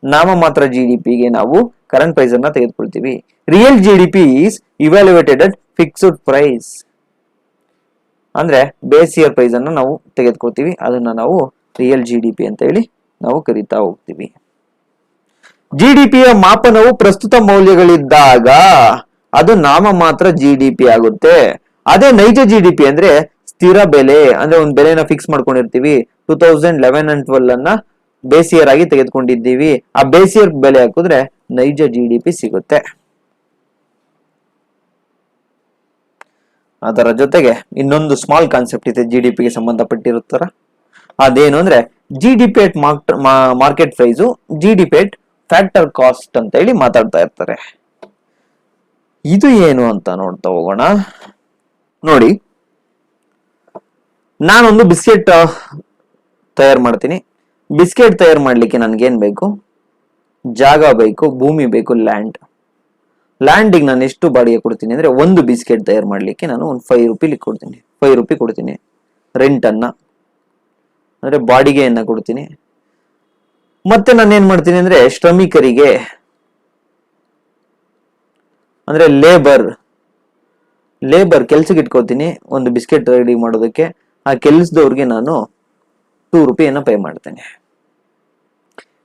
ನಾಮ ಮಾತ್ರ ಜಿ ಡಿ ಪಿಗೆ ನಾವು ಕರೆಂಟ್ ಪ್ರೈಸ್ ಅನ್ನ ತೆಗೆದುಕೊಳ್ತೀವಿ. Real G D P is evaluated at fixed price, ಅಂದ್ರೆ ಬೇಸ್ ಇಯರ್ ಪ್ರೈಸ್ ಅನ್ನ ನಾವು ತೆಗೆದುಕೊಳ್ತೀವಿ. ಅದನ್ನ ನಾವು ರಿಯಲ್ ಜಿ ಡಿ ಪಿ ಅಂತ ಹೇಳಿ ನಾವು ಕರಿತಾ ಹೋಗ್ತೀವಿ. ಜಿ ಡಿ ಪಿಯ ಮಾಪನವು ಪ್ರಸ್ತುತ ಮೌಲ್ಯಗಳಿದ್ದಾಗ ಅದು ನಾಮ ಮಾತ್ರ ಜಿ ಡಿ ಪಿ ಆಗುತ್ತೆ. ಅದೇ ನೈಜ ಜಿ ಡಿ ಪಿ ಅಂದ್ರೆ ಸ್ಥಿರ ಬೆಲೆ, ಅಂದ್ರೆ ಒಂದು ಬೆಲೆನ ಫಿಕ್ಸ್ ಮಾಡ್ಕೊಂಡಿರ್ತೀವಿ. 2011 and 12 ಅನ್ನ ಬೇಸ್ ಇಯರ್ ಆಗಿ ತೆಗೆದುಕೊಂಡಿದ್ದೀವಿ. ಆ ಬೇಸ್ ಇಯರ್ ಬೆಲೆ ಹಾಕಿದ್ರೆ ನೈಜ ಜಿ ಡಿ ಪಿ ಸಿಗುತ್ತೆ. ಅದರ ಜೊತೆಗೆ ಇನ್ನೊಂದು ಸ್ಮಾಲ್ ಕಾನ್ಸೆಪ್ಟ್ ಇದೆ ಜಿ ಡಿ ಪಿಗೆ ಸಂಬಂಧಪಟ್ಟಿರುತ್ತರ. ಅದೇನು ಅಂದ್ರೆ G D P at market price, G D P at factor cost ಅಂತ ಹೇಳಿ ಮಾತಾಡ್ತಾ ಇರ್ತಾರೆ. ಇದು ಏನು ಅಂತ ನೋಡ್ತಾ ಹೋಗೋಣ. ನೋಡಿ, ನಾನೊಂದು ಬಿಸ್ಕೆಟ್ ತಯಾರು ಮಾಡ್ತೀನಿ. ಬಿಸ್ಕೆಟ್ ತಯಾರು ಮಾಡ್ಲಿಕ್ಕೆ ನನ್ಗೇನ್ ಬೇಕು? ಜಾಗ ಬೇಕು, ಭೂಮಿ ಬೇಕು, ಲ್ಯಾಂಡಿಗೆ ನಾನು ಎಷ್ಟು ಬಾಡಿಗೆ ಕೊಡ್ತೀನಿ ಅಂದ್ರೆ ಒಂದು ಬಿಸ್ಕೆಟ್ ತಯಾರು ಮಾಡ್ಲಿಕ್ಕೆ ನಾನು ಒಂದು 5 ರೂಪಾಯಿ ಕೊಡ್ತೀನಿ ರೆಂಟ್ ಅನ್ನ, ಅಂದ್ರೆ ಬಾಡಿಗೆಯನ್ನ ಕೊಡ್ತೀನಿ. ಮತ್ತೆ ನಾನು ಏನ್ ಮಾಡ್ತೀನಿ ಅಂದ್ರೆ ಶ್ರಮಿಕರಿಗೆ ಅಂದ್ರೆ ಲೇಬರ್ ಕೆಲ್ಸಕ್ಕೆ ಇಟ್ಕೋತೀನಿ ಒಂದು ಬಿಸ್ಕೆಟ್ ರೆಡಿ ಮಾಡೋದಕ್ಕೆ. ಆ ಕೆಲ್ಸದವ್ರಿಗೆ ನಾನು 2 ರೂಪಾಯಿಯನ್ನ ಪೇ ಮಾಡ್ತೇನೆ.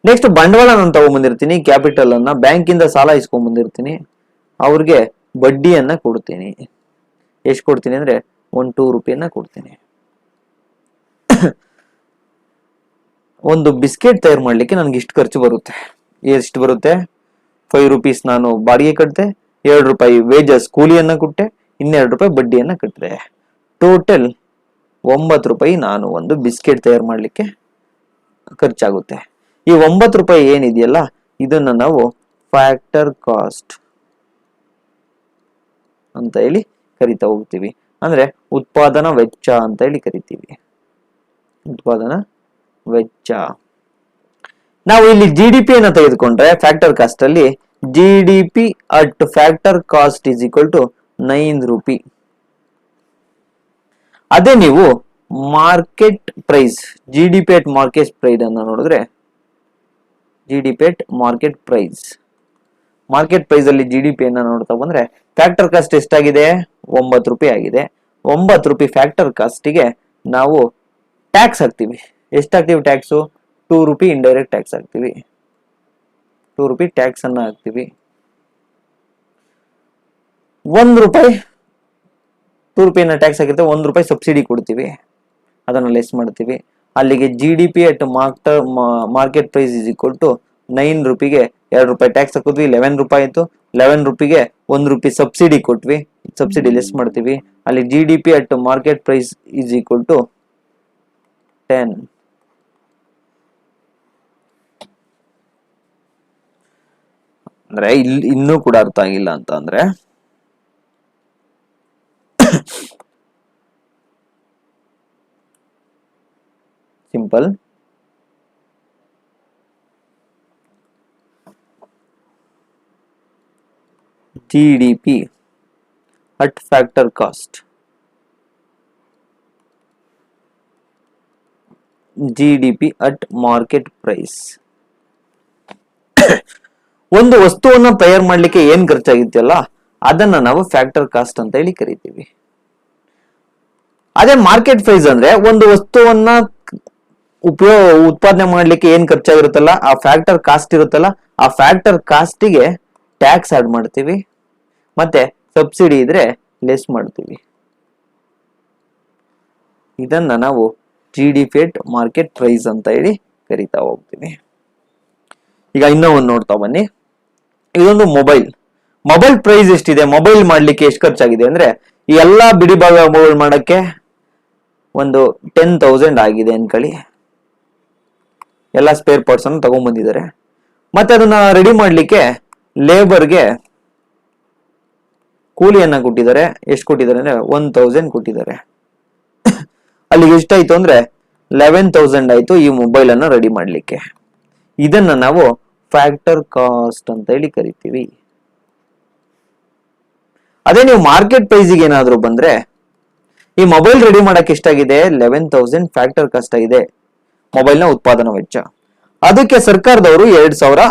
ನೆಕ್ಸ್ಟ್ ಬಂಡವಾಳ ನಾನು ತಗೊಂಡ್ಬಂದಿರ್ತೀನಿ, ಕ್ಯಾಪಿಟಲ್ ಅನ್ನ ಬ್ಯಾಂಕಿಂದ ಸಾಲ ಇಸ್ಕೊಂಡ್ ಬಂದಿರ್ತೀನಿ, ಅವ್ರಿಗೆ ಬಡ್ಡಿಯನ್ನ ಕೊಡ್ತೀನಿ. ಎಷ್ಟು ಕೊಡ್ತೀನಿ ಅಂದ್ರೆ 2 ರೂಪಾಯಿಯನ್ನ ಕೊಡ್ತೀನಿ. ಒಂದು ಬಿಸ್ಕೆಟ್ ತಯಾರು ಮಾಡ್ಲಿಕ್ಕೆ ನನ್ಗೆ ಇಷ್ಟು ಖರ್ಚು ಬರುತ್ತೆ. ಎಷ್ಟು ಬರುತ್ತೆ? 5 ರೂಪೀಸ್ ನಾನು ಬಾಡಿಗೆ ಕಟ್ತೆ, 2 ರೂಪಾಯಿ ವೇಜಸ್ ಕೂಲಿಯನ್ನ ಕೊಟ್ಟೆ, 2 ರೂಪಾಯಿ ಬಡ್ಡಿಯನ್ನ ಕಟ್ಟಿದೆ. ಟೋಟಲ್ 9 ರೂಪಾಯಿ ನಾನು ಒಂದು ಬಿಸ್ಕೆಟ್ ತಯಾರು ಮಾಡ್ಲಿಕ್ಕೆ ಖರ್ಚಾಗುತ್ತೆ. ಈ 9 ರೂಪಾಯಿ ಏನಿದೆಯಲ್ಲ ಇದನ್ನ ನಾವು ಫ್ಯಾಕ್ಟರ್ ಕಾಸ್ಟ್ ಅಂತ ಹೇಳಿ ಕರಿತಾ ಹೋಗ್ತೀವಿ. ಅಂದ್ರೆ ಉತ್ಪಾದನಾ ವೆಚ್ಚ ಅಂತ ಹೇಳಿ ಕರಿತೀವಿ. ಉತ್ಪಾದನಾ ವೆಚ್ಚ. ನಾವು ಇಲ್ಲಿ ಜಿ ಡಿ ಪಿ ಅನ್ನ ತೆಗೆದುಕೊಂಡ್ರೆ ಫ್ಯಾಕ್ಟರ್ ಕಾಸ್ಟ್ ಅಲ್ಲಿ GDP at factor cost is equal to 9 rupee. ಅದೇ ನೀವು market price GDP at market price ಅನ್ನು ನೋಡಿದ್ರೆ GDP at ಮಾರ್ಕೆಟ್ ಪ್ರೈಸ್ ಅಲ್ಲಿ GDP ಅನ್ನ ನೋಡ್ತಾ ಬಂದ್ರೆ ಫ್ಯಾಕ್ಟರ್ ಕಾಸ್ಟ್ ಎಷ್ಟಾಗಿದೆ? 9 ರೂಪಾಯಿ ಆಗಿದೆ. 9 ರೂಪಾಯಿ ಫ್ಯಾಕ್ಟರ್ ಕಾಸ್ಟಿಗೆ ನಾವು ಟ್ಯಾಕ್ಸ್ ಹಾಕ್ತಿವಿ. ಎಷ್ಟಾಗ್ತೀವಿ ಟ್ಯಾಕ್ಸು? 2 ರೂಪಾಯಿ ಇಂಡೈರೆಕ್ಟ್ ಟ್ಯಾಕ್ಸ್ ಹಾಕ್ತಿವಿ. 2 ರೂಪಾಯಿ ಟ್ಯಾಕ್ಸ್ ಅನ್ನ ಹಾಕ್ತಿವಿ. 1 ರೂಪಾಯಿ 2 ರೂಪಾಯಿನ ಟ್ಯಾಕ್ಸ್ ಹಾಕಿದ್ರೆ 1 ರೂಪಾಯಿ ಸಬ್ಸಿಡಿ ಕೊಡ್ತೀವಿ, ಅದನ್ನ ಲೆಸ್ ಮಾಡ್ತೀವಿ. ಅಲ್ಲಿಗೆ GDP at market price is equal to 9 ರೂಪಾಯಿಗೆ 2 ರೂಪಾಯಿ ಟ್ಯಾಕ್ಸ್ ಹಾಕಿದ್ವಿ, 11 ರೂಪಾಯಿ ಆಯ್ತು. 11 ರೂಪಾಯಿಗೆ 1 ರೂಪಾಯಿ ಸಬ್ಸಿಡಿ ಕೊಟ್ವಿ, ಸಬ್ಸಿಡಿ ಲೆಸ್ ಮಾಡ್ತೀವಿ. ಅಲ್ಲಿ GDP at market price is equal to 10. ಅಂದ್ರೆ ಇಲ್ಲಿ ಇನ್ನೂ ಕೂಡ ಅರ್ಥ ಆಗಿಲ್ಲ ಅಂತ ಅಂದ್ರೆ simple. GDP at factor cost, GDP at market price. ಒಂದು ವಸ್ತುವನ್ನ ತಯಾರು ಮಾಡ್ಲಿಕ್ಕೆ ಏನ್ ಖರ್ಚಾಗಿತ್ತಲ್ಲ ಅದನ್ನ ನಾವು ಫ್ಯಾಕ್ಟರ್ ಕಾಸ್ಟ್ ಅಂತ ಹೇಳಿ ಕರಿತೀವಿ. ಅದೇ ಮಾರ್ಕೆಟ್ ಪ್ರೈಸ್ ಅಂದ್ರೆ ಒಂದು ವಸ್ತುವನ್ನ ಉತ್ಪಾದನೆ ಮಾಡ್ಲಿಕ್ಕೆ ಏನ್ ಖರ್ಚಾಗಿರುತ್ತಲ್ಲ ಆ ಫ್ಯಾಕ್ಟರ್ ಕಾಸ್ಟ್ ಇರುತ್ತಲ್ಲ, ಆ ಫ್ಯಾಕ್ಟರ್ ಕಾಸ್ಟಿಗೆ ಟ್ಯಾಕ್ಸ್ ಆಡ್ ಮಾಡ್ತೀವಿ, ಮತ್ತೆ ಸಬ್ಸಿಡಿ ಇದ್ರೆ ಲೆಸ್ ಮಾಡ್ತೀವಿ. ಇದನ್ನ ನಾವು GDP at ಮಾರ್ಕೆಟ್ ಪ್ರೈಸ್ ಅಂತ ಹೇಳಿ ಕರಿತಾ ಹೋಗ್ತೀವಿ. ಈಗ ಇನ್ನೂ ಒಂದು ನೋಡ್ತಾ ಬನ್ನಿ. ಇದೊಂದು ಮೊಬೈಲ್ ಪ್ರೈಸ್ ಎಷ್ಟಿದೆ? ಮೊಬೈಲ್ ಮಾಡ್ಲಿಕ್ಕೆ ಎಷ್ಟು ಖರ್ಚಾಗಿದೆ ಅಂದ್ರೆ ಈ ಎಲ್ಲಾ ಬಿಡಿ ಭಾಗ ಮೊಬೈಲ್ ಮಾಡಕ್ಕೆ ಒಂದು 10,000 ಆಗಿದೆ ಅನ್ಕೊಳ್ಳಿ. ಎಲ್ಲ ಸ್ಪೇರ್ ಪಾರ್ಟ್ಸ್ ಅನ್ನು ತಗೊಂಡ್ಬಂದಿದ್ದಾರೆ. ಮತ್ತೆ ಅದನ್ನ ರೆಡಿ ಮಾಡ್ಲಿಕ್ಕೆ ಲೇಬರ್ಗೆ ಕೂಲಿಯನ್ನ ಕೊಟ್ಟಿದ್ದಾರೆ. ಎಷ್ಟು ಕೊಟ್ಟಿದ್ದಾರೆ ಅಂದ್ರೆ 1,000 ಕೊಟ್ಟಿದ್ದಾರೆ. ಅಲ್ಲಿಗೆ ಎಷ್ಟಾಯ್ತು ಅಂದ್ರೆ 11,000 ಆಯ್ತು ಈ ಮೊಬೈಲ್ ಅನ್ನ ರೆಡಿ ಮಾಡ್ಲಿಕ್ಕೆ. ಇದನ್ನ ನಾವು ಫ್ಯಾಕ್ಟರ್ ಕಾಸ್ಟ್ ಅಂತ ಹೇಳಿ ಕರಿತೀವಿ. ಅದೇ ನೀವು ಮಾರ್ಕೆಟ್ ಪ್ರೈಸಿಗೆ ಏನಾದ್ರು ಬಂದ್ರೆ ಈ ಮೊಬೈಲ್ ರೆಡಿ ಮಾಡಕ್ಕೆ ಎಷ್ಟಾಗಿದೆ? 11,000 ಫ್ಯಾಕ್ಟರ್ ಕಾಸ್ಟ್ ಆಗಿದೆ ಮೊಬೈಲ್ ನ ಉತ್ಪಾದನಾ ವೆಚ್ಚ. ಅದಕ್ಕೆ ಸರ್ಕಾರದವರು 2,000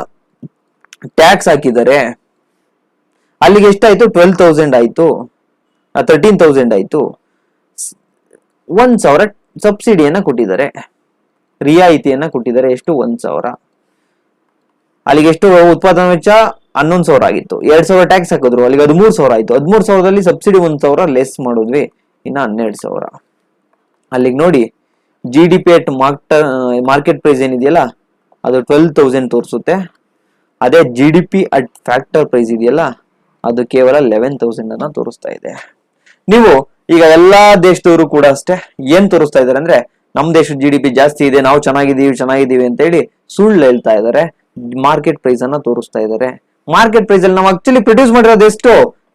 ಟ್ಯಾಕ್ಸ್ ಹಾಕಿದ್ದಾರೆ. ಅಲ್ಲಿಗೆ ಎಷ್ಟಾಯ್ತು? 12,000 ಆಯ್ತು, 13,000 ಆಯ್ತು. 1,000 ಸಬ್ಸಿಡಿಯನ್ನ ಕೊಟ್ಟಿದ್ದಾರೆ, ರಿಯಾಯಿತಿಯನ್ನ ಕೊಟ್ಟಿದ್ದಾರೆ. ಎಷ್ಟು? 1,000. ಅಲ್ಲಿಗೆ ಎಷ್ಟು ಉತ್ಪಾದನಾ ವೆಚ್ಚ? 11,000 ಆಗಿತ್ತು. 2,000 ಟ್ಯಾಕ್ಸ್ ಹಾಕಿದ್ರು, ಅಲ್ಲಿಗೆ 13,000 ಆಯ್ತು. 13,000ದಲ್ಲಿ ಸಬ್ಸಿಡಿ 1,000 ಲೆಸ್ ಮಾಡಿದ್ವಿ, ಇನ್ನ 12,000. ಅಲ್ಲಿಗೆ ನೋಡಿ GDP at ಮಾರ್ಕೆಟ್ ಪ್ರೈಸ್ ಏನಿದೆಯಲ್ಲ ಅದು 12,000 ತೋರಿಸುತ್ತೆ. ಅದೇ GDP at ಫ್ಯಾಕ್ಟರ್ ಪ್ರೈಸ್ ಇದೆಯಲ್ಲ ಅದು ಕೇವಲ 11,000 ಅನ್ನ ತೋರಿಸ್ತಾ ಇದೆ. ನೀವು ಈಗ ಎಲ್ಲಾ ದೇಶದವರು ಕೂಡ ಅಷ್ಟೇ ಏನ್ ತೋರಿಸ್ತಾ ಇದಾರೆ ಅಂದ್ರೆ ನಮ್ ದೇಶದ GDP ಜಾಸ್ತಿ ಇದೆ, ನಾವು ಚೆನ್ನಾಗಿದ್ದೀವಿ ಅಂತ ಹೇಳಿ ಸುಳ್ಳು ಹೇಳ್ತಾ ಇದಾರೆ. ಮಾರ್ಕೆಟ್ ಪ್ರೈಸ್ ಅನ್ನ ತೋರಿಸ್ತಾ ಇದಾರೆ. ಮಾರ್ಕೆಟ್ ಪ್ರೈಸ್ ಅಲ್ಲಿ ನಾವು ಆಕ್ಚುಲಿ ಪ್ರೊಡ್ಯೂಸ್ ಮಾಡಿರೋದು ಎಷ್ಟು?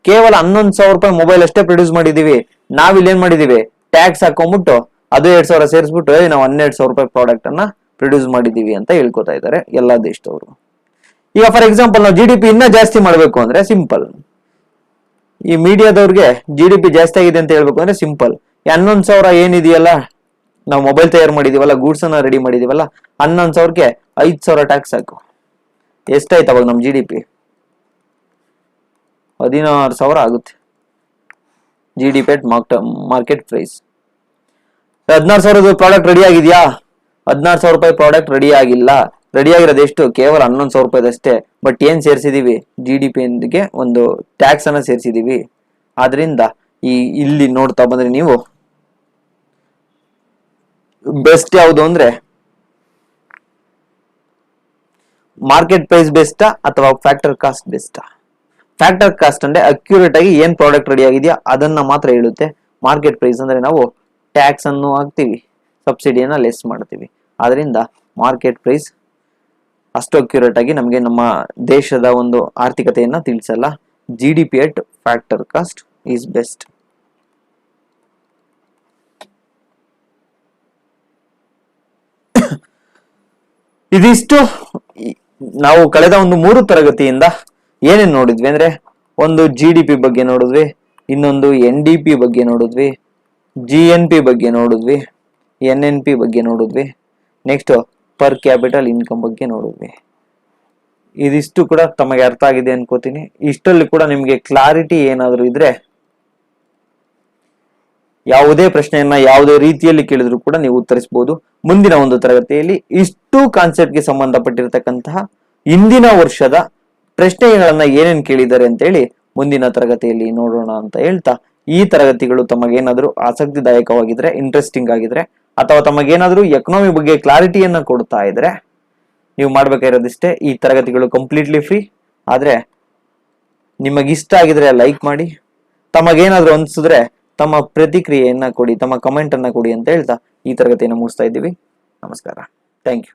ಕೇವಲ 11,000 ರೂಪಾಯಿ ಮೊಬೈಲ್ ಅಷ್ಟೇ ಪ್ರೊಡ್ಯೂಸ್ ಮಾಡಿದೀವಿ. ನಾವಿಲ್ಲಿ ಏನ್ ಮಾಡಿದೀವಿ? ಟ್ಯಾಕ್ಸ್ ಹಾಕೊಂಡ್ಬಿಟ್ಟು ಅದು 2,000 ಸೇರಿಸ್ಬಿಟ್ಟು ನಾವು 12,000 ರೂಪಾಯಿ ಪ್ರಾಡಕ್ಟ್ ಅನ್ನ ಪ್ರೊಡ್ಯೂಸ್ ಮಾಡಿದೀವಿ ಅಂತ ಹೇಳ್ಕೊತಾ ಇದ್ದಾರೆ ಎಲ್ಲಾ ದೇಶದವರು. ಈಗ ಫಾರ್ ಎಕ್ಸಾಂಪಲ್ ನಾವು GDP ಇನ್ನ ಜಾಸ್ತಿ ಮಾಡ್ಬೇಕು ಅಂದ್ರೆ ಸಿಂಪಲ್. ಈ ಮೀಡಿಯಾದವ್ರಿಗೆ GDP ಜಾಸ್ತಿ ಆಗಿದೆ ಅಂತ ಹೇಳ್ಬೇಕು ಅಂದ್ರೆ ಸಿಂಪಲ್. 11,000 ಏನಿದೆಯಲ್ಲ ನಾವು ಮೊಬೈಲ್ ತಯಾರು ಮಾಡಿದೀವಲ್ಲ, ಗೂಡ್ಸ್ ಅನ್ನ ರೆಡಿ ಮಾಡಿದೀವಲ್ಲ, 11,000ಕ್ಕೆ 5,000 ಟ್ಯಾಕ್ಸ್ ಹಾಕು. ಎಷ್ಟಾಯ್ತು ಅವಾಗ ನಮ್ GDP? 16,000 ಆಗುತ್ತೆ GDP at market price. 16,000 product ready ಆಗಿದ್ಯಾ? 16,000 ರೂಪಾಯಿ ಪ್ರಾಡಕ್ಟ್ ರೆಡಿ ಆಗಿಲ್ಲ. ರೆಡಿ ಆಗಿರೋದು ಎಷ್ಟು? ಕೇವಲ 11,000 ರೂಪಾಯಿದಷ್ಟೇ. ಬಟ್ ಏನ್ ಸೇರಿಸಿದೀವಿ? GDP ಗೆ ಒಂದು ಟ್ಯಾಕ್ಸ್ ಅನ್ನ ಸೇರಿಸಿದೀವಿ. ಆದ್ರಿಂದ ಇಲ್ಲಿ ನೋಡ್ತಾ ಬಂದ್ರೆ ನೀವು ಬೆಸ್ಟ್ ಯಾವುದು ಅಂದ್ರೆ ಮಾರ್ಕೆಟ್ ಪ್ರೈಸ್ ಬೆಸ್ಟಾ ಅಥವಾ ಫ್ಯಾಕ್ಟರ್ ಕಾಸ್ಟ್ ಬೆಸ್ಟಾ? ಫ್ಯಾಕ್ಟರ್ ಕಾಸ್ಟ್ ಅಂದ್ರೆ ಅಕ್ಯುರೇಟ್ ಆಗಿ ಏನ್ ಪ್ರಾಡಕ್ಟ್ ರೆಡಿ ಆಗಿದೆಯಾ ಅದನ್ನ ಮಾತ್ರ ಹೇಳುತ್ತೆ. ಮಾರ್ಕೆಟ್ ಪ್ರೈಸ್ ಅಂದ್ರೆ ನಾವು ಟ್ಯಾಕ್ಸ್ ಅನ್ನು ಹಾಕ್ತಿವಿ, ಸಬ್ಸಿಡಿಯನ್ನ ಲೆಸ್ ಮಾಡ್ತೀವಿ. ಆದ್ರಿಂದ ಮಾರ್ಕೆಟ್ ಪ್ರೈಸ್ ಅಷ್ಟು ಅಕ್ಯುರೇಟ್ ಆಗಿ ನಮಗೆ ನಮ್ಮ ದೇಶದ ಒಂದು ಆರ್ಥಿಕತೆಯನ್ನ ತಿಳಿಸಲ್ಲ. GDP at factor cost is best. ಇದಿಷ್ಟು ನಾವು ಕಳೆದ ಒಂದು 3 ತರಗತಿಯಿಂದ ಏನೇನ್ ನೋಡಿದ್ವಿ ಅಂದ್ರೆ ಒಂದು GDP ಬಗ್ಗೆ ನೋಡಿದ್ವಿ, ಇನ್ನೊಂದು NDP ಬಗ್ಗೆ ನೋಡಿದ್ವಿ, GNP ಬಗ್ಗೆ ನೋಡಿದ್ವಿ, NNP ಬಗ್ಗೆ ನೋಡಿದ್ವಿ, ನೆಕ್ಸ್ಟ್ ಪರ್ ಕ್ಯಾಪಿಟಲ್ ಇನ್ಕಮ್ ಬಗ್ಗೆ ನೋಡಿದ್ವಿ. ಇದಿಷ್ಟು ಕೂಡ ತಮಗೆ ಅರ್ಥ ಆಗಿದೆ ಅನ್ಕೋತೀನಿ. ಇಷ್ಟಲ್ಲಿ ಕೂಡ ನಿಮ್ಗೆ ಕ್ಲಾರಿಟಿ ಏನಾದ್ರು ಇದ್ರೆ ಯಾವುದೇ ಪ್ರಶ್ನೆಯನ್ನ ಯಾವುದೇ ರೀತಿಯಲ್ಲಿ ಕೇಳಿದ್ರು ಕೂಡ ನೀವು ಉತ್ತರಿಸಬಹುದು. ಮುಂದಿನ ಒಂದು ತರಗತಿಯಲ್ಲಿ ಇಷ್ಟು ಕಾನ್ಸೆಪ್ಟ್ಗೆ ಸಂಬಂಧಪಟ್ಟಿರತಕ್ಕಂತಹ ಇಂದಿನ ವರ್ಷದ ಪ್ರಶ್ನೆಗಳನ್ನ ಏನೇನ್ ಕೇಳಿದ್ದಾರೆ ಅಂತ ಹೇಳಿ ಮುಂದಿನ ತರಗತಿಯಲ್ಲಿ ನೋಡೋಣ ಅಂತ ಹೇಳ್ತಾ, ಈ ತರಗತಿಗಳು ತಮಗೇನಾದ್ರೂ ಆಸಕ್ತಿದಾಯಕವಾಗಿದ್ರೆ, ಇಂಟ್ರೆಸ್ಟಿಂಗ್ ಆಗಿದ್ರೆ, ಅಥವಾ ತಮಗೇನಾದ್ರೂ ಎಕನಾಮಿ ಬಗ್ಗೆ ಕ್ಲಾರಿಟಿಯನ್ನ ಕೊಡ್ತಾ ಇದ್ರೆ ನೀವು ಮಾಡ್ಬೇಕಾಗಿರೋದಿಷ್ಟೇ. ಈ ತರಗತಿಗಳು ಕಂಪ್ಲೀಟ್ಲಿ ಫ್ರೀ. ಆದ್ರೆ ನಿಮಗಿಷ್ಟ ಆಗಿದ್ರೆ ಲೈಕ್ ಮಾಡಿ, ತಮಗೇನಾದ್ರೂ ಅನ್ಸಿದ್ರೆ ತಮ್ಮ ಪ್ರತಿಕ್ರಿಯೆಯನ್ನ ಕೊಡಿ, ತಮ್ಮ ಕಮೆಂಟ್ ಅನ್ನ ಕೊಡಿ ಅಂತ ಹೇಳ್ತಾ ಈ ತರಗತಿಯನ್ನು ಮುಗಿಸ್ತಾ ಇದ್ದೀವಿ. ನಮಸ್ಕಾರ. Thank you.